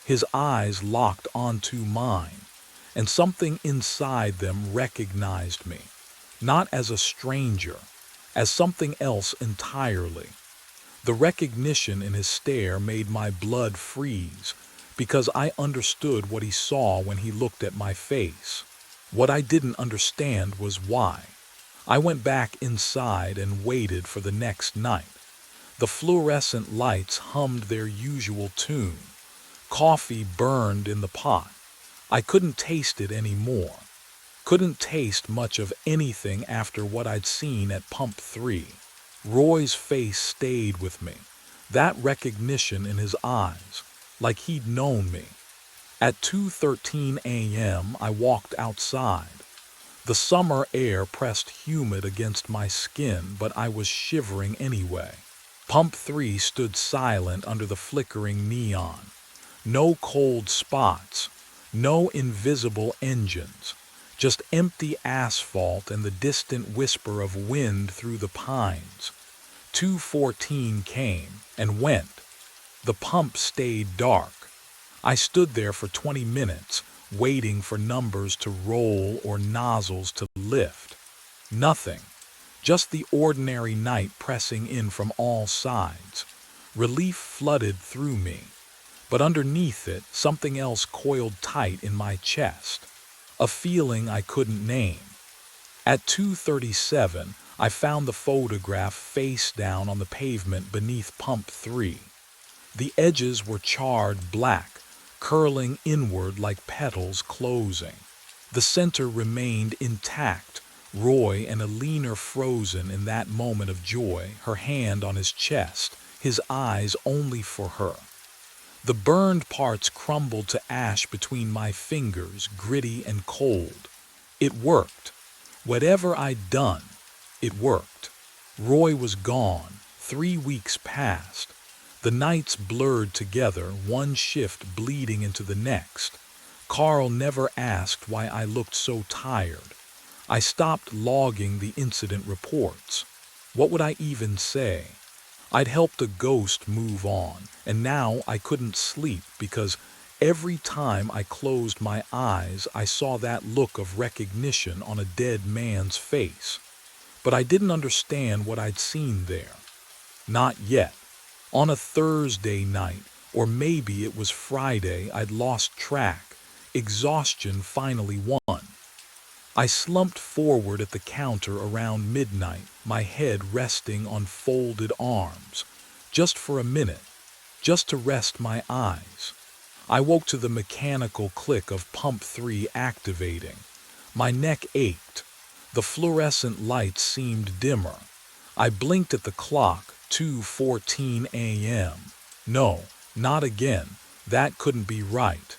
[SPEAKER 1] His eyes locked onto mine, and something inside them recognized me, not as a stranger, as something else entirely. The recognition in his stare made my blood freeze, because I understood what he saw when he looked at my face. What I didn't understand was why. I went back inside and waited for the next night. The fluorescent lights hummed their usual tune. Coffee burned in the pot. I couldn't taste it anymore. Couldn't taste much of anything after what I'd seen at Pump 3. Roy's face stayed with me, that recognition in his eyes, like he'd known me. At 2:13 a.m. I walked outside. The summer air pressed humid against my skin, but I was shivering anyway. Pump 3 stood silent under the flickering neon. No cold spots, no invisible engines, just empty asphalt and the distant whisper of wind through the pines. 2:14 came and went. The pump stayed dark. I stood there for 20 minutes, waiting for numbers to roll or nozzles to lift. Nothing. Just the ordinary night pressing in from all sides. Relief flooded through me. But underneath it, something else coiled tight in my chest. A feeling I couldn't name. At 2:37, I found the photograph face down on the pavement beneath Pump 3. The edges were charred black, curling inward like petals closing. The center remained intact, Roy and Alina frozen in that moment of joy, her hand on his chest, his eyes only for her. The burned parts crumbled to ash between my fingers, gritty and cold. It worked. Whatever I'd done, it worked. Roy was gone. 3 weeks passed. The nights blurred together, one shift bleeding into the next. Carl never asked why I looked so tired. I stopped logging the incident reports. What would I even say? I'd helped a ghost move on, and now I couldn't sleep because every time I closed my eyes I saw that look of recognition on a dead man's face. But I didn't understand what I'd seen there. Not yet. On a Thursday night, or maybe it was Friday, I'd lost track. Exhaustion finally won. I slumped forward at the counter around midnight, my head resting on folded arms, just for a minute, just to rest my eyes. I woke to the mechanical click of Pump 3 activating. My neck ached. The fluorescent lights seemed dimmer. I blinked at the clock, 2:14 a.m. No, not again. That couldn't be right.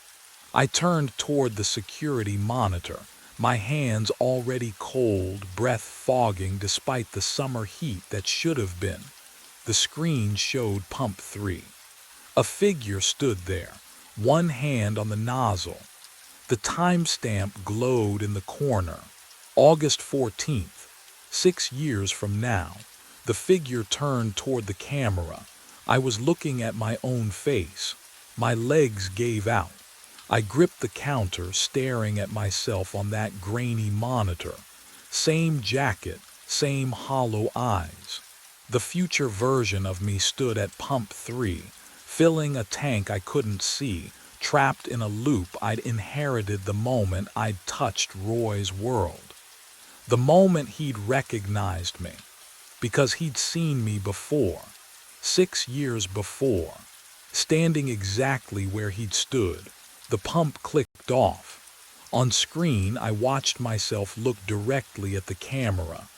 [SPEAKER 1] I turned toward the security monitor. my hands already cold, breath fogging despite the summer heat that should have been. The screen showed pump 3. A figure stood there, one hand on the nozzle. The timestamp glowed in the corner. August 14th, 6 years from now. The figure turned toward the camera. I was looking at my own face. My legs gave out. I gripped the counter, staring at myself on that grainy monitor. Same jacket, same hollow eyes. The future version of me stood at pump 3, filling a tank I couldn't see, trapped in a loop I'd inherited the moment I'd touched Roy's world. The moment he'd recognized me. Because he'd seen me before. 6 years before. Standing exactly where he'd stood. The pump clicked off. On screen, I watched myself look directly at the camera.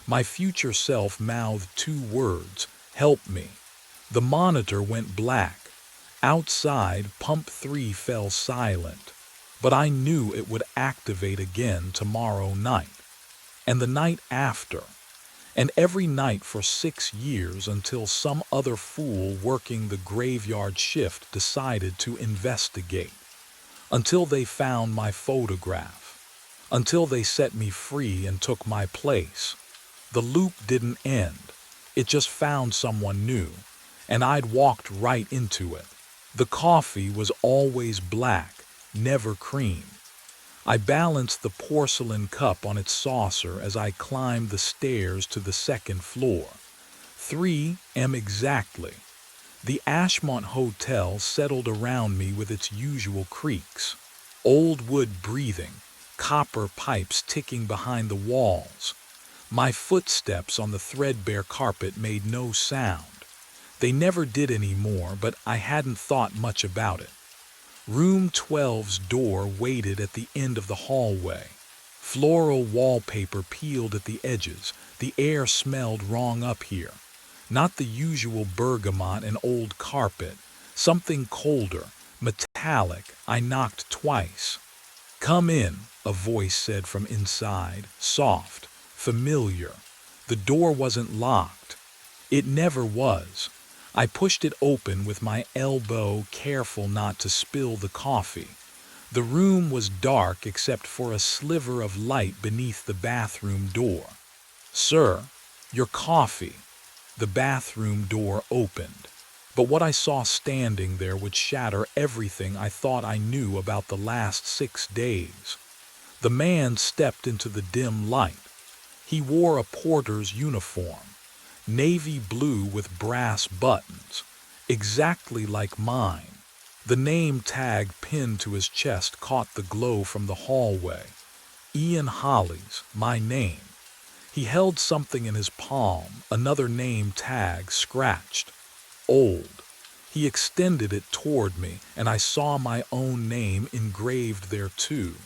[SPEAKER 1] My future self mouthed 2 words, "Help me." The monitor went black. Outside, pump 3 fell silent. But I knew it would activate again tomorrow night. And the night after. And every night for 6 years until some other fool working the graveyard shift decided to investigate. Until they found my photograph. Until they set me free and took my place. The loop didn't end. It just found someone new. And I'd walked right into it. The coffee was always black, never cream. I balanced the porcelain cup on its saucer as I climbed the stairs to the second floor. 3 exactly. The Ashmont Hotel settled around me with its usual creaks. Old wood breathing, copper pipes ticking behind the walls. My footsteps on the threadbare carpet made no sound. They never did anymore, but I hadn't thought much about it. Room 12's door waited at the end of the hallway. Floral wallpaper peeled at the edges. The air smelled wrong up here. Not the usual bergamot and old carpet. Something colder, metallic. I knocked twice. "Come in," a voice said from inside, soft, familiar. The door wasn't locked. It never was. I pushed it open with my elbow, careful not to spill the coffee. The room was dark except for a sliver of light beneath the bathroom door. "Sir, your coffee." The bathroom door opened. But what I saw standing there would shatter everything I thought I knew about the last 6 days. The man stepped into the dim light. He wore a porter's uniform. Navy blue with brass buttons, exactly like mine. The name tag pinned to his chest caught the glow from the hallway. Ian Holly's, my name. He held something in his palm, another name tag scratched. Old. He extended it toward me, and I saw my own name engraved there too.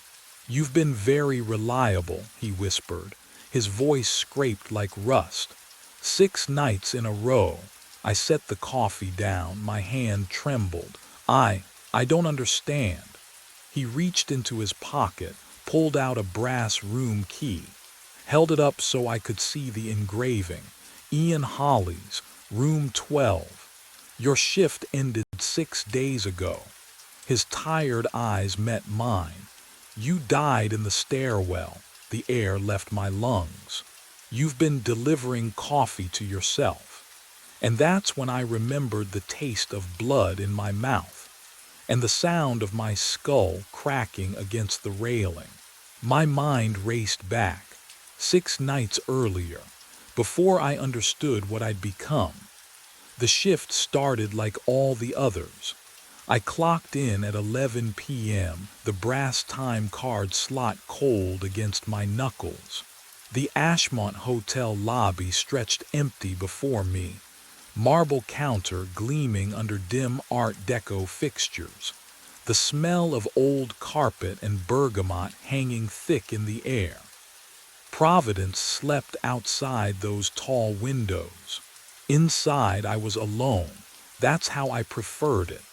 [SPEAKER 1] "You've been very reliable," he whispered. His voice scraped like rust. 6 nights in a row. I set the coffee down. My hand trembled. I don't understand." He reached into his pocket, pulled out a brass room key, held it up so I could see the engraving. "Ian Holly's, room 12. Your shift ended 6 days ago." His tired eyes met mine. "You died in the stairwell. The air left my lungs. You've been delivering coffee to yourself." And that's when I remembered the taste of blood in my mouth, and the sound of my skull cracking against the railing. My mind raced back, 6 nights earlier, before I understood what I'd become. The shift started like all the others. I clocked in at 11 p.m., the brass time card slot cold against my knuckles. The Ashmont Hotel lobby stretched empty before me, marble counter gleaming under dim Art Deco fixtures, the smell of old carpet and bergamot hanging thick in the air. Providence slept outside those tall windows. Inside I was alone. That's how I preferred it.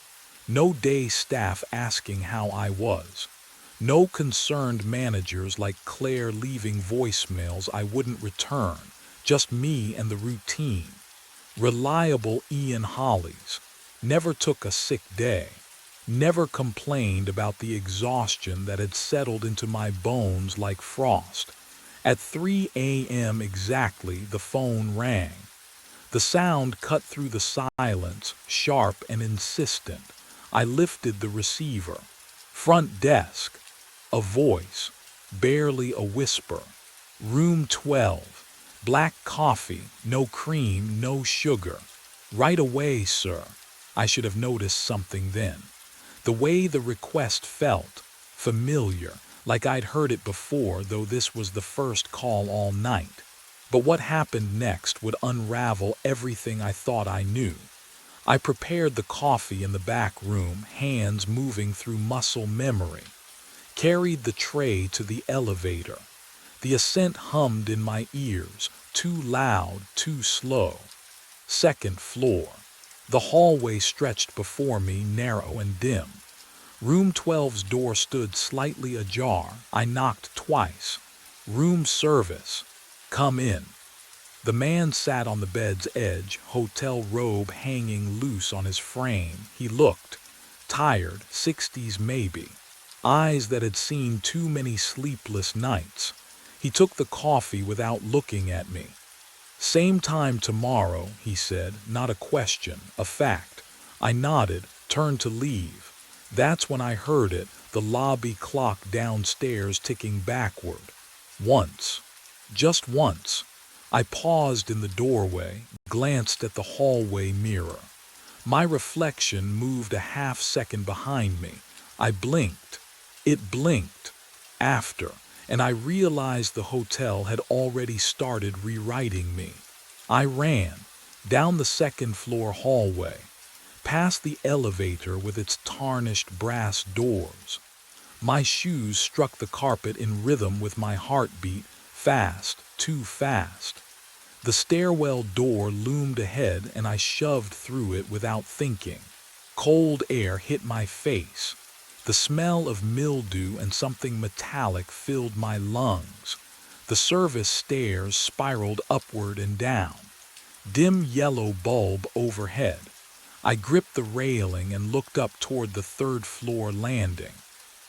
[SPEAKER 1] No day staff asking how I was. No concerned managers like Claire leaving voicemails I wouldn't return, just me and the routine. Reliable Ian Hollies. Never took a sick day. Never complained about the exhaustion that had settled into my bones like frost. At 3 a.m. exactly, the phone rang. The sound cut through the silence, sharp and insistent. I lifted the receiver. Front desk. A voice. Barely a whisper. Room 12. Black coffee, no cream, no sugar. Right away, sir. I should have noticed something then. The way the request felt. Familiar, like I'd heard it before, though this was the first call all night. But what happened next would unravel everything I thought I knew. I prepared the coffee in the back room, hands moving through muscle memory. Carried the tray to the elevator. The ascent hummed in my ears, too loud, too slow. Second floor. The hallway stretched before me, narrow and dim. Room 12's door stood slightly ajar. I knocked twice. Room service. Come in. The man sat on the bed's edge, hotel robe hanging loose on his frame. He looked tired, 60s maybe. Eyes that had seen too many sleepless nights. He took the coffee without looking at me. Same time tomorrow, he said, not a question, a fact. I nodded, turned to leave. That's when I heard it, the lobby clock downstairs ticking backward. Once. Just once. I paused in the doorway, glanced at the hallway mirror. My reflection moved a half second behind me. I blinked. It blinked. After. And I realized the hotel had already started rewriting me. I ran, down the second floor hallway, past the elevator with its tarnished brass doors. My shoes struck the carpet in rhythm with my heartbeat, fast, too fast. The stairwell door loomed ahead and I shoved through it without thinking. Cold air hit my face. The smell of mildew and something metallic filled my lungs. The service stairs spiraled upward and down. Dim yellow bulb overhead. I gripped the railing and looked up toward the third floor landing.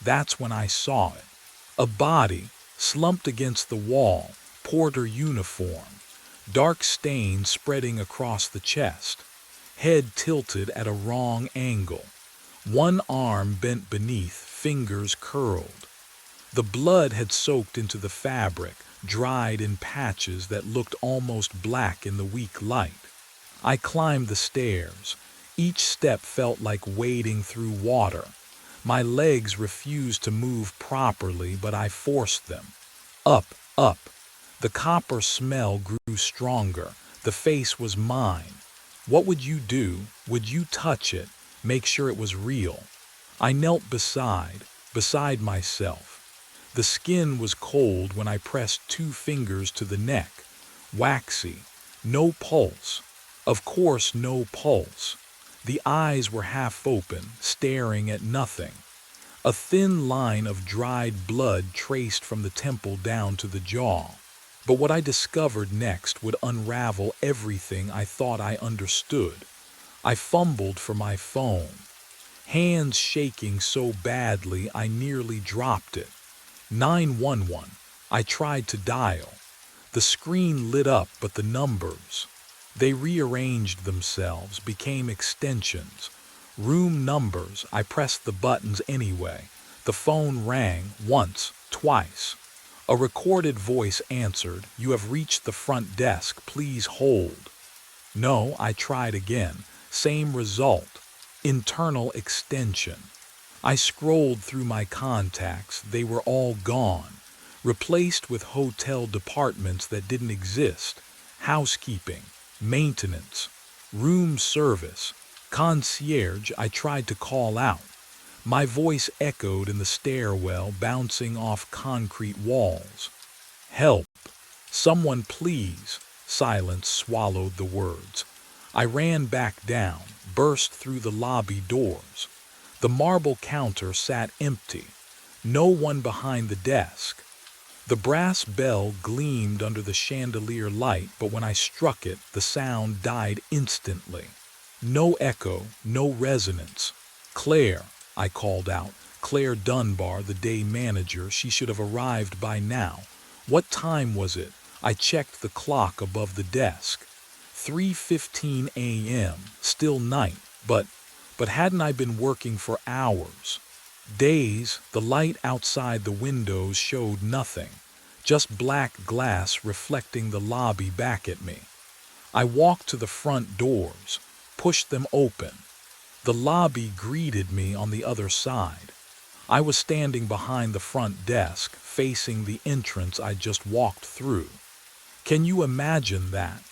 [SPEAKER 1] That's when I saw it. A body, slumped against the wall, porter uniform. Dark stains spreading across the chest. Head tilted at a wrong angle. One arm bent beneath, fingers curled. The blood had soaked into the fabric, dried in patches that looked almost black in the weak light. I climbed the stairs. Each step felt like wading through water. My legs refused to move properly, but I forced them. Up, up. The copper smell grew stronger. The face was mine. What would you do? Would you touch it? Make sure it was real. I knelt beside myself. The skin was cold when I pressed 2 fingers to the neck. Waxy. No pulse. Of course, no pulse. The eyes were half open, staring at nothing. A thin line of dried blood traced from the temple down to the jaw. But what I discovered next would unravel everything I thought I understood. I fumbled for my phone, hands shaking so badly I nearly dropped it. 911. I tried to dial. The screen lit up, but the numbers. They rearranged themselves, became extensions. Room numbers. I pressed the buttons anyway. The phone rang once, twice. A recorded voice answered, "You have reached the front desk. Please hold." No, I tried again. Same result. Internal extension. I scrolled through my contacts. They were all gone. Replaced with hotel departments that didn't exist. Housekeeping. Maintenance. Room service. Concierge. I tried to call out. My voice echoed in the stairwell, bouncing off concrete walls. Help. Someone please. Silence swallowed the words. I ran back down, burst through the lobby doors. The marble counter sat empty. No one behind the desk. The brass bell gleamed under the chandelier light, but when I struck it, the sound died instantly. No echo, no resonance. "Claire," I called out. Claire Dunbar, the day manager. She should have arrived by now. What time was it? I checked the clock above the desk. 3:15 a.m., still night, but hadn't I been working for hours? Days. The light outside the windows showed nothing, just black glass reflecting the lobby back at me. I walked to the front doors, pushed them open. The lobby greeted me on the other side. I was standing behind the front desk, facing the entrance I just walked through. Can you imagine that?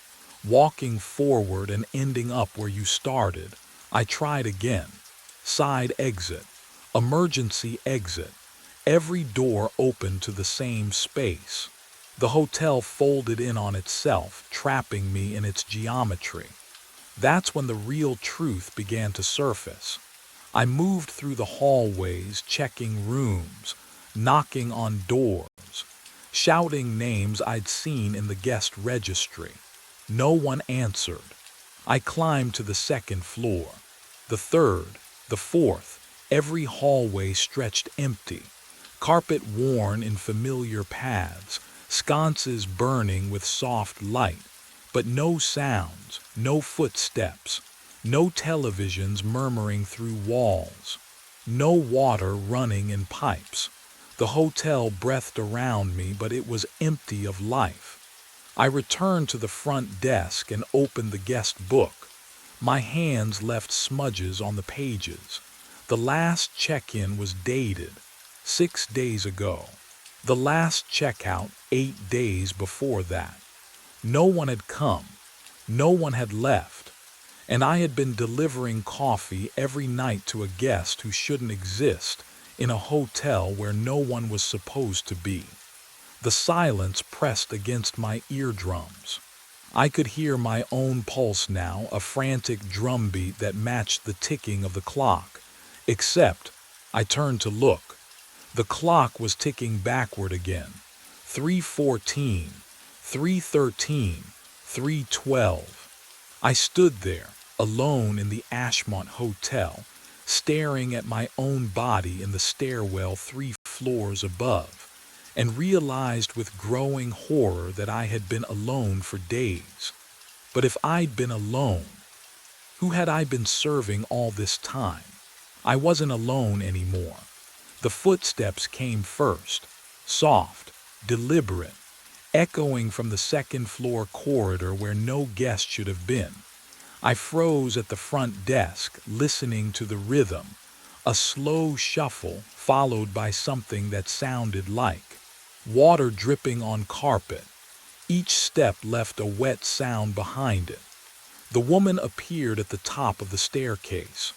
[SPEAKER 1] Walking forward and ending up where you started. I tried again. Side exit. Emergency exit. Every door opened to the same space. The hotel folded in on itself, trapping me in its geometry. That's when the real truth began to surface. I moved through the hallways, checking rooms, knocking on doors, shouting names I'd seen in the guest registry. No one answered. I climbed to the second floor, the third, the fourth. Every hallway stretched empty, carpet worn in familiar paths, sconces burning with soft light, but no sounds, no footsteps, no televisions murmuring through walls, no water running in pipes. The hotel breathed around me, but it was empty of life. I returned to the front desk and opened the guest book. My hands left smudges on the pages. The last check-in was dated 6 days ago. The last checkout 8 days before that. No one had come. No one had left. And I had been delivering coffee every night to a guest who shouldn't exist in a hotel where no one was supposed to be. The silence pressed against my eardrums. I could hear my own pulse now, a frantic drumbeat that matched the ticking of the clock. Except, I turned to look. The clock was ticking backward again. 3:14, 3:13, 3:12. I stood there, alone in the Ashmont Hotel, staring at my own body in the stairwell 3 floors above, and realized with growing horror that I had been alone for days. But if I'd been alone, who had I been serving all this time? I wasn't alone anymore. The footsteps came first, soft, deliberate, echoing from the second-floor corridor where no guest should have been. I froze at the front desk, listening to the rhythm, a slow shuffle followed by something that sounded like water dripping on carpet. Each step left a wet sound behind it. The woman appeared at the top of the staircase.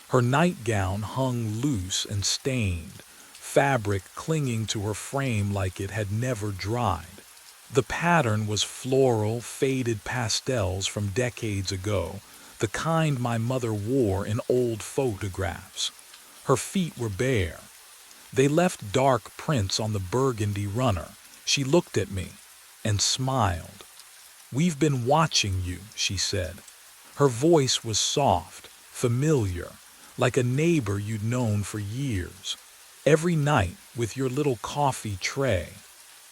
[SPEAKER 1] Her nightgown hung loose and stained, fabric clinging to her frame like it had never dried. The pattern was floral, faded pastels from decades ago, the kind my mother wore in old photographs. Her feet were bare. They left dark prints on the burgundy runner. She looked at me and smiled. "We've been watching you," she said. Her voice was soft, familiar, like a neighbor you'd known for years. "Every night with your little coffee tray."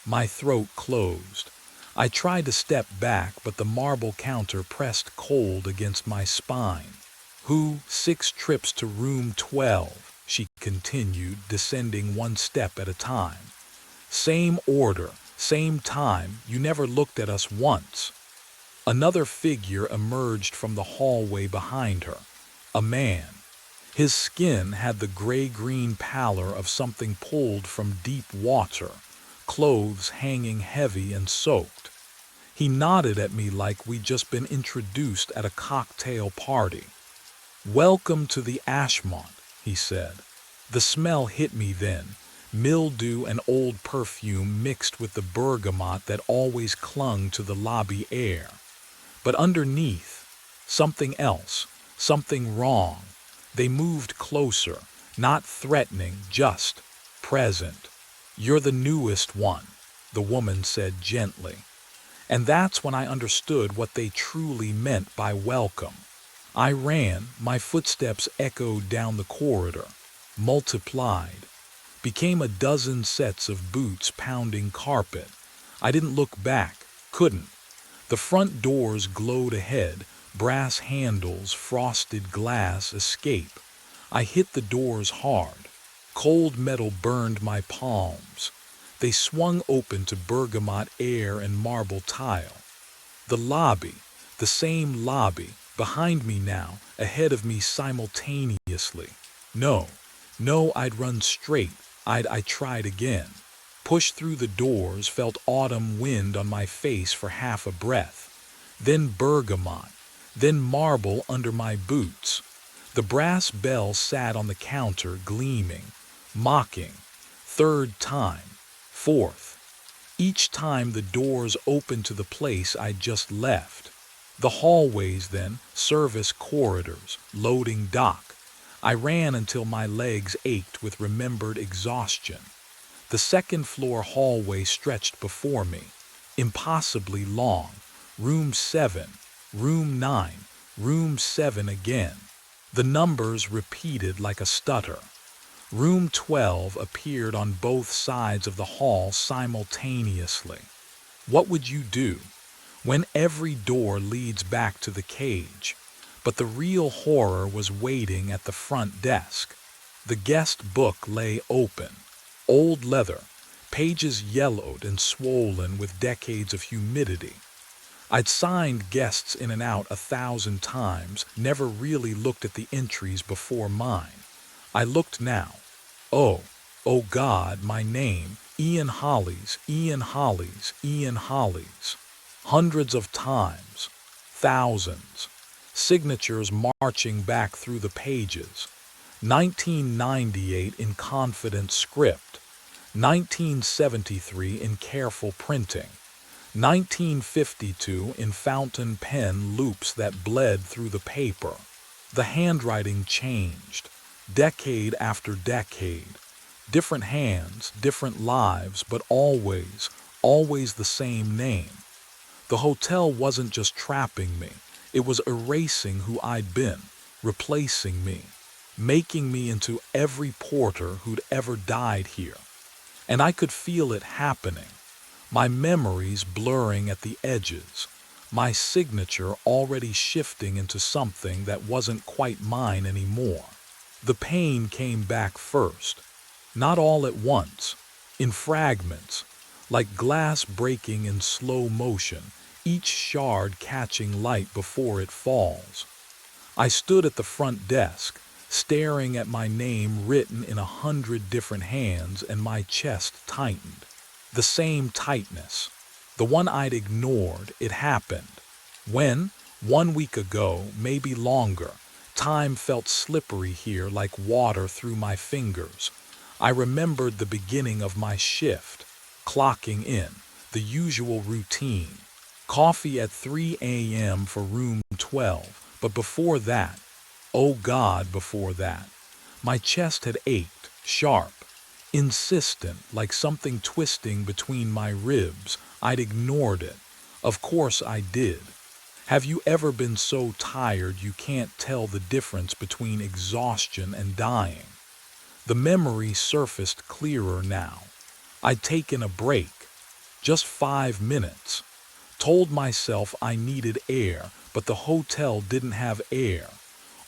[SPEAKER 1] My throat closed. I tried to step back, but the marble counter pressed cold against my spine. "Who? 6 trips to room 12, she continued, descending 1 step at a time. "Same order, same time, you never looked at us once." Another figure emerged from the hallway behind her. A man. His skin had the gray-green pallor of something pulled from deep water, clothes hanging heavy and soaked. He nodded at me like we'd just been introduced at a cocktail party. "Welcome to the Ashmont," he said. The smell hit me then, mildew and old perfume mixed with the bergamot that always clung to the lobby air. But underneath, something else, something wrong. They moved closer, not threatening, just Present. You're the newest one, the woman said gently. And that's when I understood what they truly meant by welcome. I ran, my footsteps echoed down the corridor, multiplied, became a dozen sets of boots pounding carpet. I didn't look back, couldn't. The front doors glowed ahead, brass handles, frosted glass, escape. I hit the doors hard. Cold metal burned my palms. They swung open to bergamot air and marble tile. The lobby, the same lobby, behind me now, ahead of me simultaneously. No, I'd run straight. I tried again. Pushed through the doors, felt autumn wind on my face for half a breath. Then bergamot, then marble under my boots. The brass bell sat on the counter, gleaming, mocking. Third time, fourth. Each time the doors opened to the place I'd just left. The hallways then, service corridors, loading dock. I ran until my legs ached with remembered exhaustion. The second floor hallway stretched before me, impossibly long. Room 7, room 9, room 7 again. The numbers repeated like a stutter. Room 12 appeared on both sides of the hall simultaneously. What would you do when every door leads back to the cage? But the real horror was waiting at the front desk. The guest book lay open, old leather, pages yellowed and swollen with decades of humidity. I'd signed guests in and out 1,000 times, never really looked at the entries before mine. I looked now. Oh God, my name, Ian Hollies, Ian Hollies, Ian Hollies. Hundreds of times, thousands. Signatures marching back through the pages. 1998 in confident script. 1973 in careful printing. 1952 in fountain pen loops that bled through the paper. The handwriting changed, decade after decade. Different hands, different lives, but always the same name. The hotel wasn't just trapping me, it was erasing who I'd been, replacing me, making me into every porter who'd ever died here. And I could feel it happening. My memories blurring at the edges, my signature already shifting into something that wasn't quite mine anymore. The pain came back first, not all at once, in fragments, like glass breaking in slow motion, each shard catching light before it falls. I stood at the front desk, staring at my name written in 100 different hands, and my chest tightened. The same tightness, the one I'd ignored. It happened. When, 1 week ago, maybe longer, time felt slippery here like water through my fingers. I remembered the beginning of my shift, clocking in, the usual routine. Coffee at 3 a.m. for room 12, but before that, oh God, before that, my chest had ached, sharp, insistent, like something twisting between my ribs. I'd ignored it. Of course I did. Have you ever been so tired you can't tell the difference between exhaustion and dying? The memory surfaced clearer now. I'd taken a break, just 5 minutes. Told myself I needed air, but the hotel didn't have air.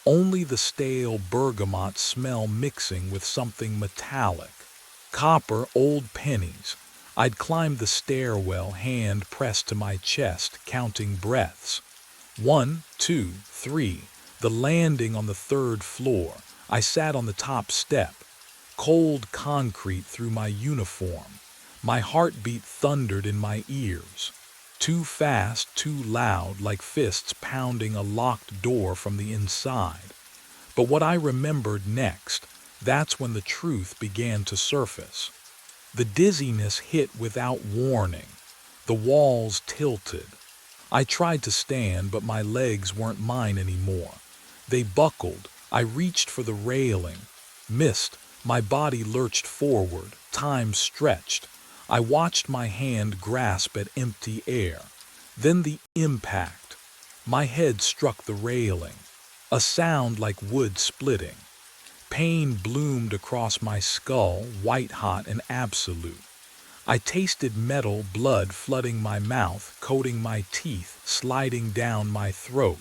[SPEAKER 1] Only the stale bergamot smell mixing with something metallic. Copper, old pennies. I'd climbed the stairwell, hand pressed to my chest, counting breaths. 1, 2, 3. The landing on the 3rd floor. I sat on the top step. Cold concrete through my uniform. My heartbeat thundered in my ears. Too fast, too loud, like fists pounding a locked door from the inside. But what I remembered next, that's when the truth began to surface. The dizziness hit without warning. The walls tilted. I tried to stand, but my legs weren't mine anymore. They buckled. I reached for the railing, missed, My body lurched forward, time stretched. I watched my hand grasp at empty air. Then the impact. My head struck the railing. A sound like wood splitting. Pain bloomed across my skull, white-hot and absolute. I tasted metal blood flooding my mouth, coating my teeth, sliding down my throat.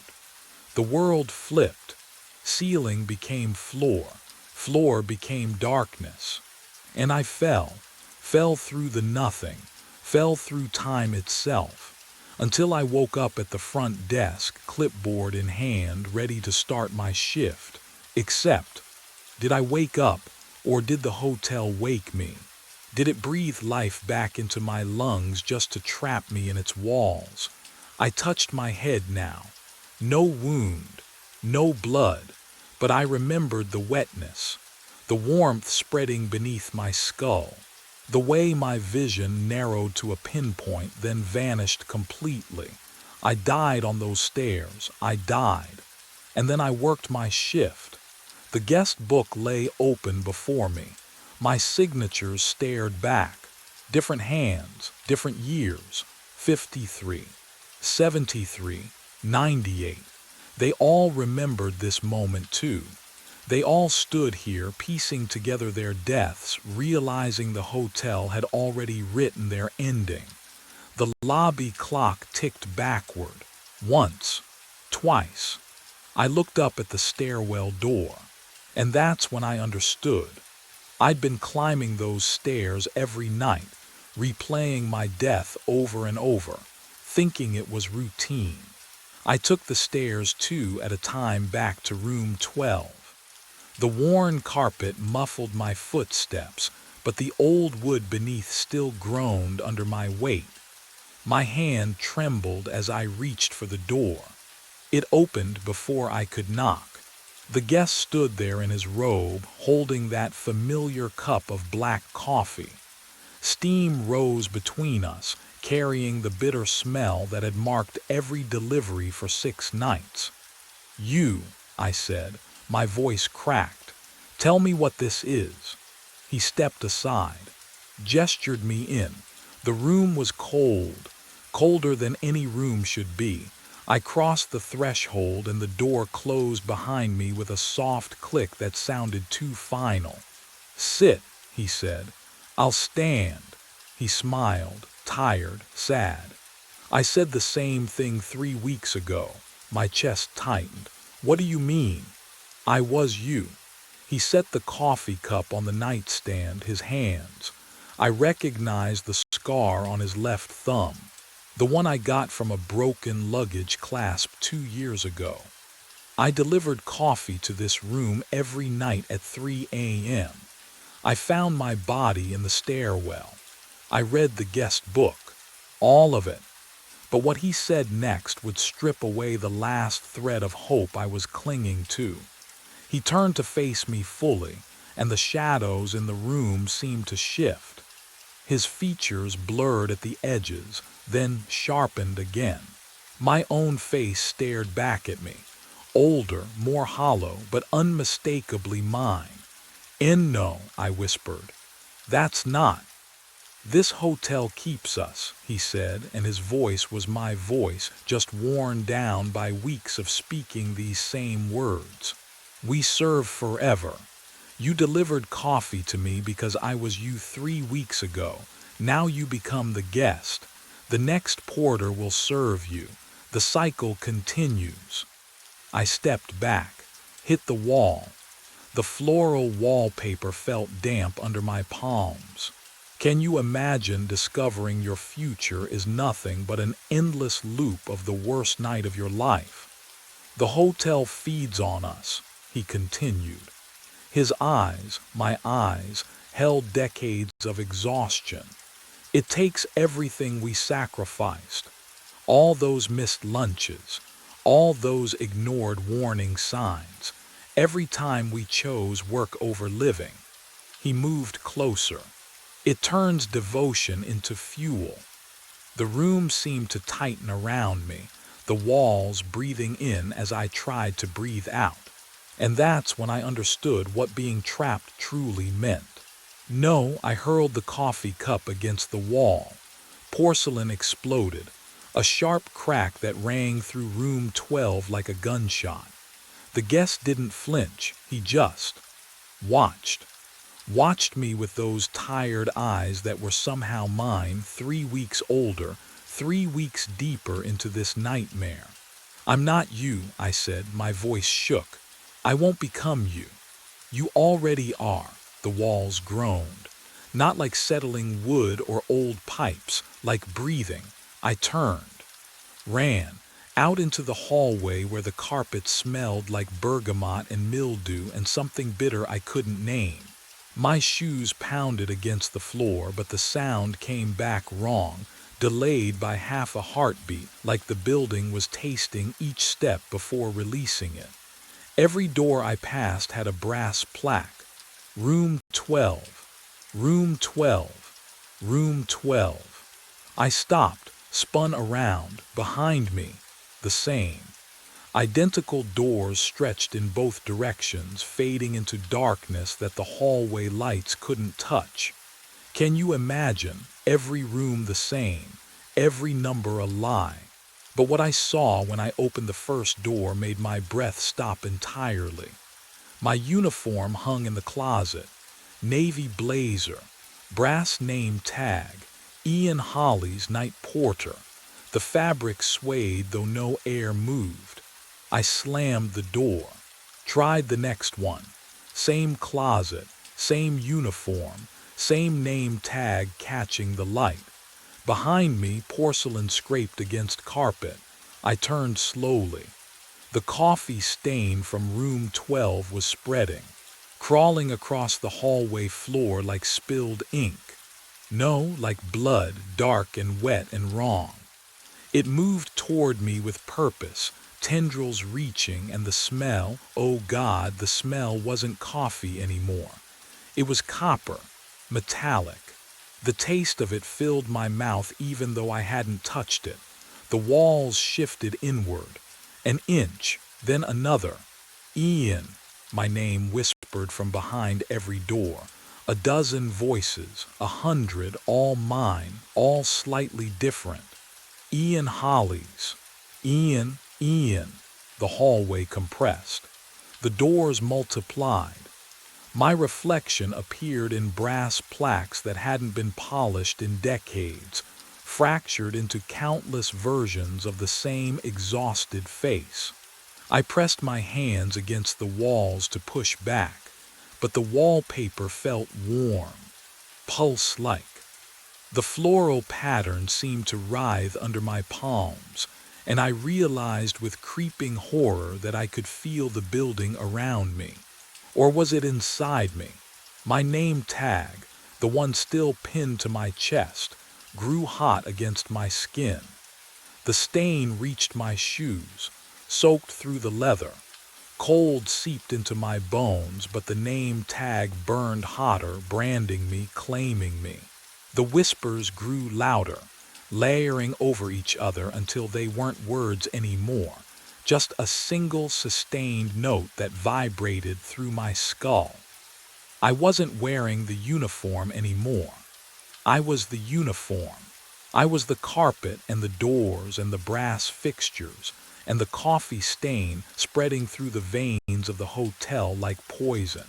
[SPEAKER 1] The world flipped. Ceiling became floor. Floor became darkness. And I fell through the nothing, fell through time itself, until I woke up at the front desk, clipboard in hand, ready to start my shift. Except, did I wake up, or did the hotel wake me? Did it breathe life back into my lungs just to trap me in its walls? I touched my head now. No wound, no blood, but I remembered the wetness, the warmth spreading beneath my skull, the way my vision narrowed to a pinpoint, then vanished completely. I died on those stairs, I died. And then I worked my shift. The guest book lay open before me. My signatures stared back. Different hands, different years. 53, 73, 98. They all remembered this moment too. They all stood here piecing together their deaths, realizing the hotel had already written their ending. The lobby clock ticked backward. Once, twice. I looked up at the stairwell door. And that's when I understood. I'd been climbing those stairs every night, replaying my death over and over, thinking it was routine. I took the stairs two at a time back to room 12. The worn carpet muffled my footsteps, but the old wood beneath still groaned under my weight. My hand trembled as I reached for the door. It opened before I could knock. The guest stood there in his robe, holding that familiar cup of black coffee. Steam rose between us, carrying the bitter smell that had marked every delivery for 6 nights. "You," I said, my voice cracked. "Tell me what this is." He stepped aside, gestured me in. The room was cold, colder than any room should be. I crossed the threshold and the door closed behind me with a soft click that sounded too final. "Sit," he said. "I'll stand." He smiled, tired, sad. "I said the same thing 3 weeks ago." My chest tightened. "What do you mean?" "I was you." He set the coffee cup on the nightstand, his hands. I recognized the scar on his left thumb. The one I got from a broken luggage clasp 2 years ago. I delivered coffee to this room every night at 3 a.m. I found my body in the stairwell. I read the guest book, all of it. But what he said next would strip away the last thread of hope I was clinging to. He turned to face me fully, and the shadows in the room seemed to shift. His features blurred at the edges, then sharpened again. My own face stared back at me, older, more hollow, but unmistakably mine. "No," I whispered. "That's not." "This hotel keeps us," he said, and his voice was my voice, just worn down by weeks of speaking these same words. "We serve forever. You delivered coffee to me because I was you 3 weeks ago. Now you become the guest. The next porter will serve you. The cycle continues." I stepped back, hit the wall. The floral wallpaper felt damp under my palms. Can you imagine discovering your future is nothing but an endless loop of the worst night of your life? "The hotel feeds on us," he continued. His eyes, my eyes, held decades of exhaustion. "It takes everything we sacrificed. All those missed lunches, all those ignored warning signs, every time we chose work over living." He moved closer. "It turns devotion into fuel." The room seemed to tighten around me, the walls breathing in as I tried to breathe out. And that's when I understood what being trapped truly meant. No, I hurled the coffee cup against the wall. Porcelain exploded, a sharp crack that rang through room 12 like a gunshot. The guest didn't flinch, he just watched. Watched me with those tired eyes that were somehow mine, 3 weeks older, 3 weeks deeper into this nightmare. I'm not you, I said, my voice shook. I won't become you. You already are, the walls groaned. Not like settling wood or old pipes, like breathing. I turned, ran, out into the hallway where the carpet smelled like bergamot and mildew and something bitter I couldn't name. My shoes pounded against the floor, but the sound came back wrong, delayed by half a heartbeat, like the building was tasting each step before releasing it. Every door I passed had a brass plaque. Room 12. Room 12. Room 12. I stopped, spun around, behind me. The same. Identical doors stretched in both directions, fading into darkness that the hallway lights couldn't touch. Can you imagine? Every room the same, every number a lie. But what I saw when I opened the first door made my breath stop entirely. My uniform hung in the closet. Navy blazer, brass name tag, Ian Holly's night porter. The fabric swayed though no air moved. I slammed the door. Tried the next one. Same closet, same uniform, same name tag catching the light. Behind me, porcelain scraped against carpet. I turned slowly. The coffee stain from room 12 was spreading, crawling across the hallway floor like spilled ink. No, like blood, dark and wet and wrong. It moved toward me with purpose, tendrils reaching, and the smell, oh God, the smell wasn't coffee anymore. It was copper, metallic. The taste of it filled my mouth even though I hadn't touched it. The walls shifted inward. An inch, then another. Ian, my name whispered from behind every door. A dozen voices, 100, all mine, all slightly different. Ian Holly's. Ian, Ian. The hallway compressed. The doors multiplied. My reflection appeared in brass plaques that hadn't been polished in decades, fractured into countless versions of the same exhausted face. I pressed my hands against the walls to push back, but the wallpaper felt warm, pulse-like. The floral pattern seemed to writhe under my palms, and I realized with creeping horror that I could feel the building around me. Or was it inside me? My name tag, the one still pinned to my chest, grew hot against my skin. The stain reached my shoes, soaked through the leather. Cold seeped into my bones, but the name tag burned hotter, branding me, claiming me. The whispers grew louder, layering over each other until they weren't words anymore, just a single sustained note that vibrated through my skull. I wasn't wearing the uniform anymore. I was the uniform. I was the carpet and the doors and the brass fixtures and the coffee stain spreading through the veins of the hotel like poison.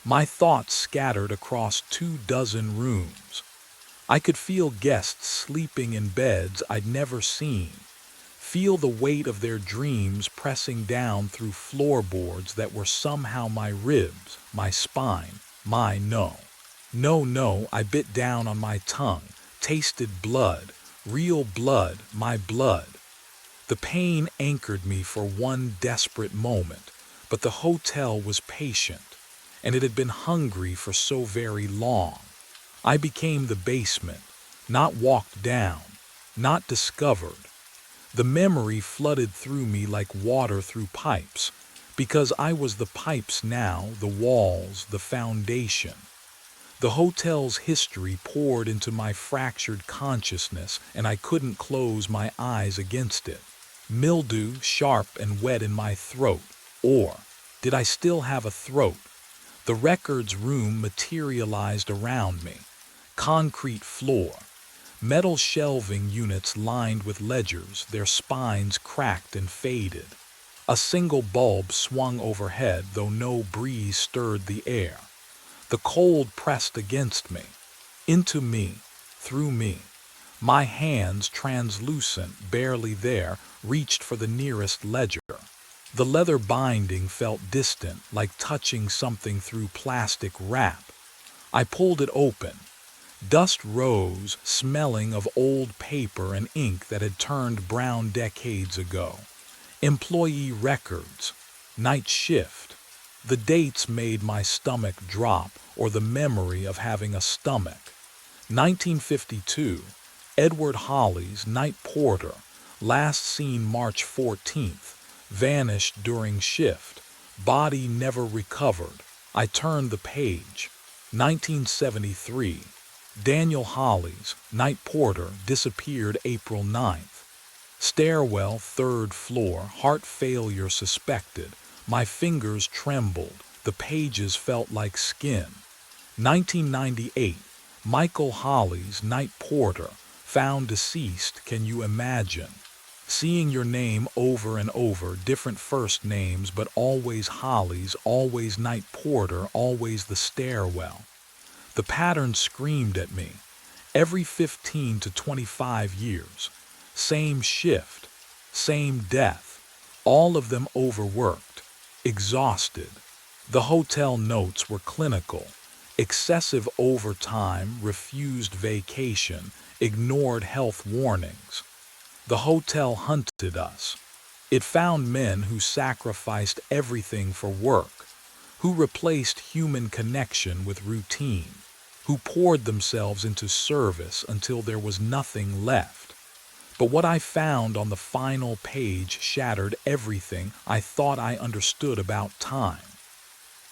[SPEAKER 1] My thoughts scattered across 24 rooms. I could feel guests sleeping in beds I'd never seen, feel the weight of their dreams pressing down through floorboards that were somehow my ribs, my spine, my no. No, I bit down on my tongue, tasted blood, real blood, my blood. The pain anchored me for one desperate moment, but the hotel was patient, and it had been hungry for so very long. I became the basement, not walked down, not discovered. The memory flooded through me like water through pipes, because I was the pipes now, the walls, the foundation. The hotel's history poured into my fractured consciousness, and I couldn't close my eyes against it. Mildew, sharp and wet in my throat, or Did I still have a throat? The records room materialized around me. Concrete floor. Metal shelving units lined with ledgers, their spines cracked and faded. A single bulb swung overhead, though no breeze stirred the air. The cold pressed against me, into me, through me. My hands, translucent, barely there, reached for the nearest ledger. The leather binding felt distant, like touching something through plastic wrap. I pulled it open. Dust rose, smelling of old paper and ink that had turned brown decades ago. Employee records. Night shift. The dates made my stomach drop, or the memory of having a stomach. 1952. Edward Holly's night porter, last seen March 14th, vanished during shift, body never recovered. I turned the page. 1973. Daniel Holly's night porter disappeared April 9th. Stairwell, third floor, heart failure suspected. My fingers trembled. The pages felt like skin. 1998. Michael Holly's night porter, found deceased. Can you imagine? Seeing your name over and over, different first names, but always Holly's, always night porter, always the stairwell. The pattern screamed at me. Every 15 to 25 years. Same shift. Same death. All of them overworked. Exhausted. The hotel notes were clinical. Excessive overtime, refused vacation, ignored health warnings. The hotel hunted us. It found men who sacrificed everything for work, who replaced human connection with routine, who poured themselves into service until there was nothing left. But what I found on the final page shattered everything I thought I understood about time.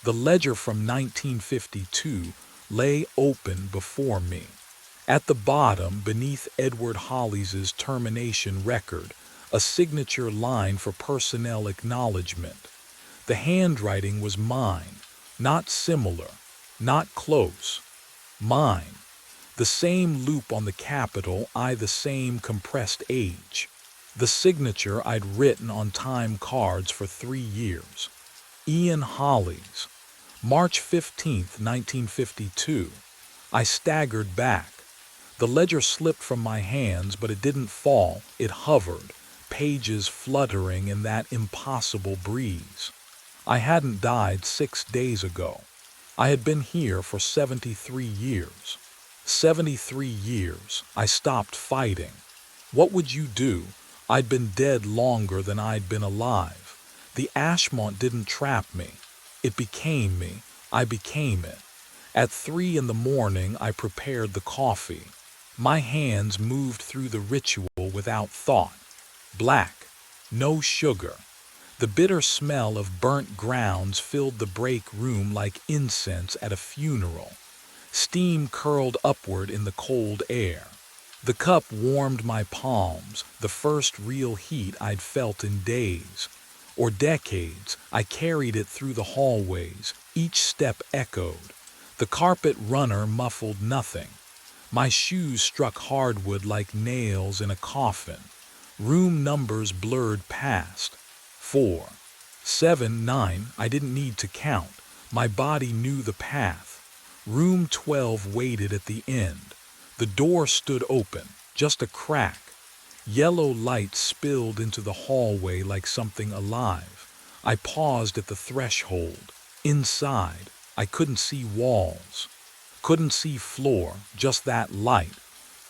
[SPEAKER 1] The ledger from 1952 lay open before me. At the bottom, beneath Edward Holly's termination record, a signature line for personnel acknowledgement. The handwriting was mine, not similar, not close. Mine. The same loop on the capital, the same compressed age. The signature I'd written on time cards for 3 years. Ian Holly's. March 15, 1952. I staggered back. The ledger slipped from my hands, but it didn't fall. It hovered, pages fluttering in that impossible breeze. I hadn't died 6 days ago. I had been here for 73 years. 73 years, I stopped fighting. What would you do? I'd been dead longer than I'd been alive. The Ashmont didn't trap me. It became me. I became it. At 3 in the morning, I prepared the coffee. My hands moved through the ritual without thought. Black. No sugar. The bitter smell of burnt grounds filled the break room like incense at a funeral. Steam curled upward in the cold air. The cup warmed my palms, the first real heat I'd felt in days. Or decades. I carried it through the hallways. Each step echoed. The carpet runner muffled nothing. My shoes struck hardwood like nails in a coffin. Room numbers blurred past. 4, 7, 9, I didn't need to count. My body knew the path. Room 12 waited at the end. The door stood open, just a crack. Yellow light spilled into the hallway like something alive. I paused at the threshold. Inside, I couldn't see walls. Couldn't see floor, just that light.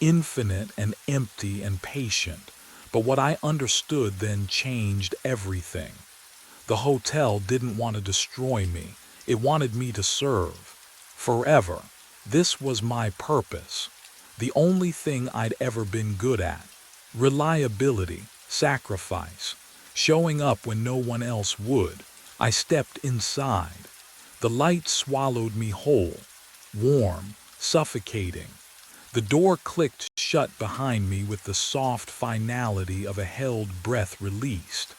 [SPEAKER 1] Infinite and empty and patient. But what I understood then changed everything. The hotel didn't want to destroy me. It wanted me to serve. Forever. This was my purpose. The only thing I'd ever been good at. Reliability, sacrifice, showing up when no one else would. I stepped inside. The light swallowed me whole, warm, suffocating. The door clicked shut behind me with the soft finality of a held breath released.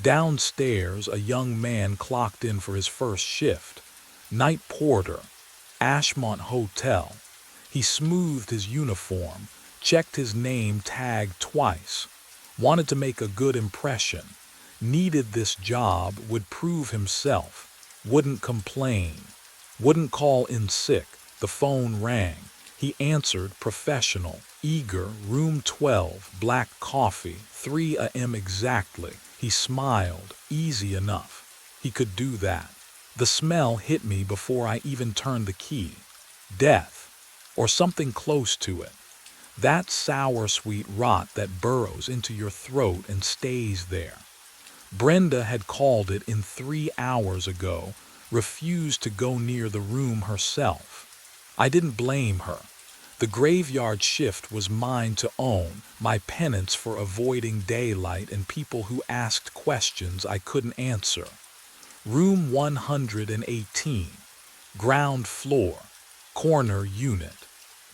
[SPEAKER 1] Downstairs, a young man clocked in for his first shift. Night porter, Ashmont Hotel. He smoothed his uniform, checked his name tag twice. Wanted to make a good impression. Needed this job, would prove himself. Wouldn't complain. Wouldn't call in sick. The phone rang. He answered, professional, eager, room 12, black coffee, 3 a.m. exactly. He smiled, easy enough. He could do that. The smell hit me before I even turned the key. Death, or something close to it. That sour sweet rot that burrows into your throat and stays there. Brenda had called it in 3 hours ago, refused to go near the room herself. I didn't blame her. The graveyard shift was mine to own, my penance for avoiding daylight and people who asked questions I couldn't answer. Room 118, ground floor, corner unit.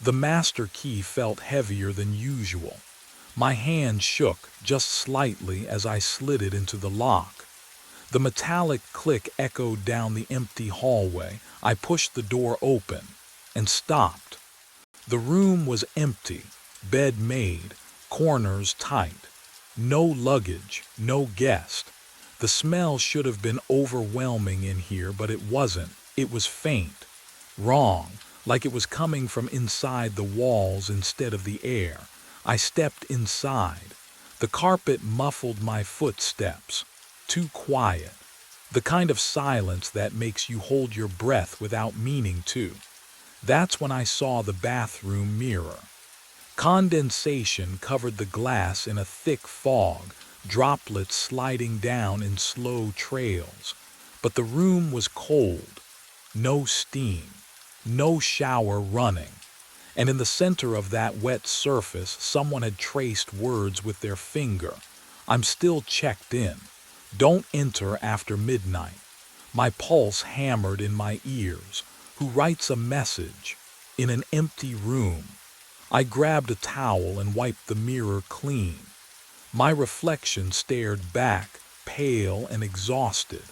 [SPEAKER 1] The master key felt heavier than usual. My hand shook just slightly as I slid it into the lock. The metallic click echoed down the empty hallway. I pushed the door open and stopped. The room was empty, bed made, corners tight. No luggage, no guest. The smell should have been overwhelming in here, but it wasn't. It was faint. Wrong, like it was coming from inside the walls instead of the air. I stepped inside. The carpet muffled my footsteps. Too quiet. The kind of silence that makes you hold your breath without meaning to. That's when I saw the bathroom mirror. Condensation covered the glass in a thick fog, droplets sliding down in slow trails. But the room was cold. No steam. No shower running. And in the center of that wet surface, someone had traced words with their finger. I'm still checked in. Don't enter after midnight. My pulse hammered in my ears. Who writes a message? In an empty room. I grabbed a towel and wiped the mirror clean. My reflection stared back, pale and exhausted.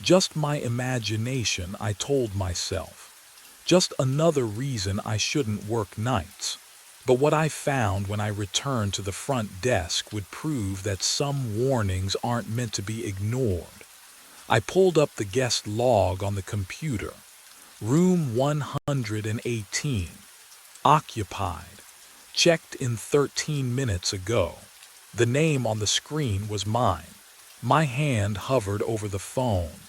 [SPEAKER 1] Just my imagination, I told myself. Just another reason I shouldn't work nights. But what I found when I returned to the front desk would prove that some warnings aren't meant to be ignored. I pulled up the guest log on the computer. Room 118. Occupied. Checked in 13 minutes ago. The name on the screen was mine. My hand hovered over the phone.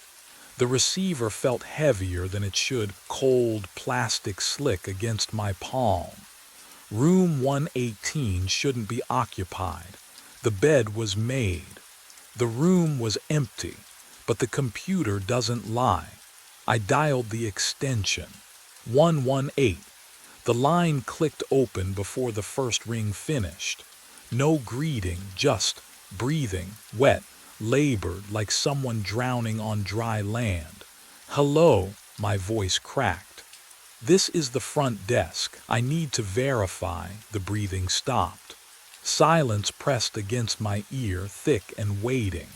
[SPEAKER 1] The receiver felt heavier than it should, cold plastic slick against my palm. Room 118 shouldn't be occupied. The bed was made. The room was empty, but the computer doesn't lie. I dialed the extension. 118. The line clicked open before the first ring finished. No greeting, just breathing, wet, labored like someone drowning on dry land. Hello, my voice cracked. This is the front desk. I need to verify. The breathing stopped. Silence pressed against my ear, thick and waiting.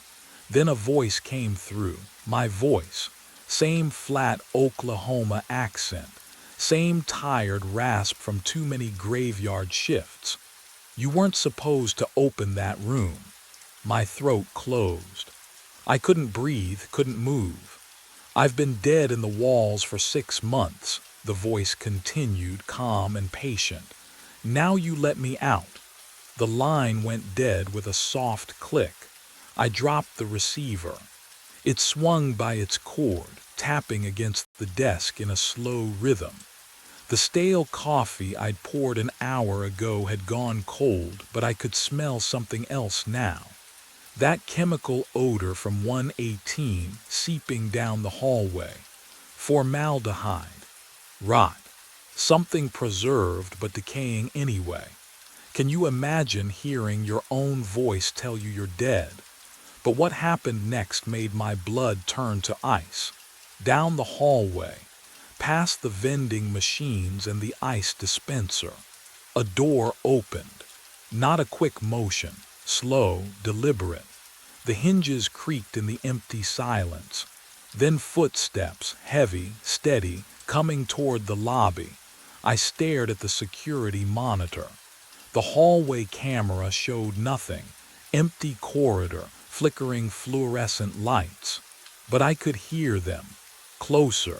[SPEAKER 1] Then a voice came through. My voice. Same flat Oklahoma accent. Same tired rasp from too many graveyard shifts. You weren't supposed to open that room. My throat closed. I couldn't breathe, couldn't move. I've been dead in the walls for 6 months, the voice continued, calm and patient. Now you let me out. The line went dead with a soft click. I dropped the receiver. It swung by its cord, tapping against the desk in a slow rhythm. The stale coffee I'd poured an hour ago had gone cold, but I could smell something else now. That chemical odor from 118 seeping down the hallway. Formaldehyde. Rot. Something preserved but decaying anyway. Can you imagine hearing your own voice tell you you're dead? But what happened next made my blood turn to ice. Down the hallway, past the vending machines and the ice dispenser. A door opened. Not a quick motion, slow, deliberate. The hinges creaked in the empty silence. Then footsteps, heavy, steady, coming toward the lobby. I stared at the security monitor. The hallway camera showed nothing. Empty corridor, flickering fluorescent lights. But I could hear them. Closer.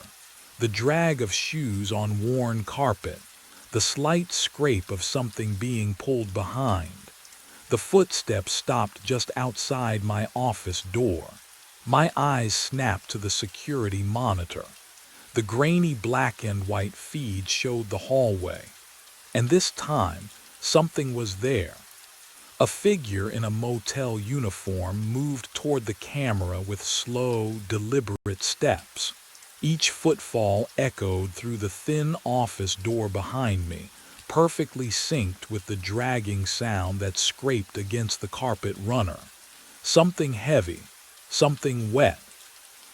[SPEAKER 1] The drag of shoes on worn carpet. The slight scrape of something being pulled behind. The footsteps stopped just outside my office door. My eyes snapped to the security monitor. The grainy black and white feed showed the hallway. And this time, something was there. A figure in a motel uniform moved toward the camera with slow, deliberate steps. Each footfall echoed through the thin office door behind me, perfectly synced with the dragging sound that scraped against the carpet runner. Something heavy, something wet.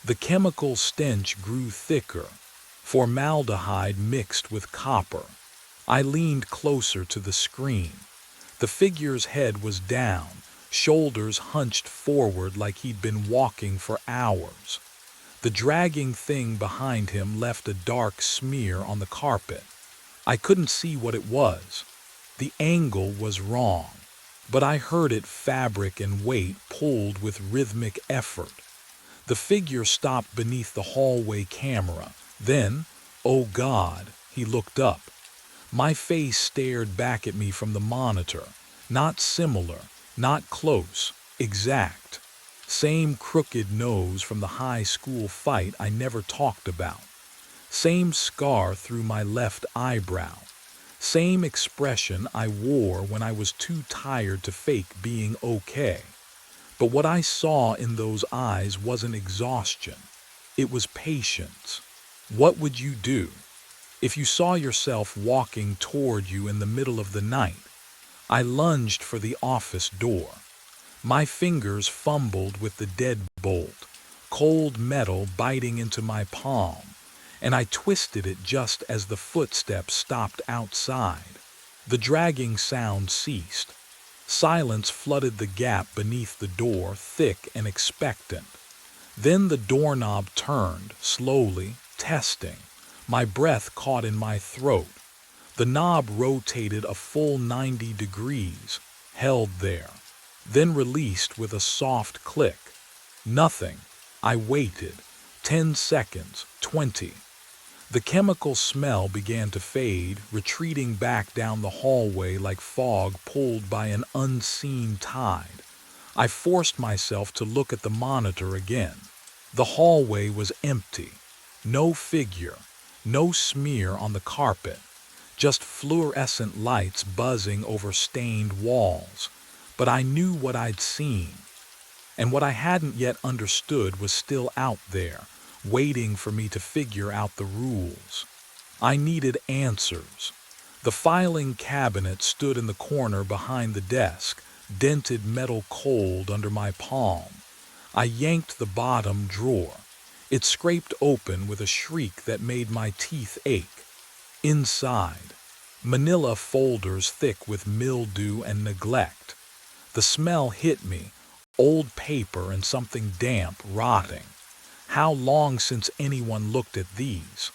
[SPEAKER 1] The chemical stench grew thicker, formaldehyde mixed with copper. I leaned closer to the screen. The figure's head was down, shoulders hunched forward like he'd been walking for hours. The dragging thing behind him left a dark smear on the carpet. I couldn't see what it was. The angle was wrong, but I heard it fabric and weight pulled with rhythmic effort. The figure stopped beneath the hallway camera. Then, oh God, he looked up. My face stared back at me from the monitor. Not similar, not close, exact. Same crooked nose from the high school fight I never talked about. Same scar through my left eyebrow. Same expression I wore when I was too tired to fake being okay. But what I saw in those eyes wasn't exhaustion. It was patience. What would you do if you saw yourself walking toward you in the middle of the night? I lunged for the office door. My fingers fumbled with the deadbolt, cold metal biting into my palm, and I twisted it just as the footsteps stopped outside. The dragging sound ceased. Silence flooded the gap beneath the door, thick and expectant. Then the doorknob turned, slowly, testing. My breath caught in my throat. The knob rotated a full 90 degrees, held there, then released with a soft click. Nothing. I waited. 10 seconds, 20. The chemical smell began to fade, retreating back down the hallway like fog pulled by an unseen tide. I forced myself to look at the monitor again. The hallway was empty. No figure, no smear on the carpet, just fluorescent lights buzzing over stained walls. But I knew what I'd seen, and what I hadn't yet understood was still out there, waiting for me to figure out the rules. I needed answers. The filing cabinet stood in the corner behind the desk, dented metal cold under my palm. I yanked the bottom drawer. It scraped open with a shriek that made my teeth ache. Inside, manila folders thick with mildew and neglect. The smell hit me, old paper and something damp rotting. How long since anyone looked at these?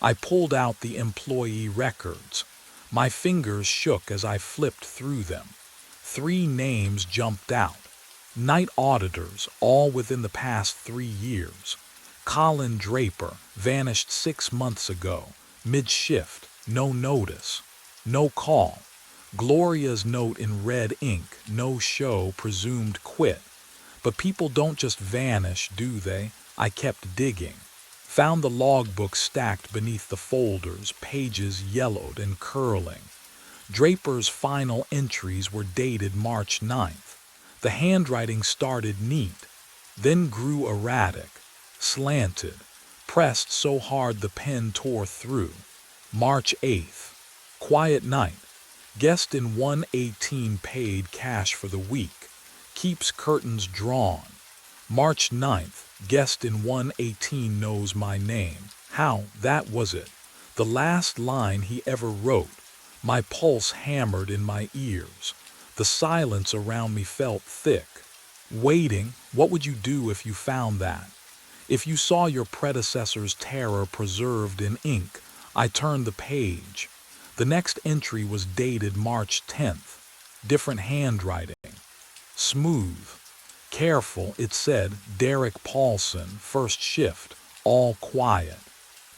[SPEAKER 1] I pulled out the employee records. My fingers shook as I flipped through them. 3 names jumped out. Night auditors, all within the past 3 years. Colin Draper, vanished 6 months ago. Mid-shift, no notice. No call. Gloria's note in red ink, no show, presumed quit. But people don't just vanish, do they? I kept digging. Found the logbook stacked beneath the folders, pages yellowed and curling. Draper's final entries were dated March 9th. The handwriting started neat, then grew erratic, slanted, pressed so hard the pen tore through. March 8th. Quiet night. Guest in 118 paid cash for the week. Keeps curtains drawn. March 9th. Guest in 118 knows my name. How, that was it. The last line he ever wrote. My pulse hammered in my ears. The silence around me felt thick. Waiting, what would you do if you found that? If you saw your predecessor's terror preserved in ink, I turned the page. The next entry was dated March 10th. Different handwriting. Smooth. Careful, it said, Derek Paulson, first shift, all quiet.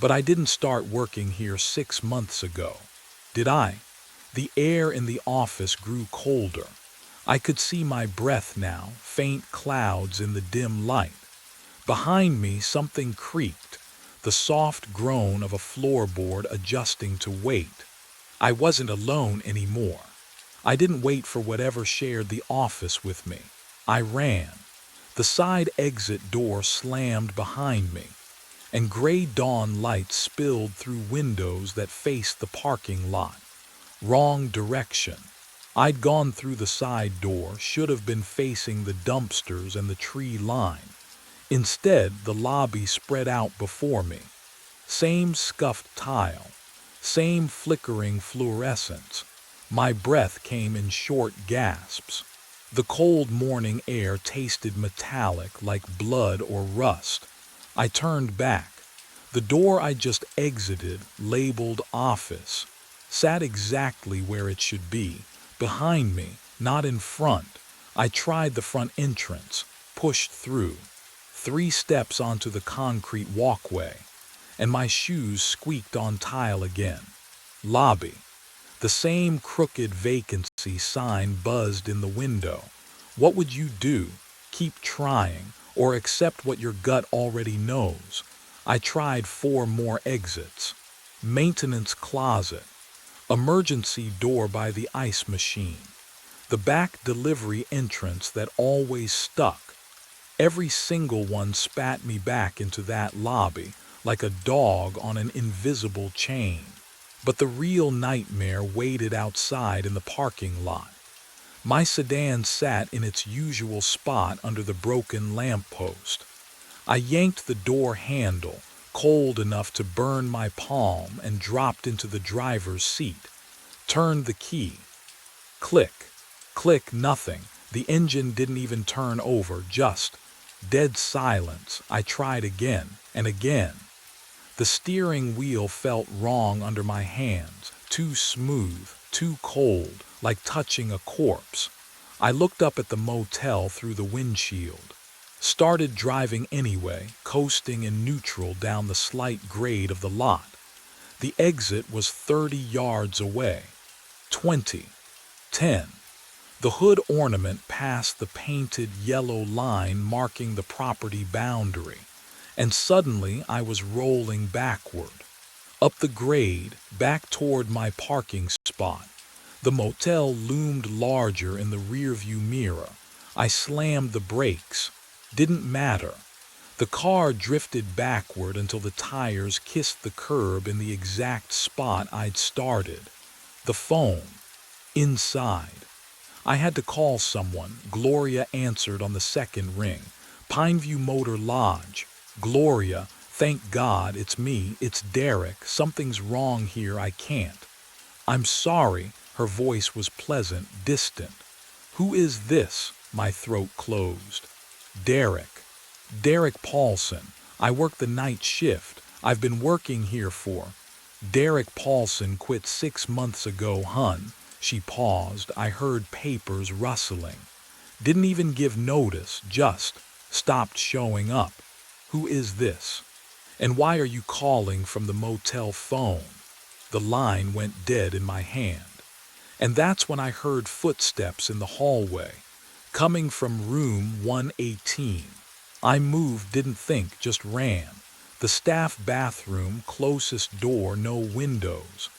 [SPEAKER 1] But I didn't start working here 6 months ago. Did I? The air in the office grew colder. I could see my breath now, faint clouds in the dim light. Behind me, something creaked, the soft groan of a floorboard adjusting to weight. I wasn't alone anymore. I didn't wait for whatever shared the office with me. I ran. The side exit door slammed behind me, and gray dawn light spilled through windows that faced the parking lot. Wrong direction. I'd gone through the side door, should have been facing the dumpsters and the tree line. Instead, the lobby spread out before me. Same scuffed tile, same flickering fluorescence. My breath came in short gasps. The cold morning air tasted metallic like blood or rust. I turned back. The door I just exited, labeled office, sat exactly where it should be, behind me, not in front. I tried the front entrance, pushed through. 3 steps onto the concrete walkway, and my shoes squeaked on tile again. Lobby. The same crooked vacancy sign buzzed in the window. What would you do? Keep trying, or accept what your gut already knows? I tried 4 more exits. Maintenance closet. Emergency door by the ice machine. The back delivery entrance that always stuck. Every single one spat me back into that lobby like a dog on an invisible chain. But the real nightmare waited outside in the parking lot. My sedan sat in its usual spot under the broken lamppost. I yanked the door handle, cold enough to burn my palm, and dropped into the driver's seat. Turned the key. Click. Click, nothing. The engine didn't even turn over, just dead silence. I tried again and again. The steering wheel felt wrong under my hands, too smooth, too cold, like touching a corpse. I looked up at the motel through the windshield. Started driving anyway, coasting in neutral down the slight grade of the lot. The exit was 30 yards away. 20. 10. The hood ornament passed the painted yellow line marking the property boundary, and suddenly I was rolling backward. Up the grade, back toward my parking spot. The motel loomed larger in the rearview mirror. I slammed the brakes. Didn't matter. The car drifted backward until the tires kissed the curb in the exact spot I'd started. The phone. Inside. I had to call someone. Gloria answered on the second ring. Pineview Motor Lodge. Gloria, thank God, it's me, it's Derek. Something's wrong here, I can't. I'm sorry. Her voice was pleasant, distant. Who is this? My throat closed. Derek. Derek Paulson. I work the night shift. I've been working here for. Derek Paulson quit 6 months ago, hun. She paused. I heard papers rustling. Didn't even give notice, just stopped showing up. Who is this? And why are you calling from the motel phone? The line went dead in my hand. And that's when I heard footsteps in the hallway, coming from room 118. I moved, didn't think, just ran. The staff bathroom, closest door, no windows.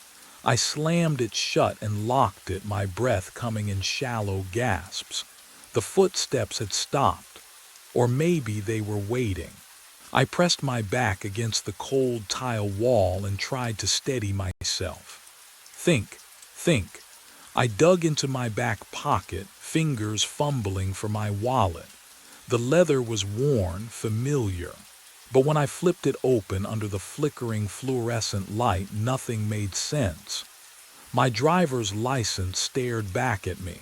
[SPEAKER 1] I slammed it shut and locked it, my breath coming in shallow gasps. The footsteps had stopped, or maybe they were waiting. I pressed my back against the cold tile wall and tried to steady myself. Think. I dug into my back pocket, fingers fumbling for my wallet. The leather was worn, familiar. But when I flipped it open under the flickering fluorescent light, nothing made sense. My driver's license stared back at me.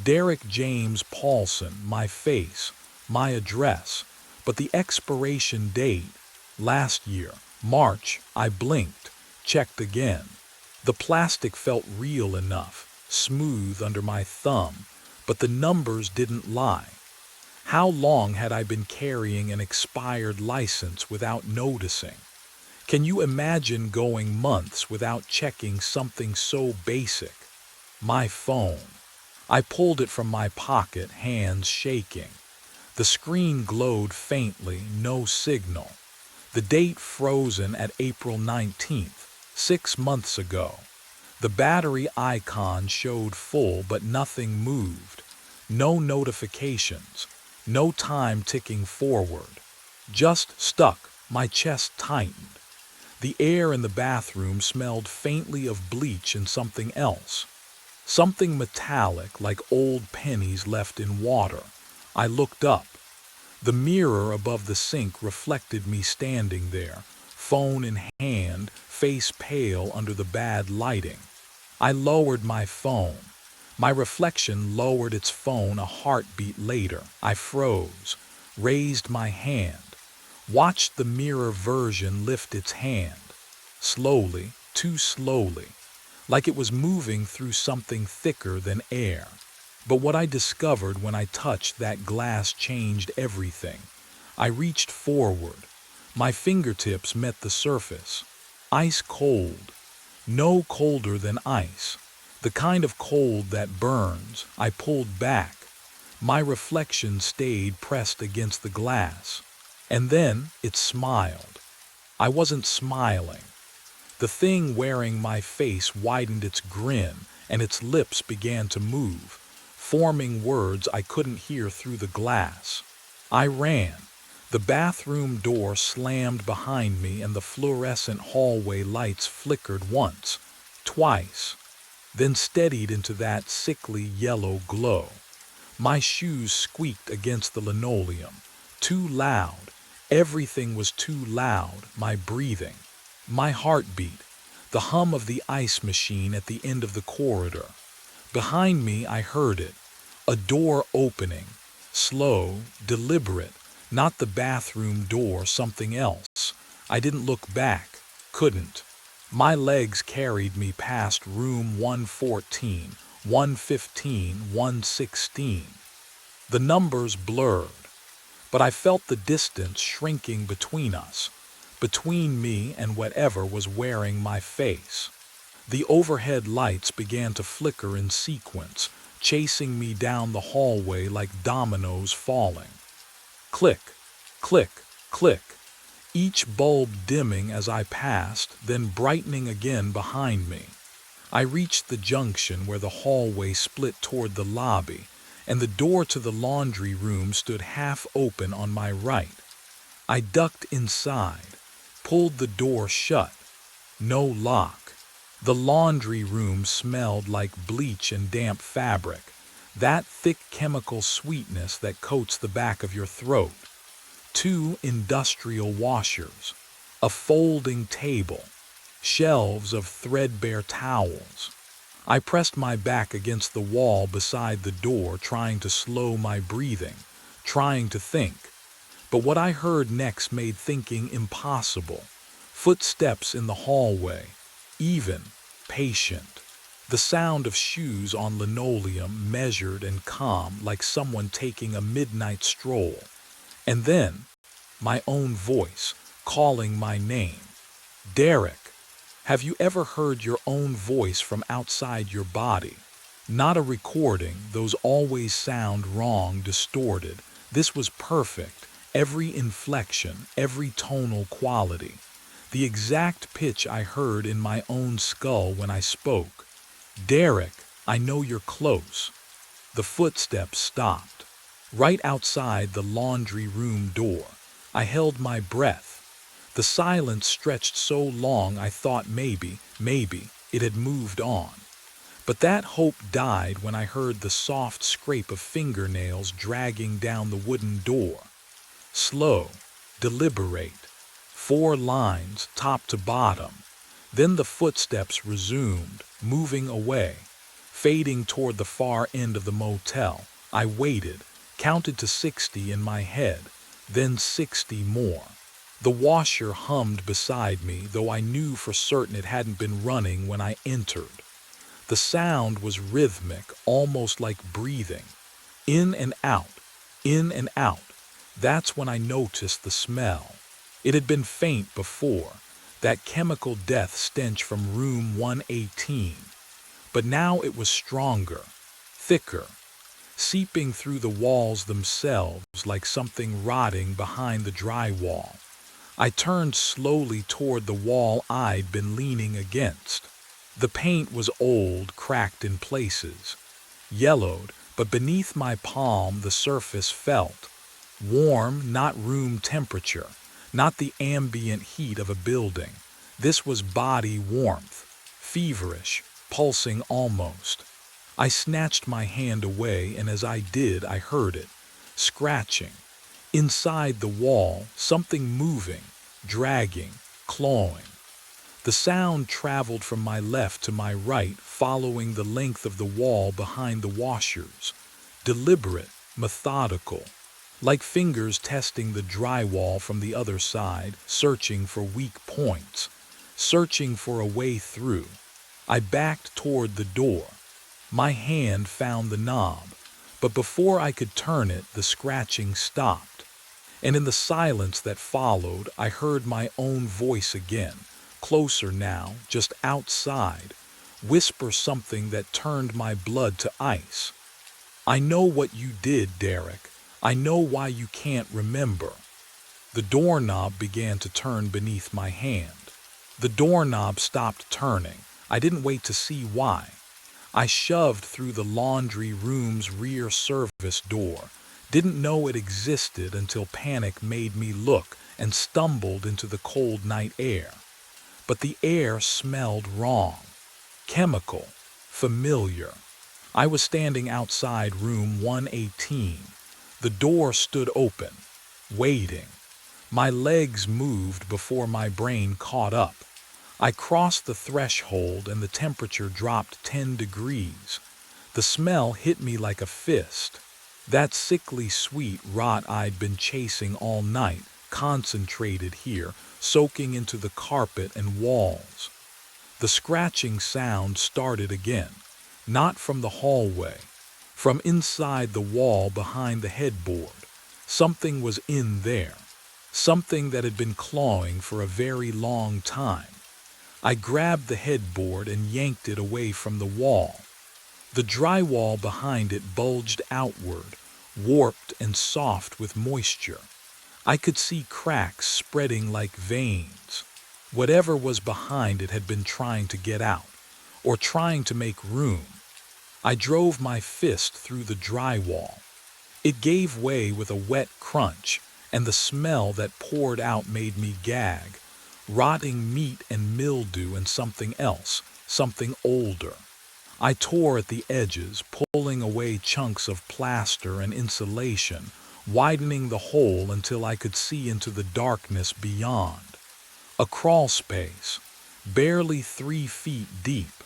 [SPEAKER 1] Derek James Paulson, my face, my address, but the expiration date, last year, March. I blinked, checked again. The plastic felt real enough, smooth under my thumb, but the numbers didn't lie. How long had I been carrying an expired license without noticing? Can you imagine going months without checking something so basic? My phone. I pulled it from my pocket, hands shaking. The screen glowed faintly, no signal. The date frozen at April 19th, 6 months ago. The battery icon showed full, but nothing moved. No notifications, no time ticking forward. Just stuck, my chest tightened. The air in the bathroom smelled faintly of bleach and something else. Something metallic, like old pennies left in water. I looked up. The mirror above the sink reflected me standing there, phone in hand, face pale under the bad lighting. I lowered my phone. My reflection lowered its phone a heartbeat later. I froze, raised my hand, watched the mirror version lift its hand. Slowly, too slowly, like it was moving through something thicker than air. But what I discovered when I touched that glass changed everything. I reached forward. My fingertips met the surface. Ice cold. No colder than ice. The kind of cold that burns. I pulled back. My reflection stayed pressed against the glass. And then it smiled. I wasn't smiling. The thing wearing my face widened its grin, and its lips began to move, forming words I couldn't hear through the glass. I ran. The bathroom door slammed behind me, and the fluorescent hallway lights flickered once, twice, then steadied into that sickly yellow glow. My shoes squeaked against the linoleum. Too loud. Everything was too loud. My breathing. My heartbeat, the hum of the ice machine at the end of the corridor. Behind me I heard it, a door opening, slow, deliberate, not the bathroom door, something else. I didn't look back, couldn't. My legs carried me past room 114, 115, 116. The numbers blurred, but I felt the distance shrinking between us. Between me and whatever was wearing my face. The overhead lights began to flicker in sequence, chasing me down the hallway like dominoes falling. Click, click, click, each bulb dimming as I passed, then brightening again behind me. I reached the junction where the hallway split toward the lobby, and the door to the laundry room stood half open on my right. I ducked inside. Pulled the door shut. No lock. The laundry room smelled like bleach and damp fabric, that thick chemical sweetness that coats the back of your throat. 2 industrial washers, a folding table, shelves of threadbare towels. I pressed my back against the wall beside the door, trying to slow my breathing, trying to think. But what I heard next made thinking impossible. Footsteps in the hallway, even, patient. The sound of shoes on linoleum, measured and calm, like someone taking a midnight stroll. And then, my own voice, calling my name. Derek. Have you ever heard your own voice from outside your body? Not a recording, those always sound wrong, distorted. This was perfect. Every inflection, every tonal quality. The exact pitch I heard in my own skull when I spoke. Derek, I know you're close. The footsteps stopped. Right outside the laundry room door. I held my breath. The silence stretched so long I thought maybe, it had moved on. But that hope died when I heard the soft scrape of fingernails dragging down the wooden door. Slow, deliberate, 4 lines, top to bottom. Then the footsteps resumed, moving away, fading toward the far end of the motel. I waited, counted to 60 in my head, then 60 more. The washer hummed beside me, though I knew for certain it hadn't been running when I entered. The sound was rhythmic, almost like breathing. In and out, in and out. That's when I noticed the smell. It had been faint before, that chemical death stench from room 118. But now it was stronger, thicker, seeping through the walls themselves like something rotting behind the drywall. I turned slowly toward the wall I'd been leaning against. The paint was old, cracked in places, yellowed, but beneath my palm the surface felt warm, not room temperature, not the ambient heat of a building. This was body warmth, feverish, pulsing almost. I snatched my hand away, and as I did, I heard it, scratching. Inside the wall, something moving, dragging, clawing. The sound traveled from my left to my right, following the length of the wall behind the washers. Deliberate, methodical, like fingers testing the drywall from the other side, searching for weak points, searching for a way through. I backed toward the door. My hand found the knob, but before I could turn it, the scratching stopped. And in the silence that followed, I heard my own voice again, closer now, just outside, whisper something that turned my blood to ice. "I know what you did, Derek. I know why you can't remember." The doorknob began to turn beneath my hand. The doorknob stopped turning. I didn't wait to see why. I shoved through the laundry room's rear service door. Didn't know it existed until panic made me look, and stumbled into the cold night air. But the air smelled wrong. Chemical. Familiar. I was standing outside room 118. The door stood open, waiting. My legs moved before my brain caught up. I crossed the threshold and the temperature dropped 10 degrees. The smell hit me like a fist. That sickly sweet rot I'd been chasing all night, concentrated here, soaking into the carpet and walls. The scratching sound started again, not from the hallway, from inside the wall behind the headboard. Something was in there, something that had been clawing for a very long time. I grabbed the headboard and yanked it away from the wall. The drywall behind it bulged outward, warped and soft with moisture. I could see cracks spreading like veins. Whatever was behind it had been trying to get out, or trying to make room. I drove my fist through the drywall. It gave way with a wet crunch, and the smell that poured out made me gag. Rotting meat and mildew and something else, something older. I tore at the edges, pulling away chunks of plaster and insulation, widening the hole until I could see into the darkness beyond. A crawl space, barely 3 feet deep.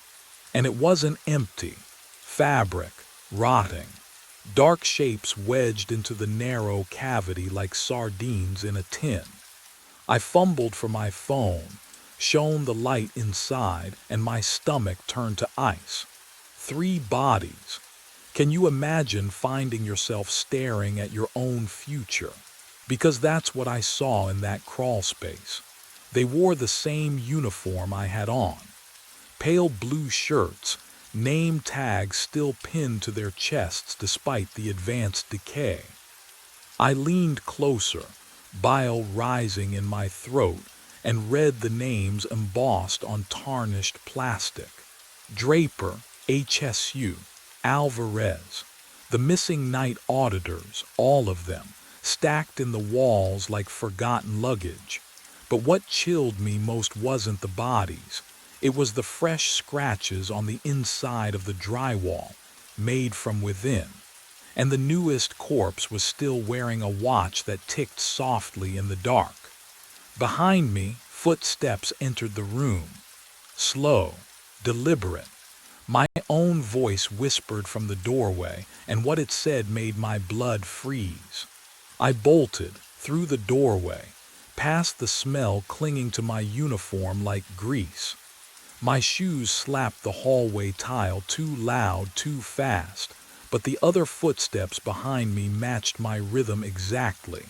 [SPEAKER 1] And it wasn't empty. Fabric, rotting. Dark shapes wedged into the narrow cavity like sardines in a tin. I fumbled for my phone, shone the light inside, and my stomach turned to ice. 3 bodies. Can you imagine finding yourself staring at your own future? Because that's what I saw in that crawl space. They wore the same uniform I had on. Pale blue shirts, name tags still pinned to their chests despite the advanced decay. I leaned closer, bile rising in my throat, and read the names embossed on tarnished plastic. Draper, HSU, Alvarez. The missing night auditors, all of them, stacked in the walls like forgotten luggage. But what chilled me most wasn't the bodies. It was the fresh scratches on the inside of the drywall, made from within. And the newest corpse was still wearing a watch that ticked softly in the dark. Behind me, footsteps entered the room. Slow, deliberate. My own voice whispered from the doorway, and what it said made my blood freeze. I bolted through the doorway, past the smell clinging to my uniform like grease. My shoes slapped the hallway tile too loud, too fast, but the other footsteps behind me matched my rhythm exactly.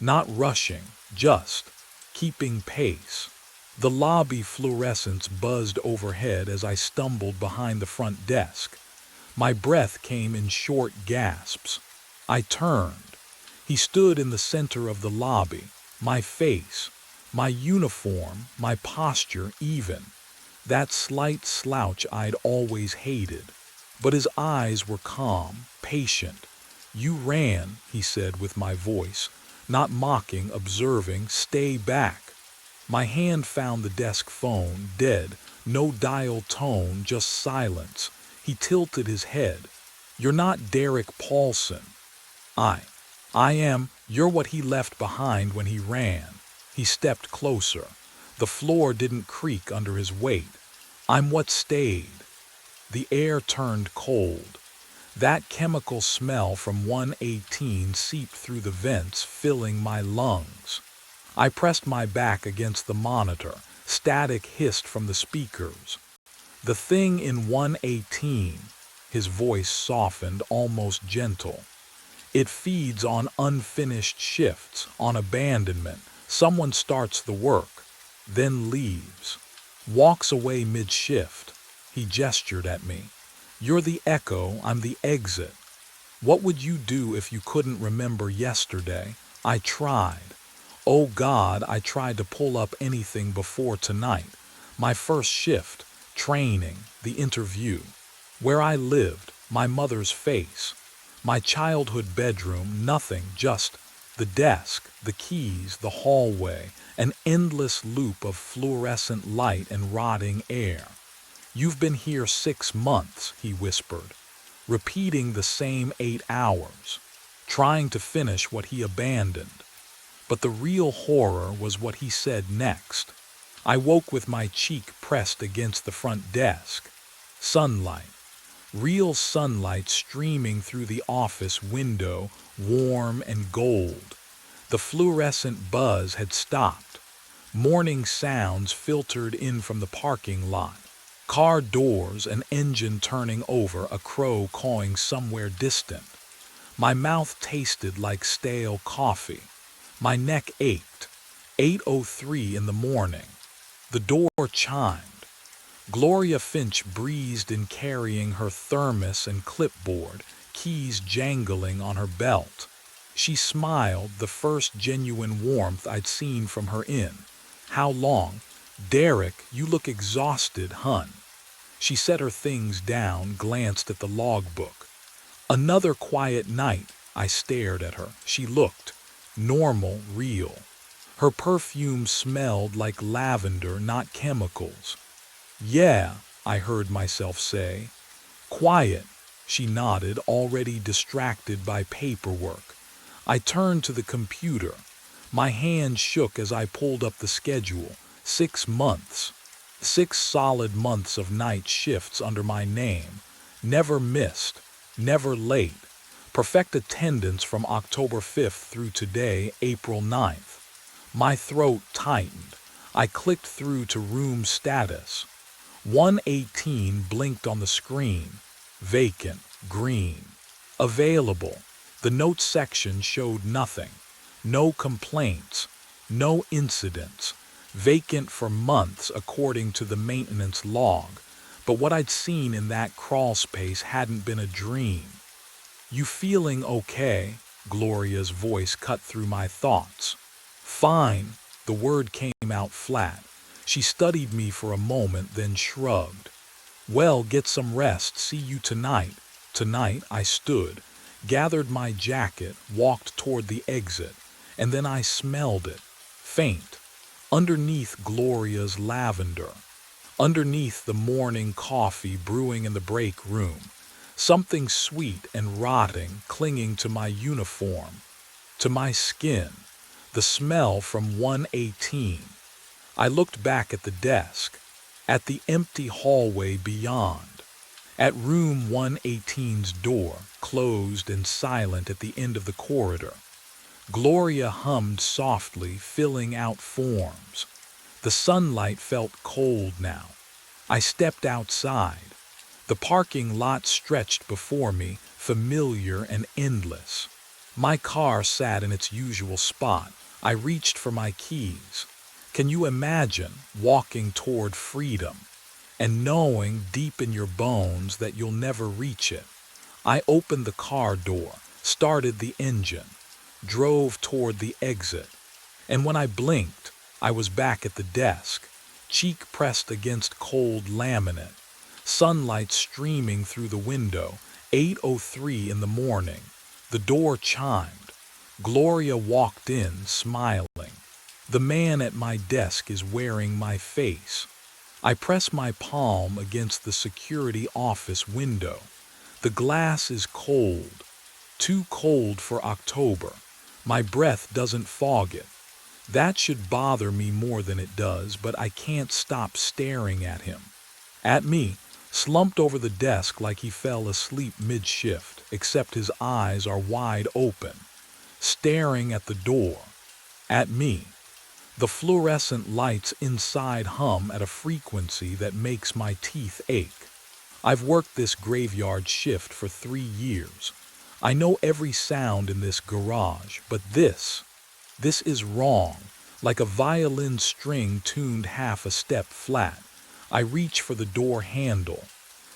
[SPEAKER 1] Not rushing, just keeping pace. The lobby fluorescents buzzed overhead as I stumbled behind the front desk. My breath came in short gasps. I turned. He stood in the center of the lobby, my face, my uniform, my posture even. That slight slouch I'd always hated. But his eyes were calm, patient. "You ran," he said with my voice, not mocking, observing. "Stay back." My hand found the desk phone, dead, no dial tone, just silence. He tilted his head. "You're not Derek Paulson." I. "I am. You're what he left behind when he ran." He stepped closer. The floor didn't creak under his weight. "I'm what stayed." The air turned cold. That chemical smell from 118 seeped through the vents, filling my lungs. I pressed my back against the monitor. Static hissed from the speakers. "The thing in 118, his voice softened, almost gentle. "It feeds on unfinished shifts, on abandonment. Someone starts the work, then leaves. Walks away mid-shift." He gestured at me. "You're the echo, I'm the exit. What would you do if you couldn't remember yesterday?" I tried. Oh God, I tried to pull up anything before tonight. My first shift, training, the interview. Where I lived, my mother's face. My childhood bedroom, nothing, just the desk, the keys, the hallway, an endless loop of fluorescent light and rotting air. "You've been here 6 months, he whispered, repeating the same 8 hours, trying to finish what he abandoned. But the real horror was what he said next. I woke with my cheek pressed against the front desk. Sunlight. Real sunlight streaming through the office window, warm and gold. The fluorescent buzz had stopped. Morning sounds filtered in from the parking lot. Car doors, an engine turning over, a crow cawing somewhere distant. My mouth tasted like stale coffee. My neck ached. 8:03 in the morning. The door chimed. Gloria Finch breezed in carrying her thermos and clipboard, keys jangling on her belt. She smiled, the first genuine warmth I'd seen from her in. "How long?" "Derek, you look exhausted, hun." She set her things down, glanced at the logbook. "Another quiet night." I stared at her. She looked normal, real. Her perfume smelled like lavender, not chemicals. "Yeah," I heard myself say. "Quiet." She nodded, already distracted by paperwork. I turned to the computer. My hand shook as I pulled up the schedule. 6 months. 6 solid months of night shifts under my name. Never missed. Never late. Perfect attendance from October 5th through today, April 9th. My throat tightened. I clicked through to room status. 118 blinked on the screen. Vacant, green. Available. The notes section showed nothing. No complaints. No incidents. Vacant for months according to the maintenance log. But what I'd seen in that crawl space hadn't been a dream. "You feeling okay?" Gloria's voice cut through my thoughts. "Fine." The word came out flat. She studied me for a moment, then shrugged. "Well, get some rest. See you tonight." Tonight, I stood, gathered my jacket, walked toward the exit, and then I smelled it. Faint. Underneath Gloria's lavender. Underneath the morning coffee brewing in the break room. Something sweet and rotting clinging to my uniform, to my skin, the smell from 118. I looked back at the desk, at the empty hallway beyond. At room 118's door, closed and silent at the end of the corridor, Gloria hummed softly, filling out forms. The sunlight felt cold now. I stepped outside. The parking lot stretched before me, familiar and endless. My car sat in its usual spot. I reached for my keys. Can you imagine walking toward freedom and knowing deep in your bones that you'll never reach it? I opened the car door, started the engine, drove toward the exit, and when I blinked, I was back at the desk, cheek pressed against cold laminate, sunlight streaming through the window. 8:03 in the morning. The door chimed. Gloria walked in, smiling. The man at my desk is wearing my face. I press my palm against the security office window. The glass is cold, too cold for October. My breath doesn't fog it. That should bother me more than it does, but I can't stop staring at him. At me, slumped over the desk like he fell asleep mid-shift, except his eyes are wide open, staring at the door. At me. The fluorescent lights inside hum at a frequency that makes my teeth ache. I've worked this graveyard shift for 3 years. I know every sound in this garage, but this is wrong, like a violin string tuned half a step flat. I reach for the door handle.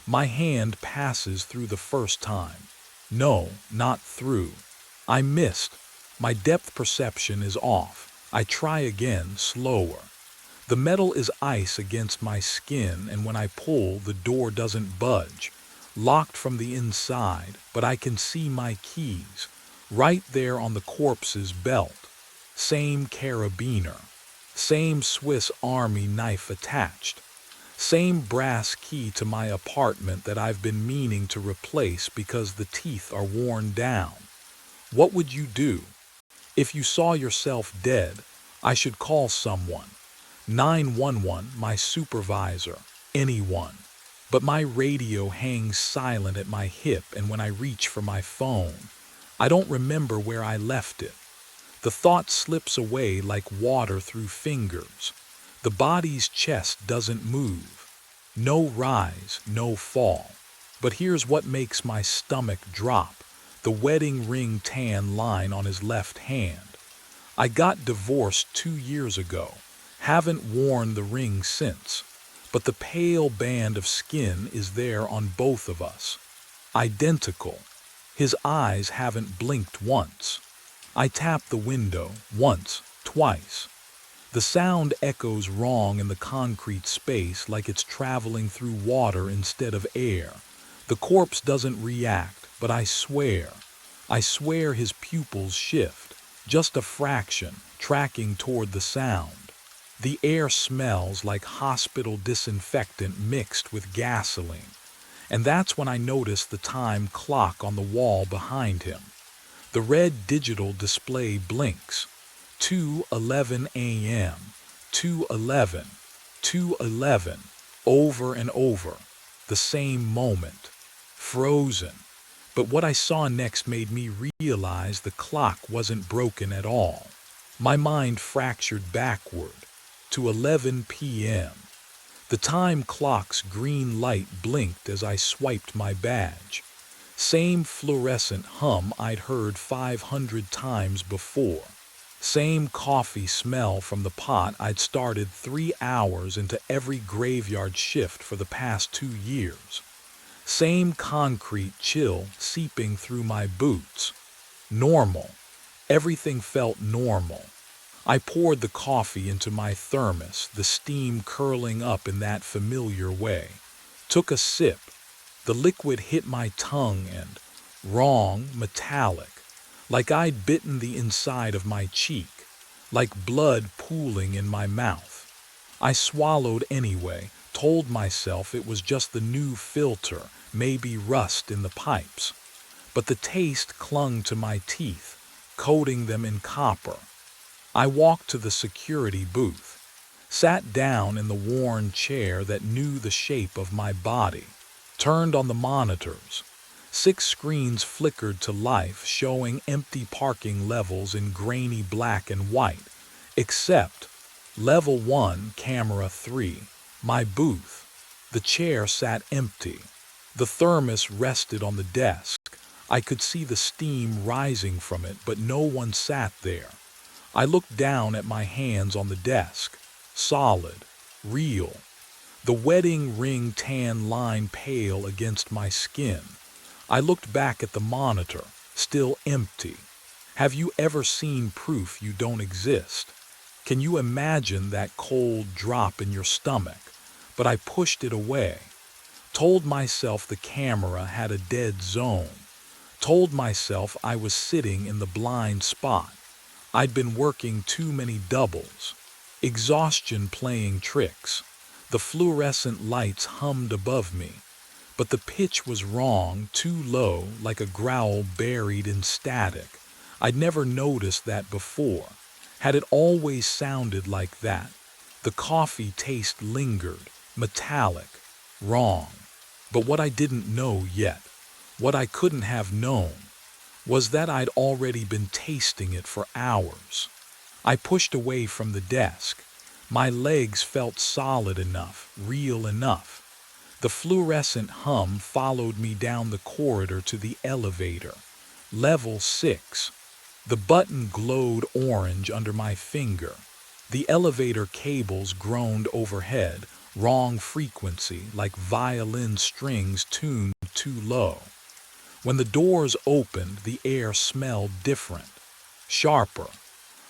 [SPEAKER 1] My hand passes through the first time. No, not through. I missed. My depth perception is off. I try again, slower. The metal is ice against my skin, and when I pull, the door doesn't budge. Locked from the inside, but I can see my keys, right there on the corpse's belt. Same carabiner. Same Swiss Army knife attached. Same brass key to my apartment that I've been meaning to replace because the teeth are worn down. What would you do? If you saw yourself dead, I should call someone. 911, my supervisor, anyone. But my radio hangs silent at my hip, and when I reach for my phone, I don't remember where I left it. The thought slips away like water through fingers. The body's chest doesn't move. No rise, no fall. But here's what makes my stomach drop. The wedding ring tan line on his left hand. I got divorced 2 years ago. Haven't worn the ring since. But the pale band of skin is there on both of us. Identical. His eyes haven't blinked once. I tap the window once, twice. The sound echoes wrong in the concrete space like it's traveling through water instead of air. The corpse doesn't react, but I swear his pupils shift, just a fraction, tracking toward the sound. The air smells like hospital disinfectant mixed with gasoline. And that's when I notice the time clock on the wall behind him. The red digital display blinks. 2:11 a.m., 2:11, 2:11, over and over. The same moment. Frozen. But what I saw next made me realize the clock wasn't broken at all. My mind fractured backward to 11 p.m. The time clock's green light blinked as I swiped my badge. Same fluorescent hum I'd heard 500 times before. Same coffee smell from the pot I'd started 3 hours into every graveyard shift for the past 2 years. Same concrete chill seeping through my boots. Normal. Everything felt normal. I poured the coffee into my thermos, the steam curling up in that familiar way. Took a sip. The liquid hit my tongue and, wrong, metallic, like I'd bitten the inside of my cheek, like blood pooling in my mouth. I swallowed anyway, told myself it was just the new filter, maybe rust in the pipes. But the taste clung to my teeth, coating them in copper. I walked to the security booth, sat down in the worn chair that knew the shape of my body, Turned on the monitors. 6 screens flickered to life, showing empty parking levels in grainy black and white, except Level 1, Camera 3, my booth. The chair sat empty. The thermos rested on the desk. I could see the steam rising from it, but no one sat there. I looked down at my hands on the desk. Solid. Real. The wedding ring tan line pale against my skin. I looked back at the monitor, still empty. Have you ever seen proof you don't exist? Can you imagine that cold drop in your stomach? But I pushed it away. Told myself the camera had a dead zone. Told myself I was sitting in the blind spot. I'd been working too many doubles. Exhaustion playing tricks. The fluorescent lights hummed above me. But the pitch was wrong, too low, like a growl buried in static. I'd never noticed that before. Had it always sounded like that? The coffee taste lingered, metallic, wrong. But what I didn't know yet, what I couldn't have known, was that I'd already been tasting it for hours. I pushed away from the desk. My legs felt solid enough, real enough. The fluorescent hum followed me down the corridor to the elevator. Level 6. The button glowed orange under my finger. The elevator cables groaned overhead, wrong frequency, like violin strings tuned too low. When the doors opened, the air smelled different, sharper.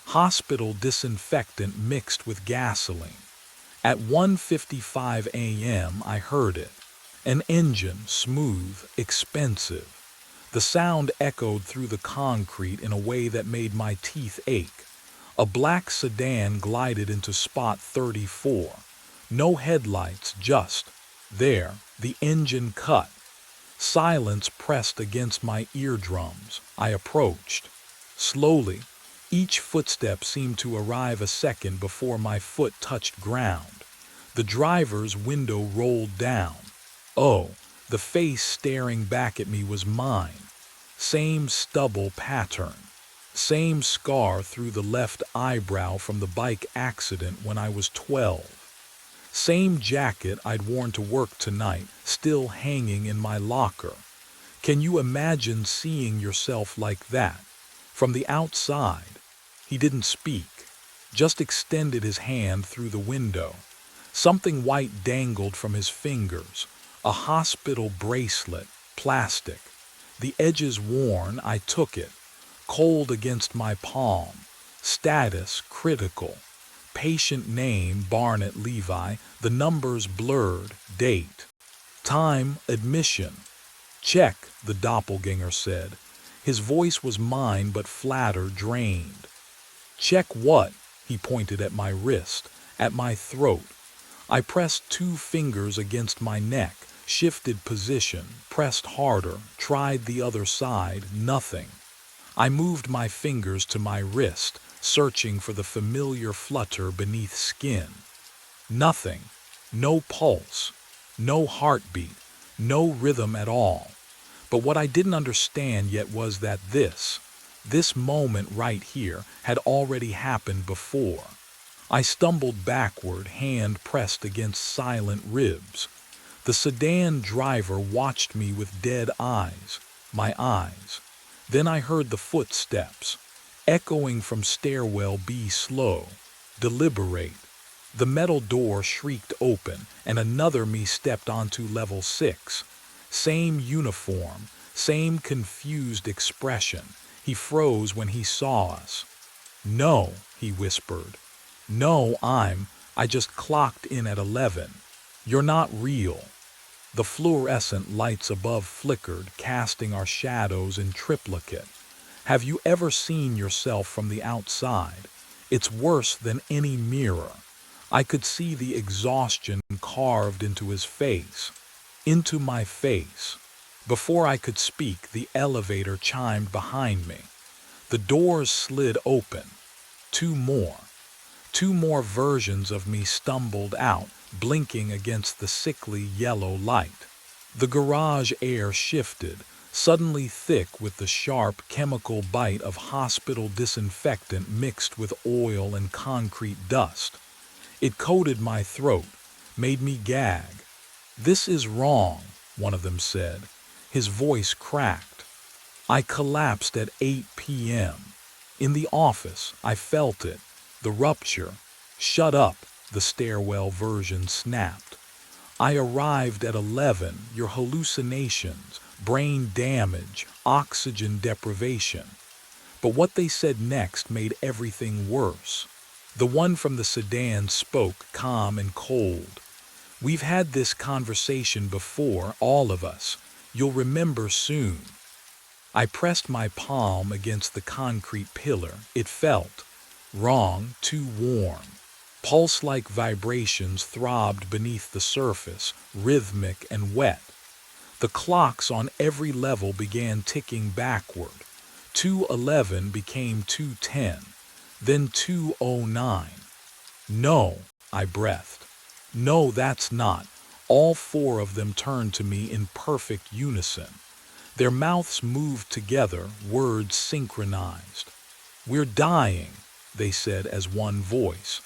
[SPEAKER 1] Hospital disinfectant mixed with gasoline. At 1:55 a.m. I heard it. An engine, smooth, expensive. The sound echoed through the concrete in a way that made my teeth ache. A black sedan glided into spot 34. No headlights, just there, the engine cut. Silence pressed against my eardrums. I approached. Slowly, each footstep seemed to arrive a second before my foot touched ground. The driver's window rolled down. Oh, the face staring back at me was mine. Same stubble pattern. Same scar through the left eyebrow from the bike accident when I was 12. Same jacket I'd worn to work tonight, still hanging in my locker. Can you imagine seeing yourself like that? From the outside. He didn't speak, just extended his hand through the window. Something white dangled from his fingers, a hospital bracelet, plastic. The edges worn, I took it, cold against my palm. Status critical. Patient name Barnett Levi, the numbers blurred, date. Time, admission. Check, the doppelganger said. His voice was mine but flatter, drained. Check what? He pointed at my wrist, at my throat. I pressed 2 fingers against my neck, shifted position, pressed harder, tried the other side, nothing. I moved my fingers to my wrist, searching for the familiar flutter beneath skin. Nothing. No pulse. No heartbeat. No rhythm at all. But what I didn't understand yet was that this moment right here had already happened before. I stumbled backward, hand pressed against silent ribs. The sedan driver watched me with dead eyes, my eyes. Then I heard the footsteps, echoing from stairwell B, slow, deliberate. The metal door shrieked open, and another me stepped onto level 6. Same uniform, same confused expression. He froze when he saw us. No, he whispered. No, I just clocked in at 11. You're not real. The fluorescent lights above flickered, casting our shadows in triplicate. Have you ever seen yourself from the outside? It's worse than any mirror. I could see the exhaustion carved into his face, into my face. Before I could speak, the elevator chimed behind me. The doors slid open. 2 more. 2 more versions of me stumbled out, blinking against the sickly yellow light. The garage air shifted, suddenly thick with the sharp chemical bite of hospital disinfectant mixed with oil and concrete dust. It coated my throat, made me gag. "This is wrong," one of them said. His voice cracked. I collapsed at 8 p.m. In the office, I felt it. The rupture. "Shut up," the stairwell version snapped. I arrived at 11, your hallucinations, brain damage, oxygen deprivation. But what they said next made everything worse. The one from the sedan spoke calm and cold. "We've had this conversation before, all of us. You'll remember soon." I pressed my palm against the concrete pillar. It felt wrong, too warm. Pulse-like vibrations throbbed beneath the surface, rhythmic and wet. The clocks on every level began ticking backward. 2:11 became 2:10, then 2:09. "No," I breathed. "No, that's not." All four of them turned to me in perfect unison. Their mouths moved together, words synchronized. "We're dying," they said as one voice,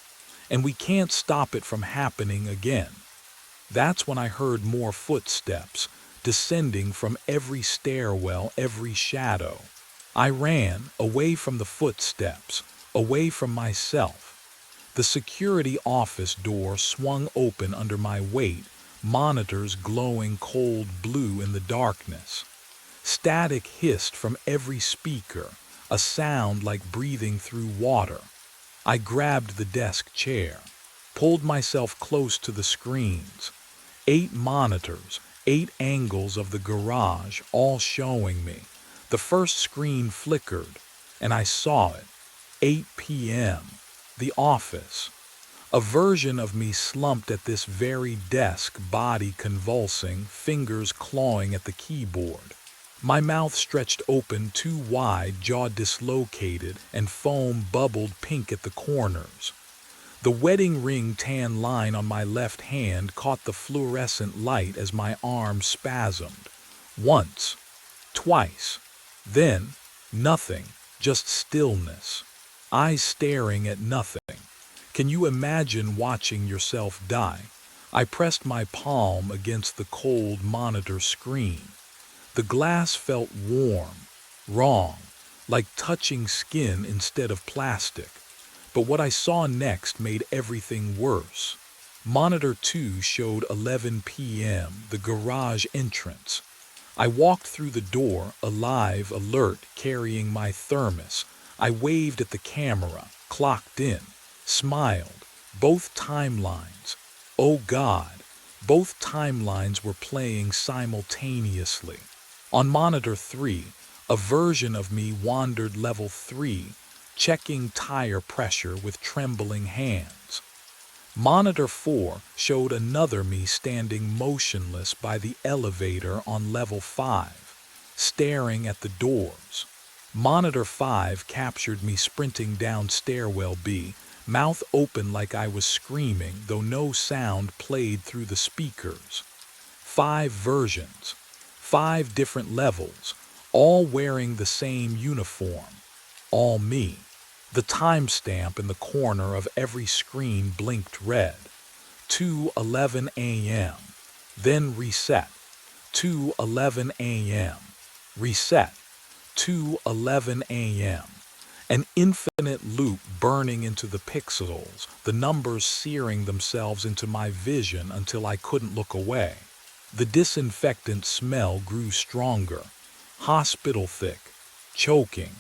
[SPEAKER 1] "and we can't stop it from happening again." That's when I heard more footsteps, descending from every stairwell, every shadow. I ran, away from the footsteps, away from myself. The security office door swung open under my weight, monitors glowing cold blue in the darkness. Static hissed from every speaker, a sound like breathing through water. I grabbed the desk chair, pulled myself close to the screens. 8 monitors, 8 angles of the garage, all showing me. The first screen flickered, and I saw it. 8 p.m. The office. A version of me slumped at this very desk, body convulsing, fingers clawing at the keyboard. My mouth stretched open too wide, jaw dislocated, and foam bubbled pink at the corners. The wedding ring tan line on my left hand caught the fluorescent light as my arm spasmed. Once, twice, then nothing, just stillness. Eyes staring at nothing. Can you imagine watching yourself die? I pressed my palm against the cold monitor screen. The glass felt warm, wrong, like touching skin instead of plastic. But what I saw next made everything worse. Monitor 2 showed 11 p.m., the garage entrance. I walked through the door, alive, alert, carrying my thermos. I waved at the camera, clocked in, smiled. Both timelines. Oh God, both timelines were playing simultaneously. On monitor 3, a version of me wandered level 3, checking tire pressure with trembling hands. Monitor 4 showed another me standing motionless by the elevator on level 5, staring at the doors. Monitor 5 captured me sprinting down stairwell B, mouth open like I was screaming, though no sound played through the speakers. 5 versions, 5 different levels, all wearing the same uniform. All me. The timestamp in the corner of every screen blinked red. 2:11 a.m. Then reset. 2:11 a.m. Reset. 2:11 a.m. An infinite loop burning into the pixels, the numbers searing themselves into my vision until I couldn't look away. The disinfectant smell grew stronger, hospital thick, choking.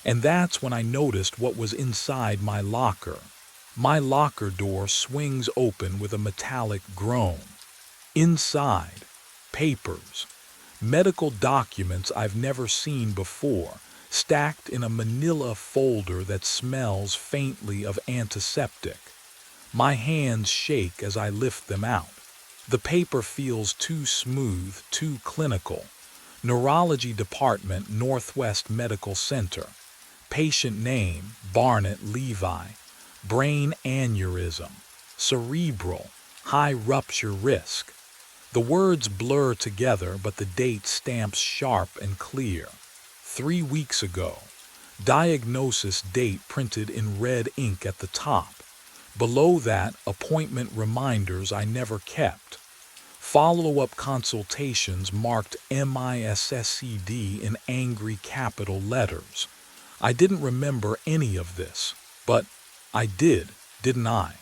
[SPEAKER 1] And that's when I noticed what was inside my locker. My locker door swings open with a metallic groan. Inside, papers, medical documents I've never seen before, stacked in a manila folder that smells faintly of antiseptic. My hands shake as I lift them out. The paper feels too smooth, too clinical. Neurology Department, Northwest Medical Center. Patient name, Barnett Levi. Brain aneurysm. Cerebral. High rupture risk. The words blur together, but the date stamps sharp and clear. 3 weeks ago. Diagnosis date printed in red ink at the top. Below that, appointment reminders I never kept. Follow-up consultations marked MISSCD in angry capital letters. I didn't remember any of this, but I did, didn't I?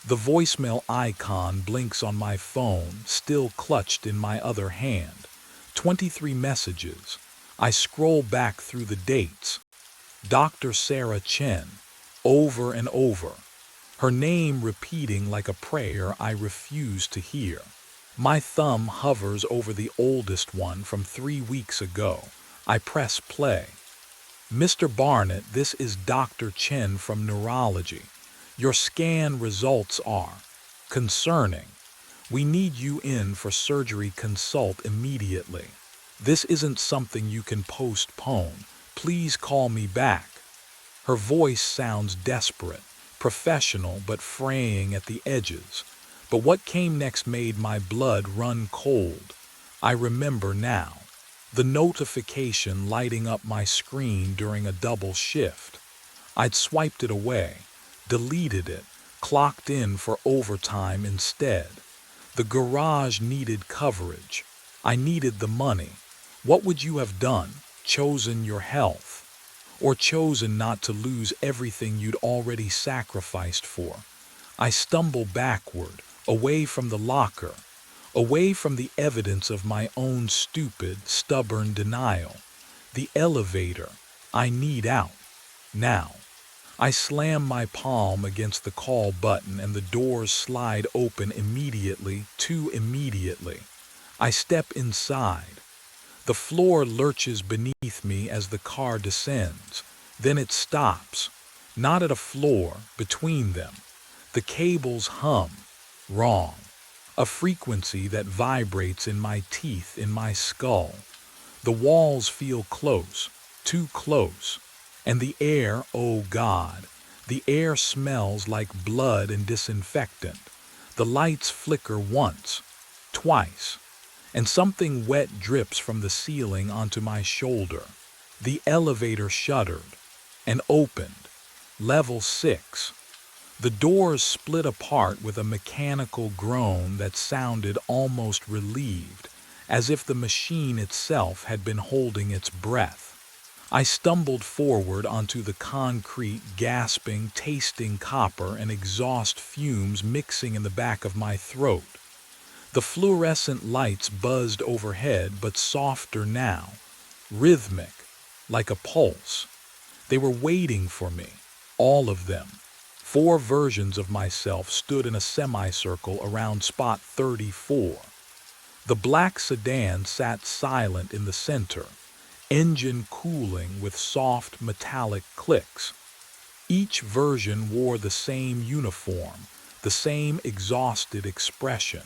[SPEAKER 1] The voicemail icon blinks on my phone, still clutched in my other hand. 23 messages. I scroll back through the dates. Dr. Sarah Chen, over and over. Her name repeating like a prayer I refuse to hear. My thumb hovers over the oldest one from 3 weeks ago. I press play. Mr. Barnett, this is Dr. Chen from Neurology. Your scan results are concerning. We need you in for surgery. Consult immediately. This isn't something you can postpone. Please call me back. Her voice sounds desperate, professional but fraying at the edges. But what came next made my blood run cold. I remember now. The notification lighting up my screen during a double shift. I'd swiped it away, deleted it, clocked in for overtime instead. The garage needed coverage. I needed the money. What would you have done? Chosen your health? Or chosen not to lose everything you'd already sacrificed for? I stumble backward, away from the locker, away from the evidence of my own stupid, stubborn denial. The elevator. I need out. Now. I slam my palm against the call button and the doors slide open immediately, too immediately. I step inside. The floor lurches beneath me as the car descends. Then it stops. Not at a floor, between them. The cables hum. Wrong. A frequency that vibrates in my teeth, in my skull. The walls feel close, too close. And the air, oh God, the air smells like blood and disinfectant. The lights flicker once, twice, and something wet drips from the ceiling onto my shoulder. The elevator shuddered and opened. Level 6. The doors split apart with a mechanical groan that sounded almost relieved, as if the machine itself had been holding its breath. I stumbled forward onto the concrete, gasping, tasting copper and exhaust fumes mixing in the back of my throat. The fluorescent lights buzzed overhead, but softer now, rhythmic, like a pulse. They were waiting for me, all of them. 4 versions of myself stood in a semicircle around spot 34. The black sedan sat silent in the center, engine cooling with soft metallic clicks. Each version wore the same uniform, the same exhausted expression,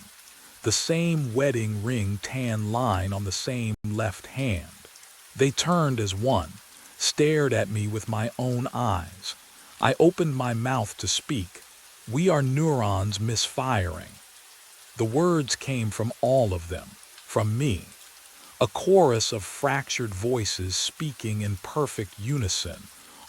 [SPEAKER 1] the same wedding ring tan line on the same left hand. They turned as one, stared at me with my own eyes. I opened my mouth to speak. We are neurons misfiring. The words came from all of them, from me. A chorus of fractured voices speaking in perfect unison,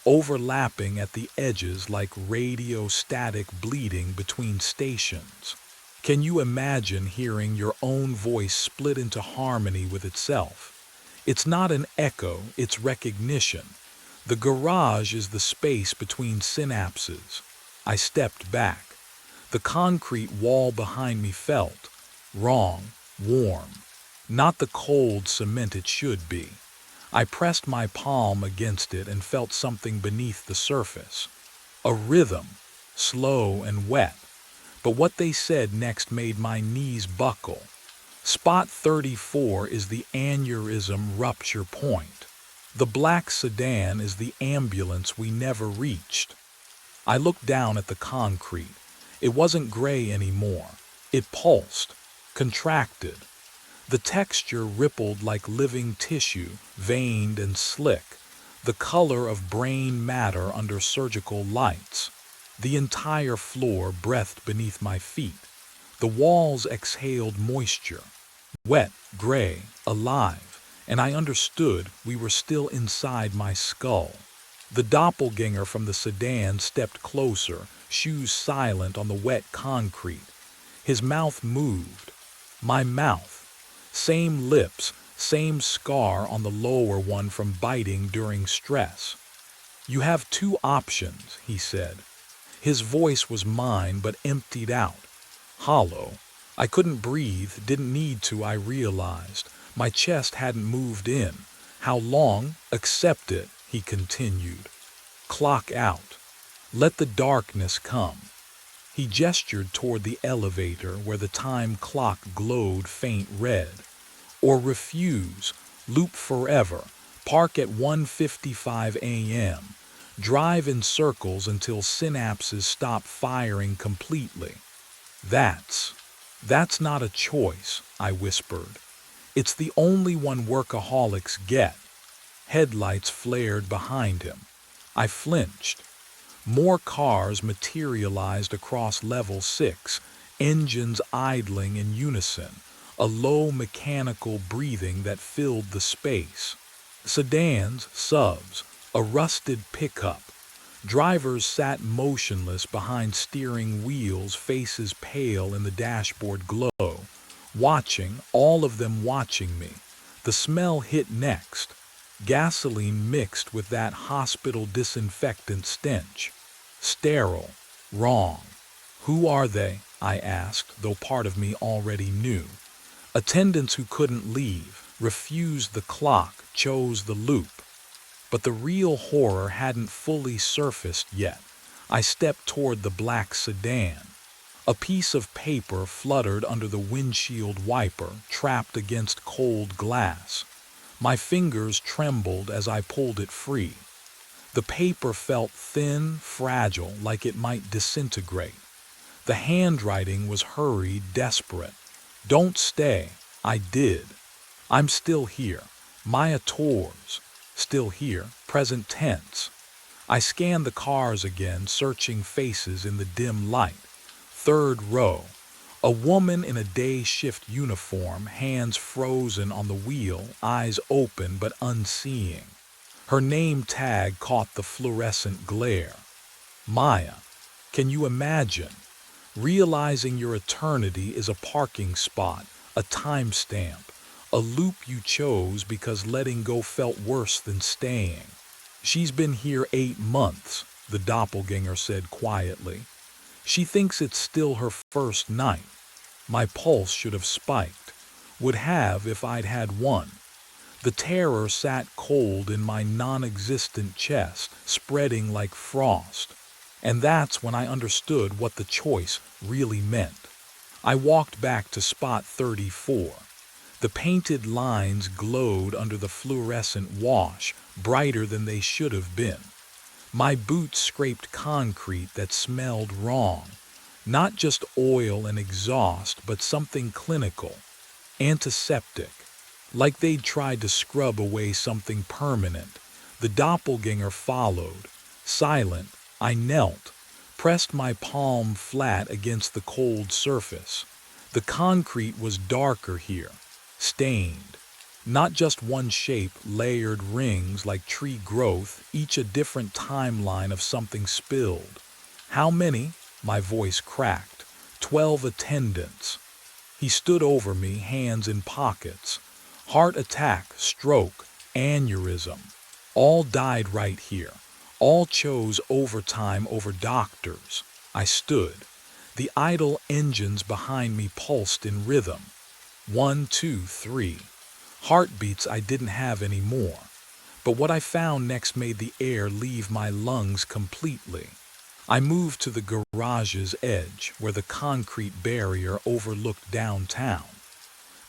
[SPEAKER 1] overlapping at the edges like radio static bleeding between stations. Can you imagine hearing your own voice split into harmony with itself? It's not an echo, it's recognition. The garage is the space between synapses. I stepped back. The concrete wall behind me felt wrong, warm. Not the cold cement it should be. I pressed my palm against it and felt something beneath the surface. A rhythm, slow and wet. But what they said next made my knees buckle. Spot 34 is the aneurysm rupture point. The black sedan is the ambulance we never reached. I looked down at the concrete. It wasn't gray anymore. It pulsed, contracted. The texture rippled like living tissue, veined and slick, the color of brain matter under surgical lights. The entire floor breathed beneath my feet. The walls exhaled moisture. wet, gray, alive, and I understood we were still inside my skull. The doppelganger from the sedan stepped closer, shoes silent on the wet concrete. His mouth moved. My mouth. Same lips, same scar on the lower one from biting during stress. "You have two options," he said. His voice was mine but emptied out. Hollow. I couldn't breathe, didn't need to, I realized. My chest hadn't moved in. "How long? Accept it," he continued. "Clock out. Let the darkness come." He gestured toward the elevator where the time clock glowed faint red. "Or refuse. Loop forever. Park at 1:55 a.m. Drive in circles until synapses stop firing completely." That's not a choice," I whispered. "It's the only one workaholics get." Headlights flared behind him. I flinched. More cars materialized across level 6, engines idling in unison, a low mechanical breathing that filled the space. Sedans, subs, a rusted pickup. Drivers sat motionless behind steering wheels, faces pale in the dashboard glow, watching, all of them watching me. The smell hit next. Gasoline mixed with that hospital disinfectant stench. Sterile. Wrong. "Who are they?" I asked, though part of me already knew. Attendants who couldn't leave, refused the clock, chose the loop. But the real horror hadn't fully surfaced yet. I stepped toward the black sedan. A piece of paper fluttered under the windshield wiper, trapped against cold glass. My fingers trembled as I pulled it free. The paper felt thin, fragile, like it might disintegrate. The handwriting was hurried, desperate. "Don't stay." I did. "I'm still here. Maya Tors. Still here, present tense." I scanned the cars again, searching faces in the dim light. Third row. A woman in a day shift uniform, hands frozen on the wheel, eyes open but unseeing. Her name tag caught the fluorescent glare. Maya. Can you imagine? Realizing your eternity is a parking spot, a timestamp, a loop you chose because letting go felt worse than staying. "She's been here 8 months, the doppelganger said quietly. "She thinks it's still her first night." My pulse should have spiked. Would have if I'd had one. The terror sat cold in my non-existent chest, spreading like frost. And that's when I understood what the choice really meant. I walked back to spot 34. The painted lines glowed under the fluorescent wash, brighter than they should have been. My boots scraped concrete that smelled wrong. Not just oil and exhaust, but something clinical. Antiseptic. Like they'd tried to scrub away something permanent. The doppelganger followed. Silent, I knelt, pressed my palm flat against the cold surface. The concrete was darker here. Stained. Not just one shape, layered rings like tree growth, each a different timeline of something spilled. "How many?" My voice cracked. 12 attendants. He stood over me, hands in pockets. Heart attack, stroke, aneurysm. All died right here. All chose overtime over doctors. I stood. The idle engines behind me pulsed in rhythm. 1, 2, 3. Heartbeats I didn't have anymore. But what I found next made the air leave my lungs completely. I moved to the garage's edge, where the concrete barrier overlooked downtown.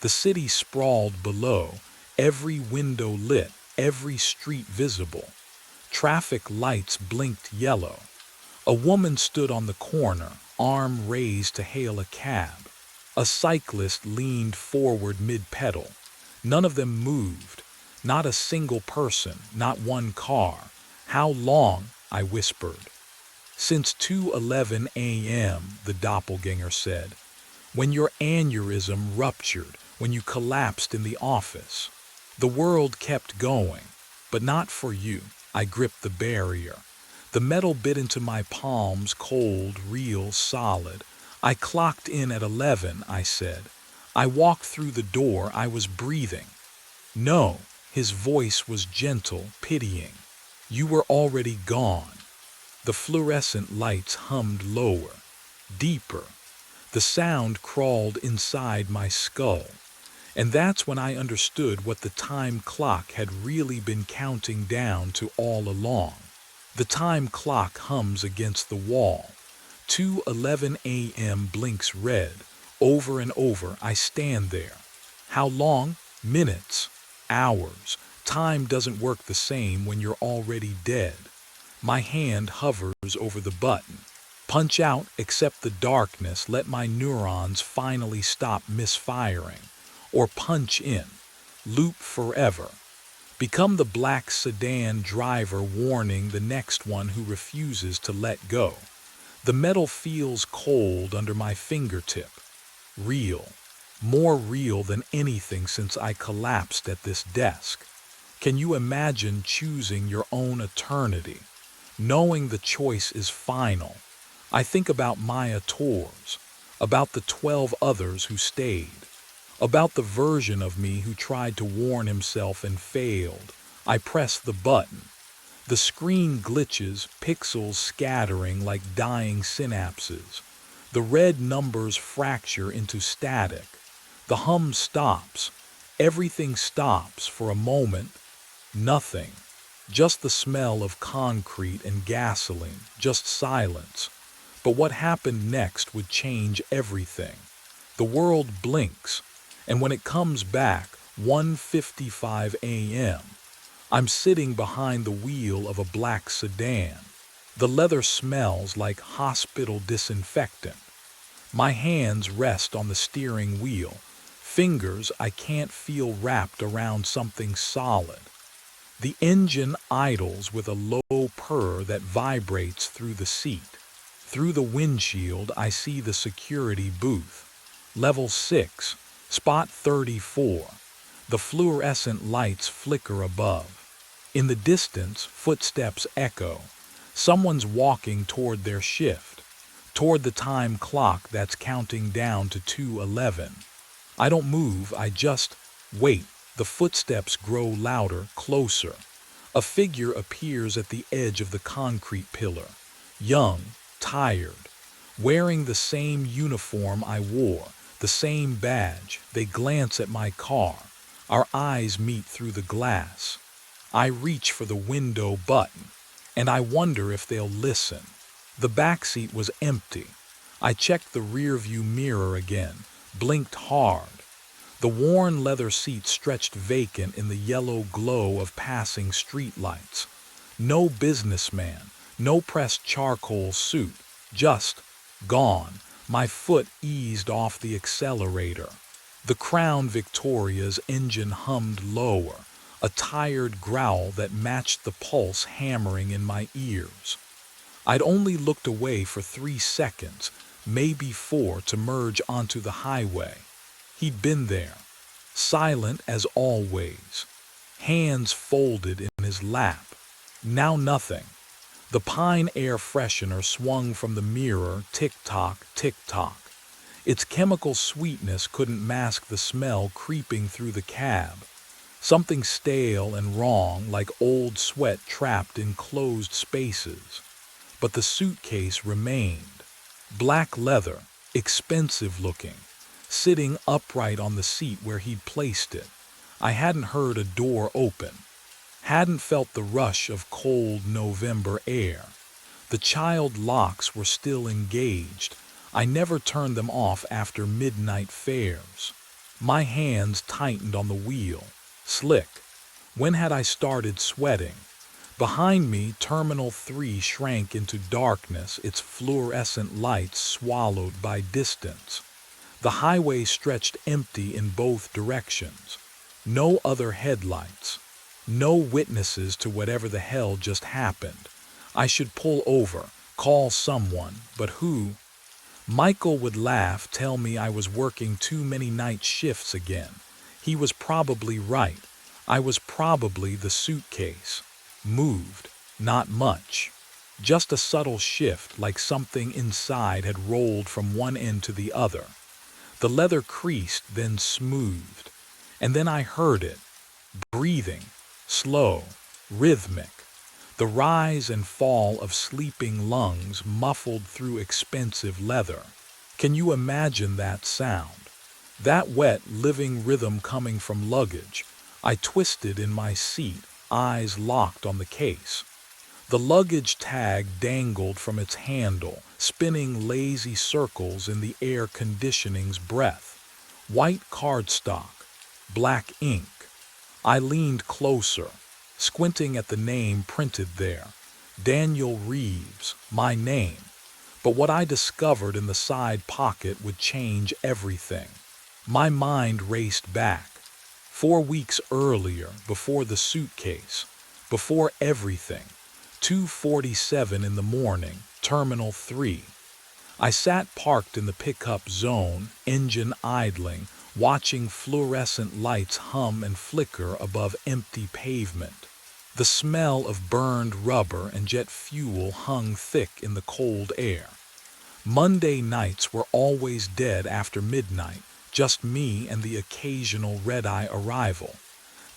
[SPEAKER 1] The city sprawled below, every window lit, every street visible. Traffic lights blinked yellow. A woman stood on the corner, arm raised to hail a cab. A cyclist leaned forward mid-pedal. None of them moved. Not a single person, not one car. "How long?" I whispered. "Since 2:11 a.m., the doppelganger said. "When your aneurysm ruptured, when you collapsed in the office. The world kept going, but not for you. I gripped the barrier. The metal bit into my palms, cold, real, solid. I clocked in at 11, I said. I walked through the door. I was breathing. No, his voice was gentle, pitying. You were already gone. The fluorescent lights hummed lower, deeper. The sound crawled inside my skull. And that's when I understood what the time clock had really been counting down to all along. The time clock hums against the wall. 2:11 a.m. blinks red. Over and over, I stand there. How long? Minutes. Hours. Time doesn't work the same when you're already dead. My hand hovers over the button. Punch out, accept the darkness, let my neurons finally stop misfiring. Or punch in. Loop forever. Become the black sedan driver warning the next one who refuses to let go. The metal feels cold under my fingertip. Real. More real than anything since I collapsed at this desk. Can you imagine choosing your own eternity? Knowing the choice is final. I think about Maya Tours, about the 12 others who stayed, about the version of me who tried to warn himself and failed. I press the button. The screen glitches, pixels scattering like dying synapses. The red numbers fracture into static. The hum stops. Everything stops for a moment. Nothing. Just the smell of concrete and gasoline. Just silence. But what happened next would change everything. The world blinks, and when it comes back, 1:55 a.m., I'm sitting behind the wheel of a black sedan. The leather smells like hospital disinfectant. My hands rest on the steering wheel, fingers I can't feel wrapped around something solid. The engine idles with a low purr that vibrates through the seat. Through the windshield, I see the security booth. Level 6, spot 34. The fluorescent lights flicker above. In the distance, footsteps echo. Someone's walking toward their shift, toward the time clock that's counting down to 2:11. I don't move, I just wait. The footsteps grow louder, closer. A figure appears at the edge of the concrete pillar. Young, tired, wearing the same uniform I wore, the same badge. They glance at my car. Our eyes meet through the glass. I reach for the window button, and I wonder if they'll listen. The backseat was empty. I checked the rearview mirror again, blinked hard. The worn leather seat stretched vacant in the yellow glow of passing streetlights. No businessman, no pressed charcoal suit, just gone. My foot eased off the accelerator. The Crown Victoria's engine hummed lower, a tired growl that matched the pulse hammering in my ears. I'd only looked away for 3 seconds, maybe 4, to merge onto the highway. He'd been there, silent as always, hands folded in his lap. Now nothing. The pine air freshener swung from the mirror, tick-tock, tick-tock. Its chemical sweetness couldn't mask the smell creeping through the cab. Something stale and wrong, like old sweat trapped in closed spaces. But the suitcase remained. Black leather, expensive looking, sitting upright on the seat where he'd placed it. I hadn't heard a door open. Hadn't felt the rush of cold November air. The child locks were still engaged. I never turned them off after midnight fares. My hands tightened on the wheel. Slick. When had I started sweating? Behind me, Terminal 3 shrank into darkness, its fluorescent lights swallowed by distance. The highway stretched empty in both directions. No other headlights. No witnesses to whatever the hell just happened. I should pull over, call someone, but who? Michael would laugh, tell me I was working too many night shifts again. He was probably right. I was probably the suitcase. Moved, not much. Just a subtle shift, like something inside had rolled from one end to the other. The leather creased, then smoothed. And then I heard it, breathing, slow, rhythmic. The rise and fall of sleeping lungs muffled through expensive leather. Can you imagine that sound? That wet, living rhythm coming from luggage. I twisted in my seat, eyes locked on the case. The luggage tag dangled from its handle, spinning lazy circles in the air conditioning's breath. White cardstock, black ink. I leaned closer, squinting at the name printed there. Daniel Reeves, my name. But what I discovered in the side pocket would change everything. My mind raced back. 4 weeks earlier, before the suitcase, before everything. 2:47 in the morning, Terminal 3. I sat parked in the pickup zone, engine idling, watching fluorescent lights hum and flicker above empty pavement. The smell of burned rubber and jet fuel hung thick in the cold air. Monday nights were always dead after midnight, just me and the occasional red-eye arrival.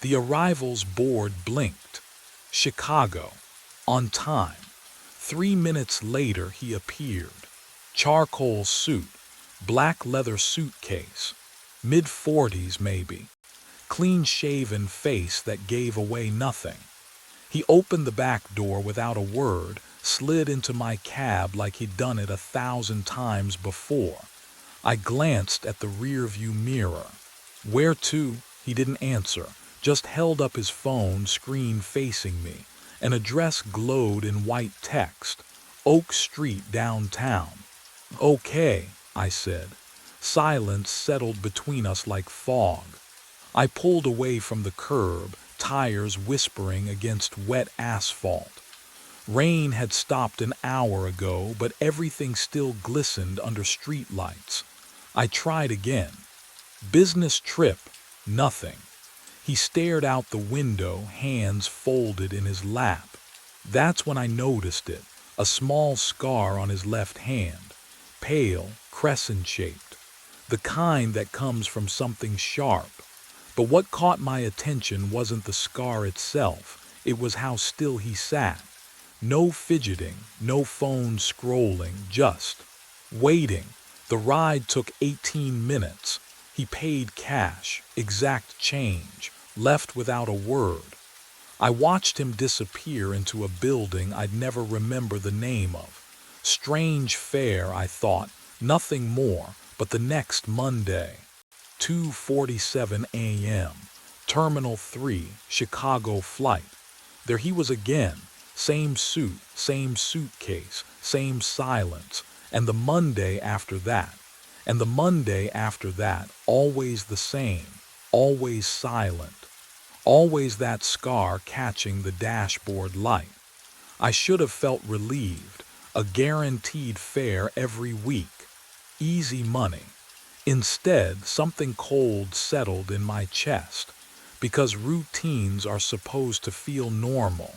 [SPEAKER 1] The arrival's board blinked. Chicago. On time. 3 minutes later he appeared. Charcoal suit, black leather suitcase. Mid-40s maybe. Clean-shaven face that gave away nothing. He opened the back door without a word, slid into my cab like he'd done it 1,000 times before. I glanced at the rearview mirror. Where to? He didn't answer, just held up his phone, screen facing me. An address glowed in white text. Oak Street, downtown. Okay, I said. Silence settled between us like fog. I pulled away from the curb, tires whispering against wet asphalt. Rain had stopped an hour ago, but everything still glistened under streetlights. I tried again. Business trip, nothing. He stared out the window, hands folded in his lap. That's when I noticed it, a small scar on his left hand, pale, crescent-shaped, the kind that comes from something sharp. But what caught my attention wasn't the scar itself, it was how still he sat. No fidgeting, no phone scrolling, just waiting. The ride took 18 minutes. He paid cash, exact change, left without a word. I watched him disappear into a building I'd never remember the name of. Strange fare, I thought, nothing more, but the next Monday. 2:47 a.m., Terminal 3, Chicago flight. There he was again, same suit, same suitcase, same silence, and the Monday after that. And the Monday after that, always the same, always silent, always that scar catching the dashboard light. I should have felt relieved, a guaranteed fare every week, easy money. Instead, something cold settled in my chest, because routines are supposed to feel normal.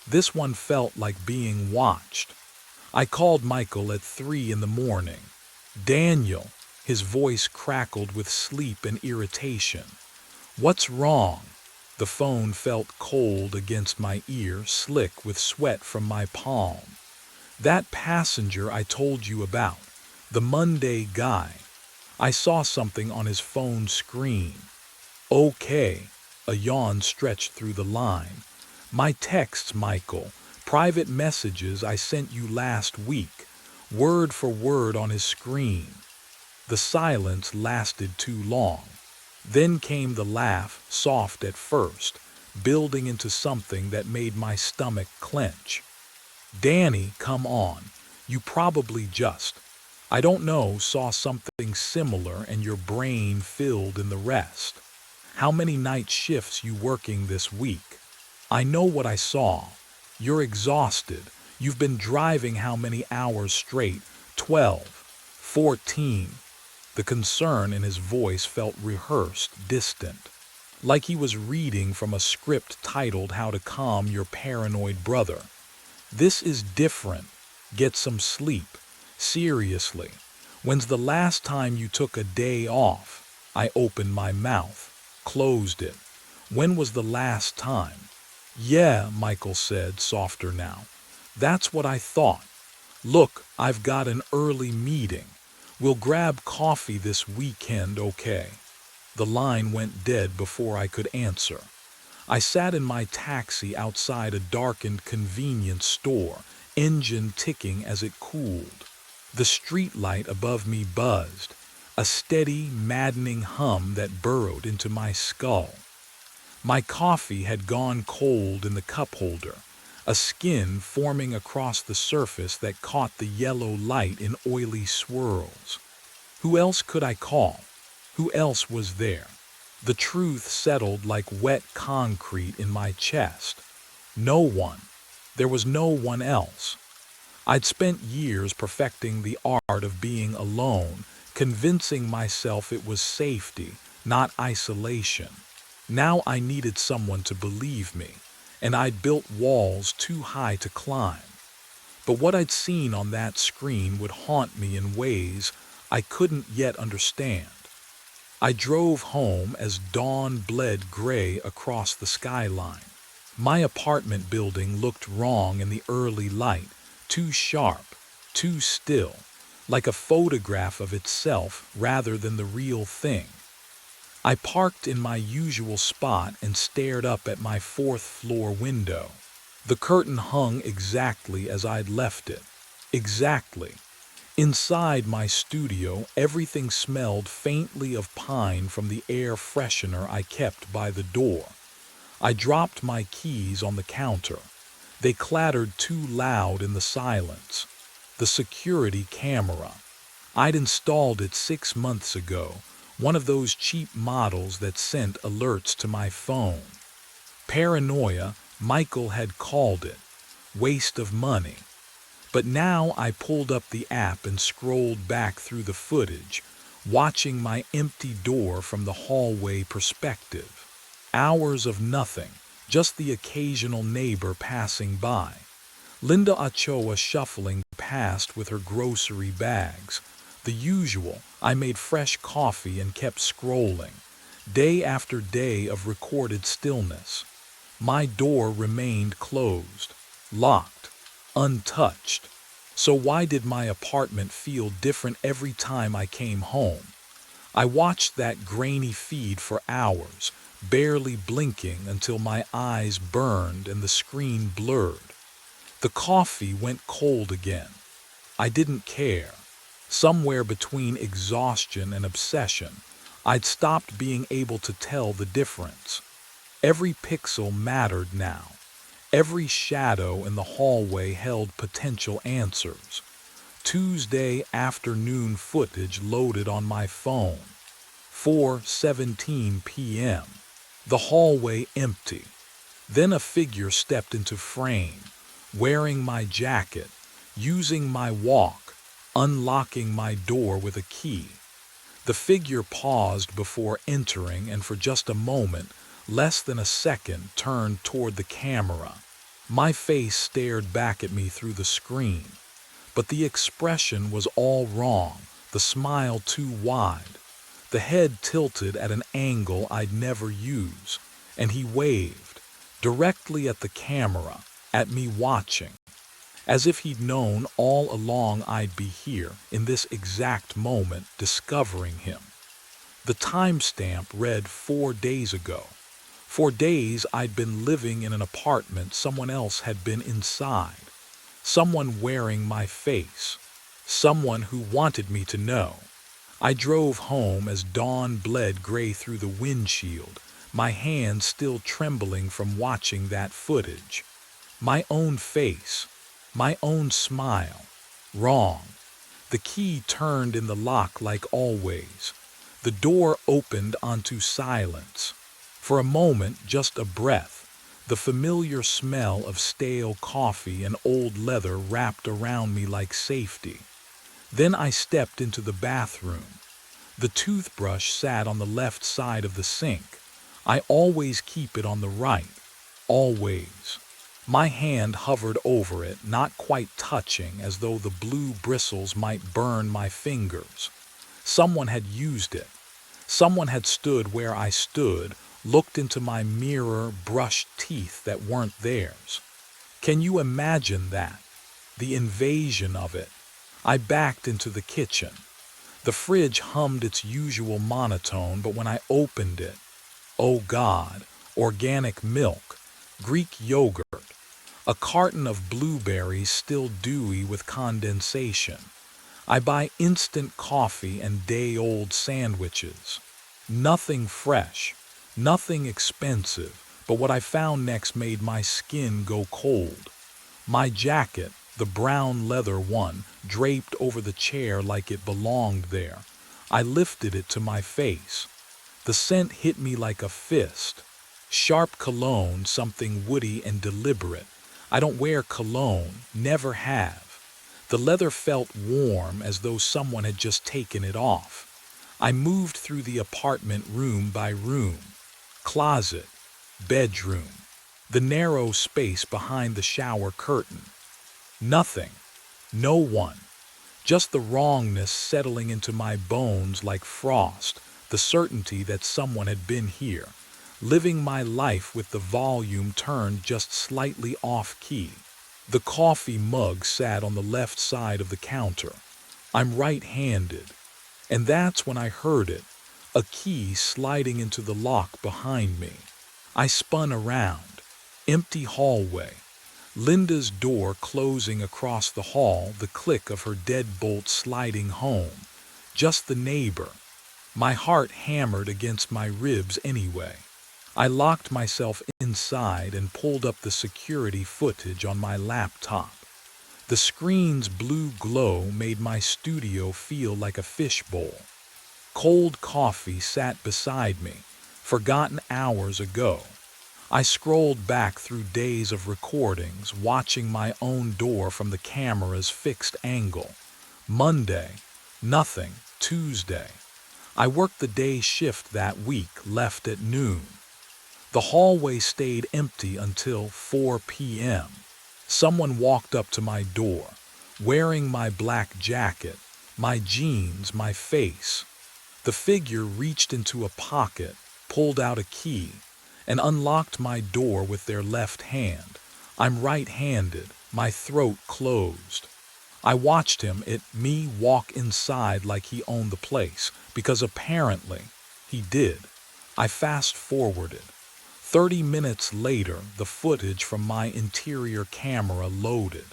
[SPEAKER 1] This one felt like being watched. I called Michael at 3 in the morning. Daniel, his voice crackled with sleep and irritation. What's wrong? The phone felt cold against my ear, slick with sweat from my palm. That passenger I told you about, the Monday guy. I saw something on his phone screen. Okay, a yawn stretched through the line. My texts, Michael, private messages I sent you last week, word for word on his screen. The silence lasted too long. Then came the laugh, soft at first, building into something that made my stomach clench. Danny, come on. You probably just, I don't know, saw something similar and your brain filled in the rest. How many night shifts you working this week? I know what I saw. You're exhausted. You've been driving how many hours straight? 12. 14. The concern in his voice felt rehearsed, distant, like he was reading from a script titled How to Calm Your Paranoid Brother. This is different. Get some sleep. Seriously. When's the last time you took a day off? I opened my mouth, closed it. When was the last time? Yeah, Michael said, softer now. That's what I thought. Look, I've got an early meeting. We'll grab coffee this weekend, okay? The line went dead before I could answer. I sat in my taxi outside a darkened convenience store, engine ticking as it cooled. The streetlight above me buzzed, a steady, maddening hum that burrowed into my skull. My coffee had gone cold in the cup holder, a skin forming across the surface that caught the yellow light in oily swirls. Who else could I call? Who else was there? The truth settled like wet concrete in my chest. No one. There was no one else. I'd spent years perfecting the art of being alone, convincing myself it was safety, not isolation. Now I needed someone to believe me, and I'd built walls too high to climb. But what I'd seen on that screen would haunt me in ways I couldn't yet understand. I drove home as dawn bled gray across the skyline. My apartment building looked wrong in the early light, too sharp, too still, like a photograph of itself rather than the real thing. I parked in my usual spot and stared up at my fourth-floor window. The curtain hung exactly as I'd left it. Exactly. Inside my studio, everything smelled faintly of pine from the air freshener I kept by the door. I dropped my keys on the counter. They clattered too loud in the silence. The security camera. I'd installed it 6 months ago, one of those cheap models that sent alerts to my phone. Paranoia, Michael had called it. Waste of money. But now I pulled up the app and scrolled back through the footage, watching my empty door from the hallway perspective. Hours of nothing, just the occasional neighbor passing by. Linda Ochoa shuffling past with her grocery bags. The usual. I made fresh coffee and kept scrolling. Day after day of recorded stillness. My door remained closed, locked, untouched. So why did my apartment feel different every time I came home? I watched that grainy feed for hours, barely blinking until my eyes burned and the screen blurred. The coffee went cold again. I didn't care. Somewhere between exhaustion and obsession, I'd stopped being able to tell the difference. Every pixel mattered now. Every shadow in the hallway held potential answers. Tuesday afternoon footage loaded on my phone. 4:17 p.m. The hallway empty. Then a figure stepped into frame, wearing my jacket, using my walk, unlocking my door with a key. The figure paused before entering and for just a moment, less than a second, turned toward the camera. My face stared back at me through the screen. But the expression was all wrong, the smile too wide. The head tilted at an angle I'd never use, and he waved, directly at the camera, at me watching. As if he'd known all along I'd be here, in this exact moment, discovering him. The timestamp read 4 days ago. For days I'd been living in an apartment someone else had been inside. Someone wearing my face. Someone who wanted me to know. I drove home as dawn bled gray through the windshield, my hands still trembling from watching that footage. My own face. My own smile. Wrong. The key turned in the lock like always. The door opened onto silence. For a moment, just a breath, the familiar smell of stale coffee and old leather wrapped around me like safety. Then I stepped into the bathroom. The toothbrush sat on the left side of the sink. I always keep it on the right. Always. My hand hovered over it, not quite touching, as though the blue bristles might burn my fingers. Someone had used it. Someone had stood where I stood, looked into my mirror, brushed teeth that weren't theirs. Can you imagine that? The invasion of it. I backed into the kitchen. The fridge hummed its usual monotone, but when I opened it, oh God, organic milk, Greek yogurt, a carton of blueberries still dewy with condensation. I buy instant coffee and day-old sandwiches. Nothing fresh, nothing expensive, but what I found next made my skin go cold. My jacket, the brown leather one, draped over the chair like it belonged there. I lifted it to my face. The scent hit me like a fist. Sharp cologne, something woody and deliberate. I don't wear cologne, never have. The leather felt warm, as though someone had just taken it off. I moved through the apartment room by room. Closet, bedroom, the narrow space behind the shower curtain. Nothing, no one, just the wrongness settling into my bones like frost, the certainty that someone had been here, living my life with the volume turned just slightly off-key. The coffee mug sat on the left side of the counter. I'm right-handed, and that's when I heard it, a key sliding into the lock behind me. I spun around. Empty hallway. Linda's door closing across the hall, the click of her deadbolt sliding home. Just the neighbor. My heart hammered against my ribs anyway. I locked myself inside and pulled up the security footage on my laptop. The screen's blue glow made my studio feel like a fishbowl. Cold coffee sat beside me, forgotten hours ago. I scrolled back through days of recordings, watching my own door from the camera's fixed angle. Monday, nothing. Tuesday. I worked the day shift that week, left at noon. The hallway stayed empty until 4 p.m. Someone walked up to my door, wearing my black jacket, my jeans, my face. The figure reached into a pocket, pulled out a key, and unlocked my door with their left hand. I'm right-handed, my throat closed. I watched me walk inside like he owned the place, because apparently he did. I fast-forwarded. 30 minutes later, the footage from my interior camera loaded.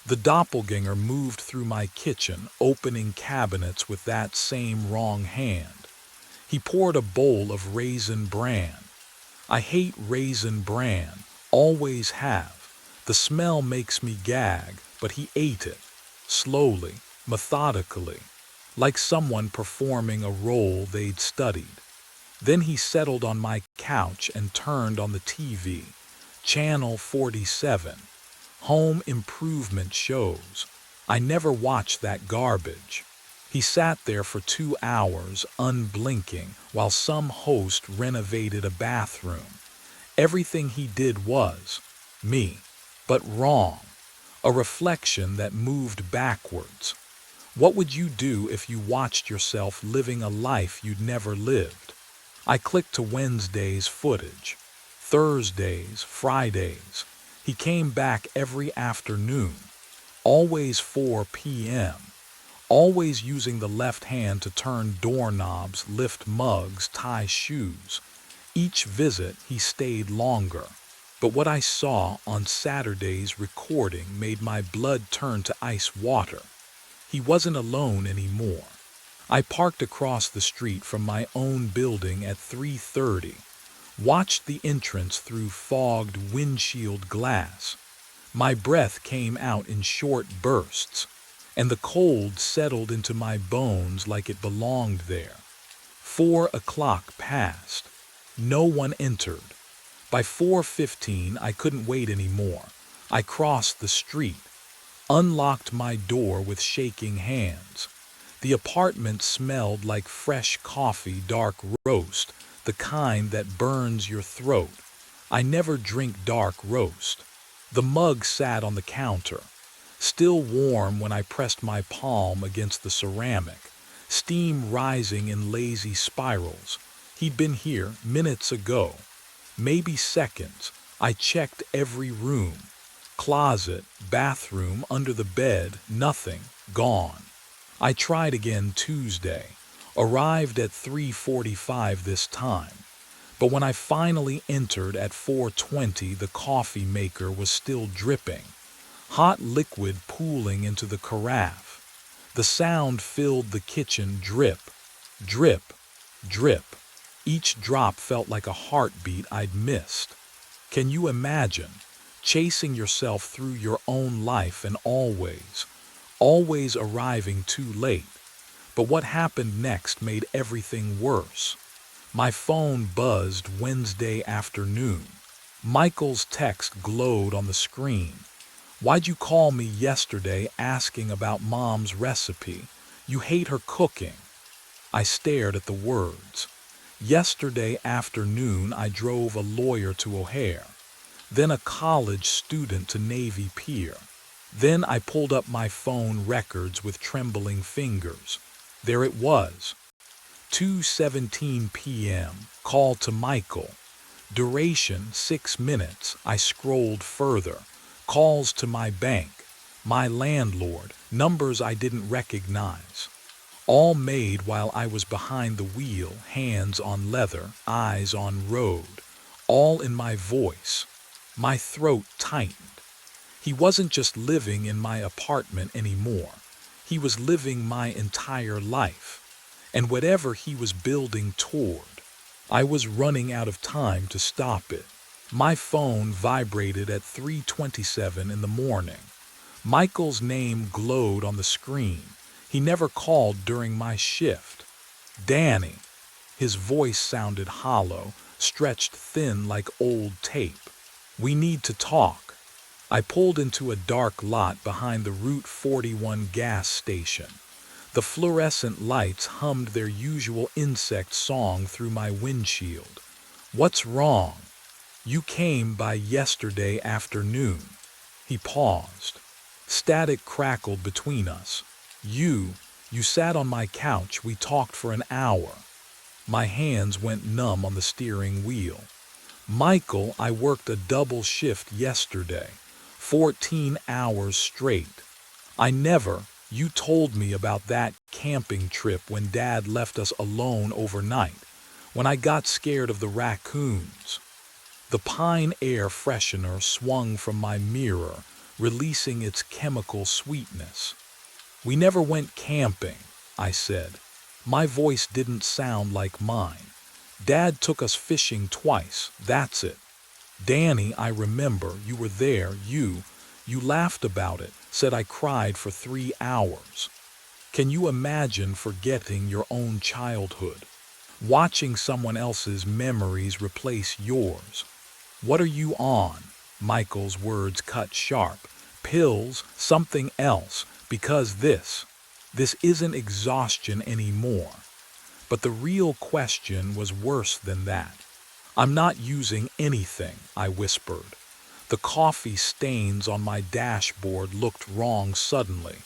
[SPEAKER 1] The doppelganger moved through my kitchen, opening cabinets with that same wrong hand. He poured a bowl of raisin bran. I hate raisin bran, always have. The smell makes me gag, but he ate it, slowly, methodically, like someone performing a role they'd studied. Then he settled on my couch and turned on the TV. Channel 47. Home improvement shows. I never watched that garbage. He sat there for 2 hours, unblinking, while some host renovated a bathroom. Everything he did was me, but wrong. A reflection that moved backwards. What would you do if you watched yourself living a life you'd never lived? I clicked to Wednesday's footage. Thursdays, Fridays. He came back every afternoon. Always 4 p.m. Always using the left hand to turn doorknobs, lift mugs, tie shoes. Each visit he stayed longer. But what I saw on Saturday's recording made my blood turn to ice water. He wasn't alone anymore. I parked across the street from my own building at 3:30, watched the entrance through fogged windshield glass. My breath came out in short bursts, and the cold settled into my bones like it belonged there. 4 o'clock passed. No one entered. By 4:15, I couldn't wait anymore. I crossed the street. unlocked my door with shaking hands. The apartment smelled like fresh coffee, dark roast, the kind that burns your throat. I never drink dark roast. The mug sat on the counter, still warm when I pressed my palm against the ceramic, steam rising in lazy spirals. He'd been here minutes ago, maybe seconds. I checked every room, closet, bathroom, under the bed, nothing, gone. I tried again Tuesday, arrived at 3:45 this time. But when I finally entered at 4:20, the coffee maker was still dripping, hot liquid pooling into the carafe. The sound filled the kitchen, drip, drip, drip. Each drop felt like a heartbeat I'd missed. Can you imagine chasing yourself through your own life and always arriving too late? But what happened next made everything worse. My phone buzzed Wednesday afternoon. Michael's text glowed on the screen. "Why'd you call me yesterday asking about Mom's recipe? You hate her cooking." I stared at the words. Yesterday afternoon I drove a lawyer to O'Hare, then a college student to Navy Pier. Then I pulled up my phone records with trembling fingers. There it was. 2:17 p.m. Call to Michael. Duration 6 minutes. I scrolled further. Calls to my bank, my landlord, numbers I didn't recognize. All made while I was behind the wheel, hands on leather, eyes on road. All in my voice. My throat tightened. He wasn't just living in my apartment anymore. He was living my entire life. And whatever he was building toward, I was running out of time to stop it. My phone vibrated at 3:27 in the morning. Michael's name glowed on the screen. He never called during my shift. Danny. His voice sounded hollow, stretched thin like old tape. "We need to talk." I pulled into a dark lot behind the Route 41 gas station. The fluorescent lights hummed their usual insect song through my windshield. "What's wrong? You came by yesterday afternoon." He paused. Static crackled between us. You sat on my couch, we talked for an hour." My hands went numb on the steering wheel. "Michael, I worked a double shift yesterday, 14 hours straight. You told me about that camping trip when Dad left us alone overnight, when I got scared of the raccoons." The pine air freshener swung from my mirror, releasing its chemical sweetness. "We never went camping," I said. My voice didn't sound like mine. "Dad took us fishing twice, that's it." "Danny, I remember, you were there, you laughed about it, said I cried for 3 hours. Can you imagine forgetting your own childhood? Watching someone else's memories replace yours? What are you on?" Michael's words cut sharp. "Pills, something else, because this isn't exhaustion anymore." But the real question was worse than that. "I'm not using anything," I whispered. The coffee stains on my dashboard looked wrong suddenly.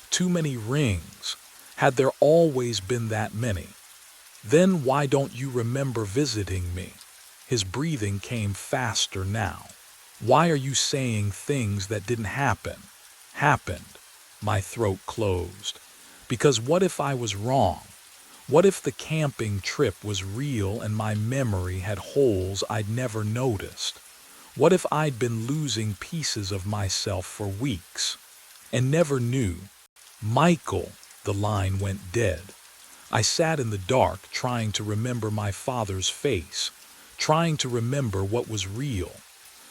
[SPEAKER 1] Too many rings. Had there always been that many? "Then why don't you remember visiting me?" His breathing came faster now. "Why are you saying things that didn't happen?" "Happened." My throat closed. "Because what if I was wrong? What if the camping trip was real and my memory had holes I'd never noticed? What if I'd been losing pieces of myself for weeks and never knew?" "Michael," the line went dead. I sat in the dark trying to remember my father's face, trying to remember what was real.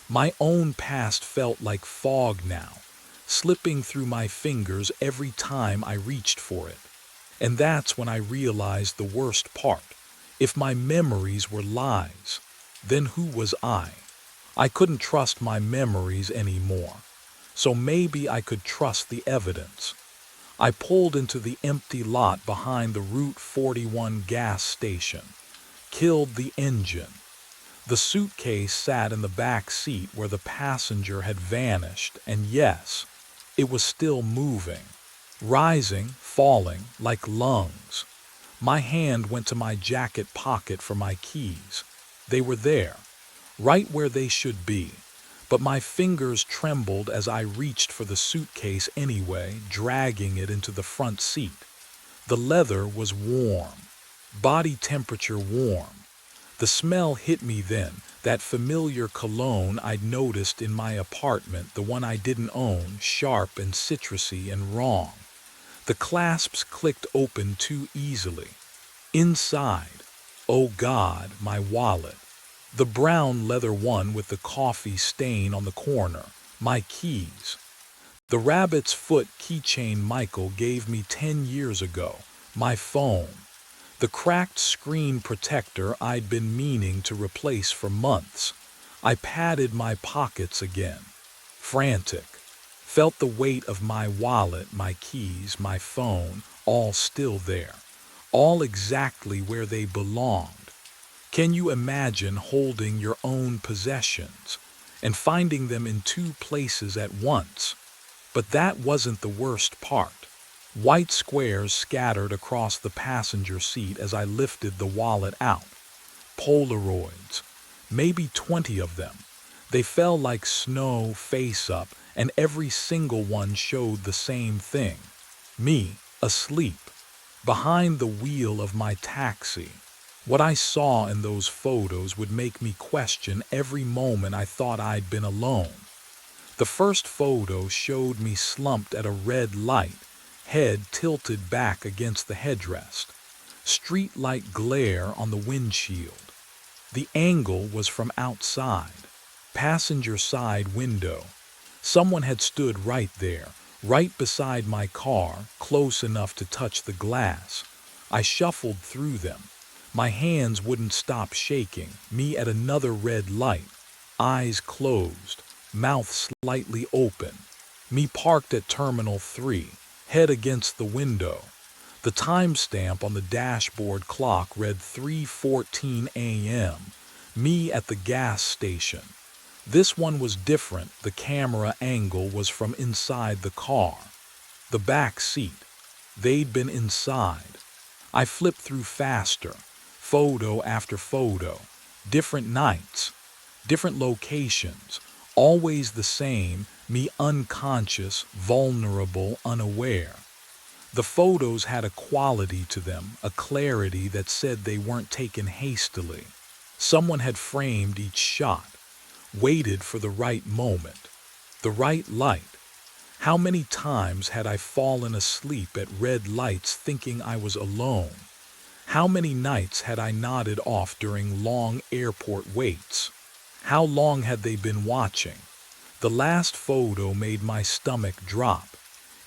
[SPEAKER 1] My own past felt like fog now, slipping through my fingers every time I reached for it. And that's when I realized the worst part. If my memories were lies, then who was I? I couldn't trust my memories anymore. so maybe I could trust the evidence. I pulled into the empty lot behind the Route 41 gas station, killed the engine. The suitcase sat in the back seat where the passenger had vanished, and yes, it was still moving, rising, falling like lungs. My hand went to my jacket pocket for my keys. They were there, right where they should be, but my fingers trembled as I reached for the suitcase anyway, dragging it into the front seat. The leather was warm, body temperature warm. The smell hit me then, that familiar cologne I'd noticed in my apartment, the one I didn't own, sharp and citrusy and wrong. The clasps clicked open too easily. Inside, oh God, my wallet. The brown leather one with the coffee stain on the corner, my keys. The rabbit's foot keychain Michael gave me 10 years ago, my phone. The cracked screen protector I'd been meaning to replace for months. I patted my pockets again, frantic. Felt the weight of my wallet, my keys, my phone, all still there. All exactly where they belonged. Can you imagine holding your own possessions and finding them in two places at once? But that wasn't the worst part. White squares scattered across the passenger seat as I lifted the wallet out. Polaroids, maybe 20 of them. They fell like snow face up, and every single one showed the same thing. Me, asleep, behind the wheel of my taxi. What I saw in those photos would make me question every moment I thought I'd been alone. The first photo showed me slumped at a red light, head tilted back against the headrest, streetlight glare on the windshield. The angle was from outside, passenger side window. Someone had stood right there, right beside my car, close enough to touch the glass. I shuffled through them. My hands wouldn't stop shaking, me at another red light, eyes closed, mouth slightly open. Me parked at Terminal 3, head against the window. The timestamp on the dashboard clock read 3:14 a.m. Me at the gas station. This one was different. The camera angle was from inside the car. The back seat. They'd been inside. I flipped through faster, photo after photo, different nights, different locations, always the same, me unconscious, vulnerable, unaware. The photos had a quality to them, a clarity that said they weren't taken hastily. Someone had framed each shot, waited for the right moment, the right light. How many times had I fallen asleep at red lights thinking I was alone? How many nights had I nodded off during long airport waits? How long had they been watching? The last photo made my stomach drop.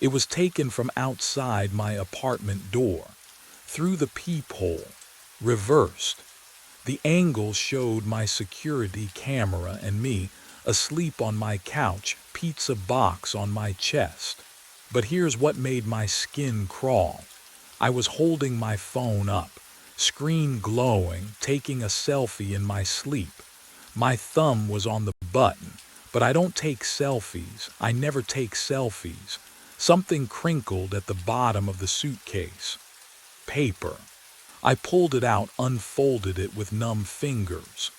[SPEAKER 1] It was taken from outside my apartment door, through the peephole, reversed. The angle showed my security camera and me, asleep on my couch, pizza box on my chest. But here's what made my skin crawl. I was holding my phone up, screen glowing, taking a selfie in my sleep. My thumb was on the button, but I don't take selfies. I never take selfies. Something crinkled at the bottom of the suitcase. Paper. I pulled it out, unfolded it with numb fingers.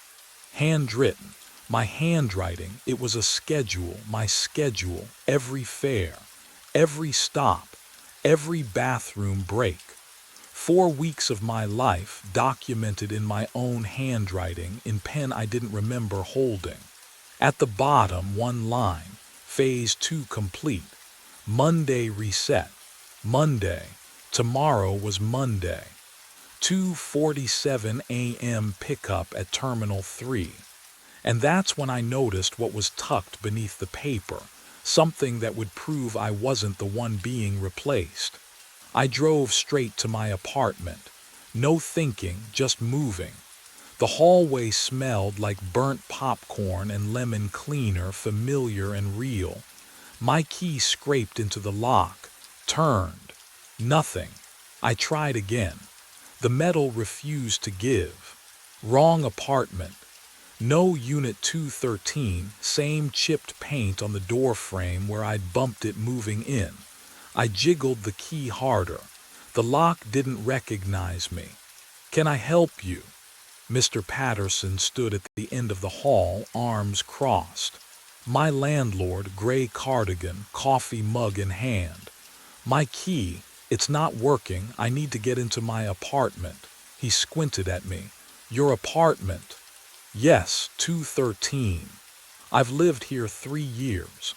[SPEAKER 1] Handwritten. My handwriting, it was a schedule, my schedule, every fare, every stop, every bathroom break. 4 weeks of my life documented in my own handwriting in pen I didn't remember holding. At the bottom, one line, phase 2 complete. Monday reset. Monday. Tomorrow was Monday. 2:47 a.m. pickup at Terminal 3. And that's when I noticed what was tucked beneath the paper, something that would prove I wasn't the one being replaced. I drove straight to my apartment. No thinking, just moving. The hallway smelled like burnt popcorn and lemon cleaner, familiar and real. My key scraped into the lock, turned. Nothing. I tried again. The metal refused to give. Wrong apartment. No Unit 213, same chipped paint on the door frame where I'd bumped it moving in. I jiggled the key harder. The lock didn't recognize me. "Can I help you?" Mr. Patterson stood at the end of the hall, arms crossed. My landlord, gray cardigan, coffee mug in hand. "My key, it's not working. I need to get into my apartment." He squinted at me. "Your apartment?" "Yes, 213. I've lived here 3 years.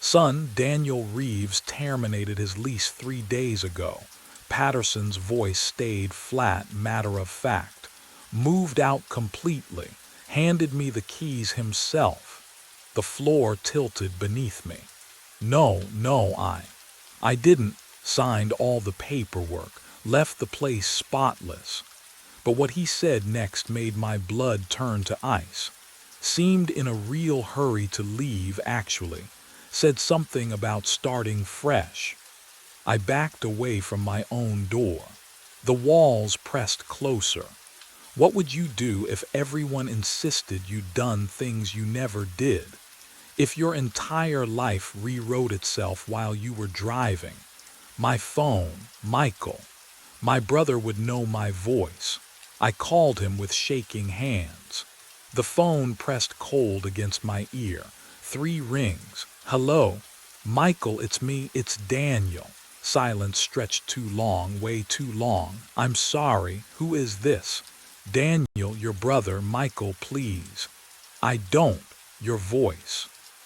[SPEAKER 1] Son, Daniel Reeves terminated his lease 3 days ago." Patterson's voice stayed flat, matter of fact. "Moved out completely. Handed me the keys himself." The floor tilted beneath me. No, I didn't. Signed all the paperwork. Left the place spotless." But what he said next made my blood turn to ice. Seemed in a real hurry to leave, actually. Said something about starting fresh. I backed away from my own door. The walls pressed closer. What would you do if everyone insisted you'd done things you never did? If your entire life rewrote itself while you were driving? My phone, Michael. My brother would know my voice. I called him with shaking hands. The phone pressed cold against my ear. 3 rings. "Hello? Michael, it's me, it's Daniel." Silence stretched too long, way too long. "I'm sorry, who is this?" "Daniel, your brother, Michael, please." "I don't." "Your voice."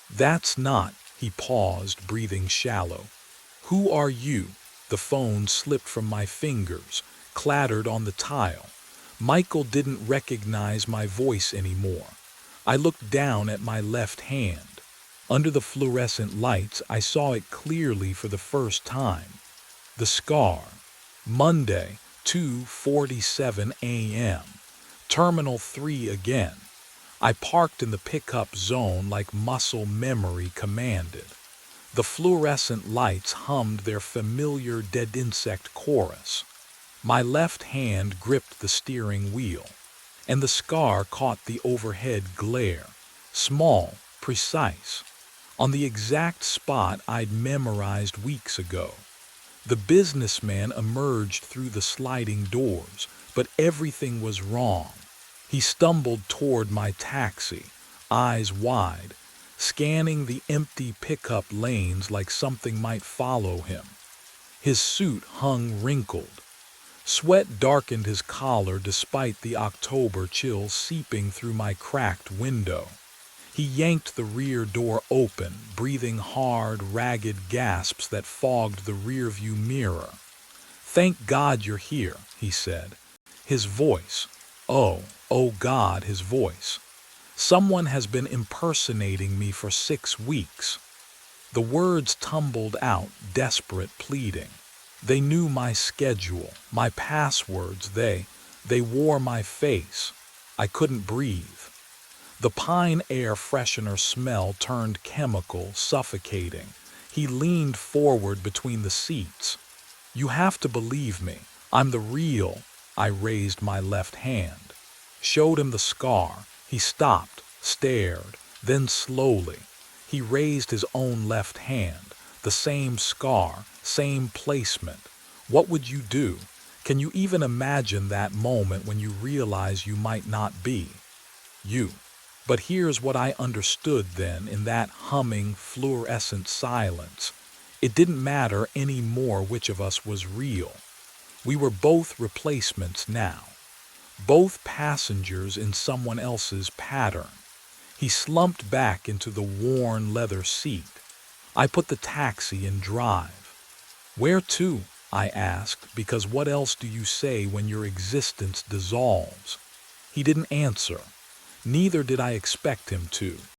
[SPEAKER 1] "That's not." He paused, breathing shallow. "Who are you?" The phone slipped from my fingers, clattered on the tile. Michael didn't recognize my voice anymore. I looked down at my left hand. Under the fluorescent lights, I saw it clearly for the first time. The scar. Monday, 2:47 a.m. Terminal 3 again. I parked in the pickup zone like muscle memory commanded. The fluorescent lights hummed their familiar dead insect chorus. My left hand gripped the steering wheel, and the scar caught the overhead glare. Small, precise, on the exact spot I'd memorized weeks ago. The businessman emerged through the sliding doors, but everything was wrong. He stumbled toward my taxi, eyes wide, scanning the empty pickup lanes like something might follow him. His suit hung wrinkled. Sweat darkened his collar despite the October chill seeping through my cracked window. He yanked the rear door open, breathing hard, ragged gasps that fogged the rearview mirror. "Thank God you're here," he said. His voice. Oh God, his voice. "Someone has been impersonating me for 6 weeks." The words tumbled out, desperate, pleading. They knew my schedule, my passwords. They wore my face. I couldn't breathe. The pine air freshener smell turned chemical, suffocating. He leaned forward between the seats. "You have to believe me. I'm the real." I raised my left hand. Showed him the scar. He stopped, stared, then slowly. He raised his own left hand. The same scar, same placement. What would you do? Can you even imagine that moment when you realize you might not be you? But here's what I understood then in that humming, fluorescent silence. It didn't matter anymore which of us was real. We were both replacements now. Both passengers in someone else's pattern. He slumped back into the worn leather seat. I put the taxi in drive. "Where to?" I asked, because what else do you say when your existence dissolves? He didn't answer. Neither did I expect him to.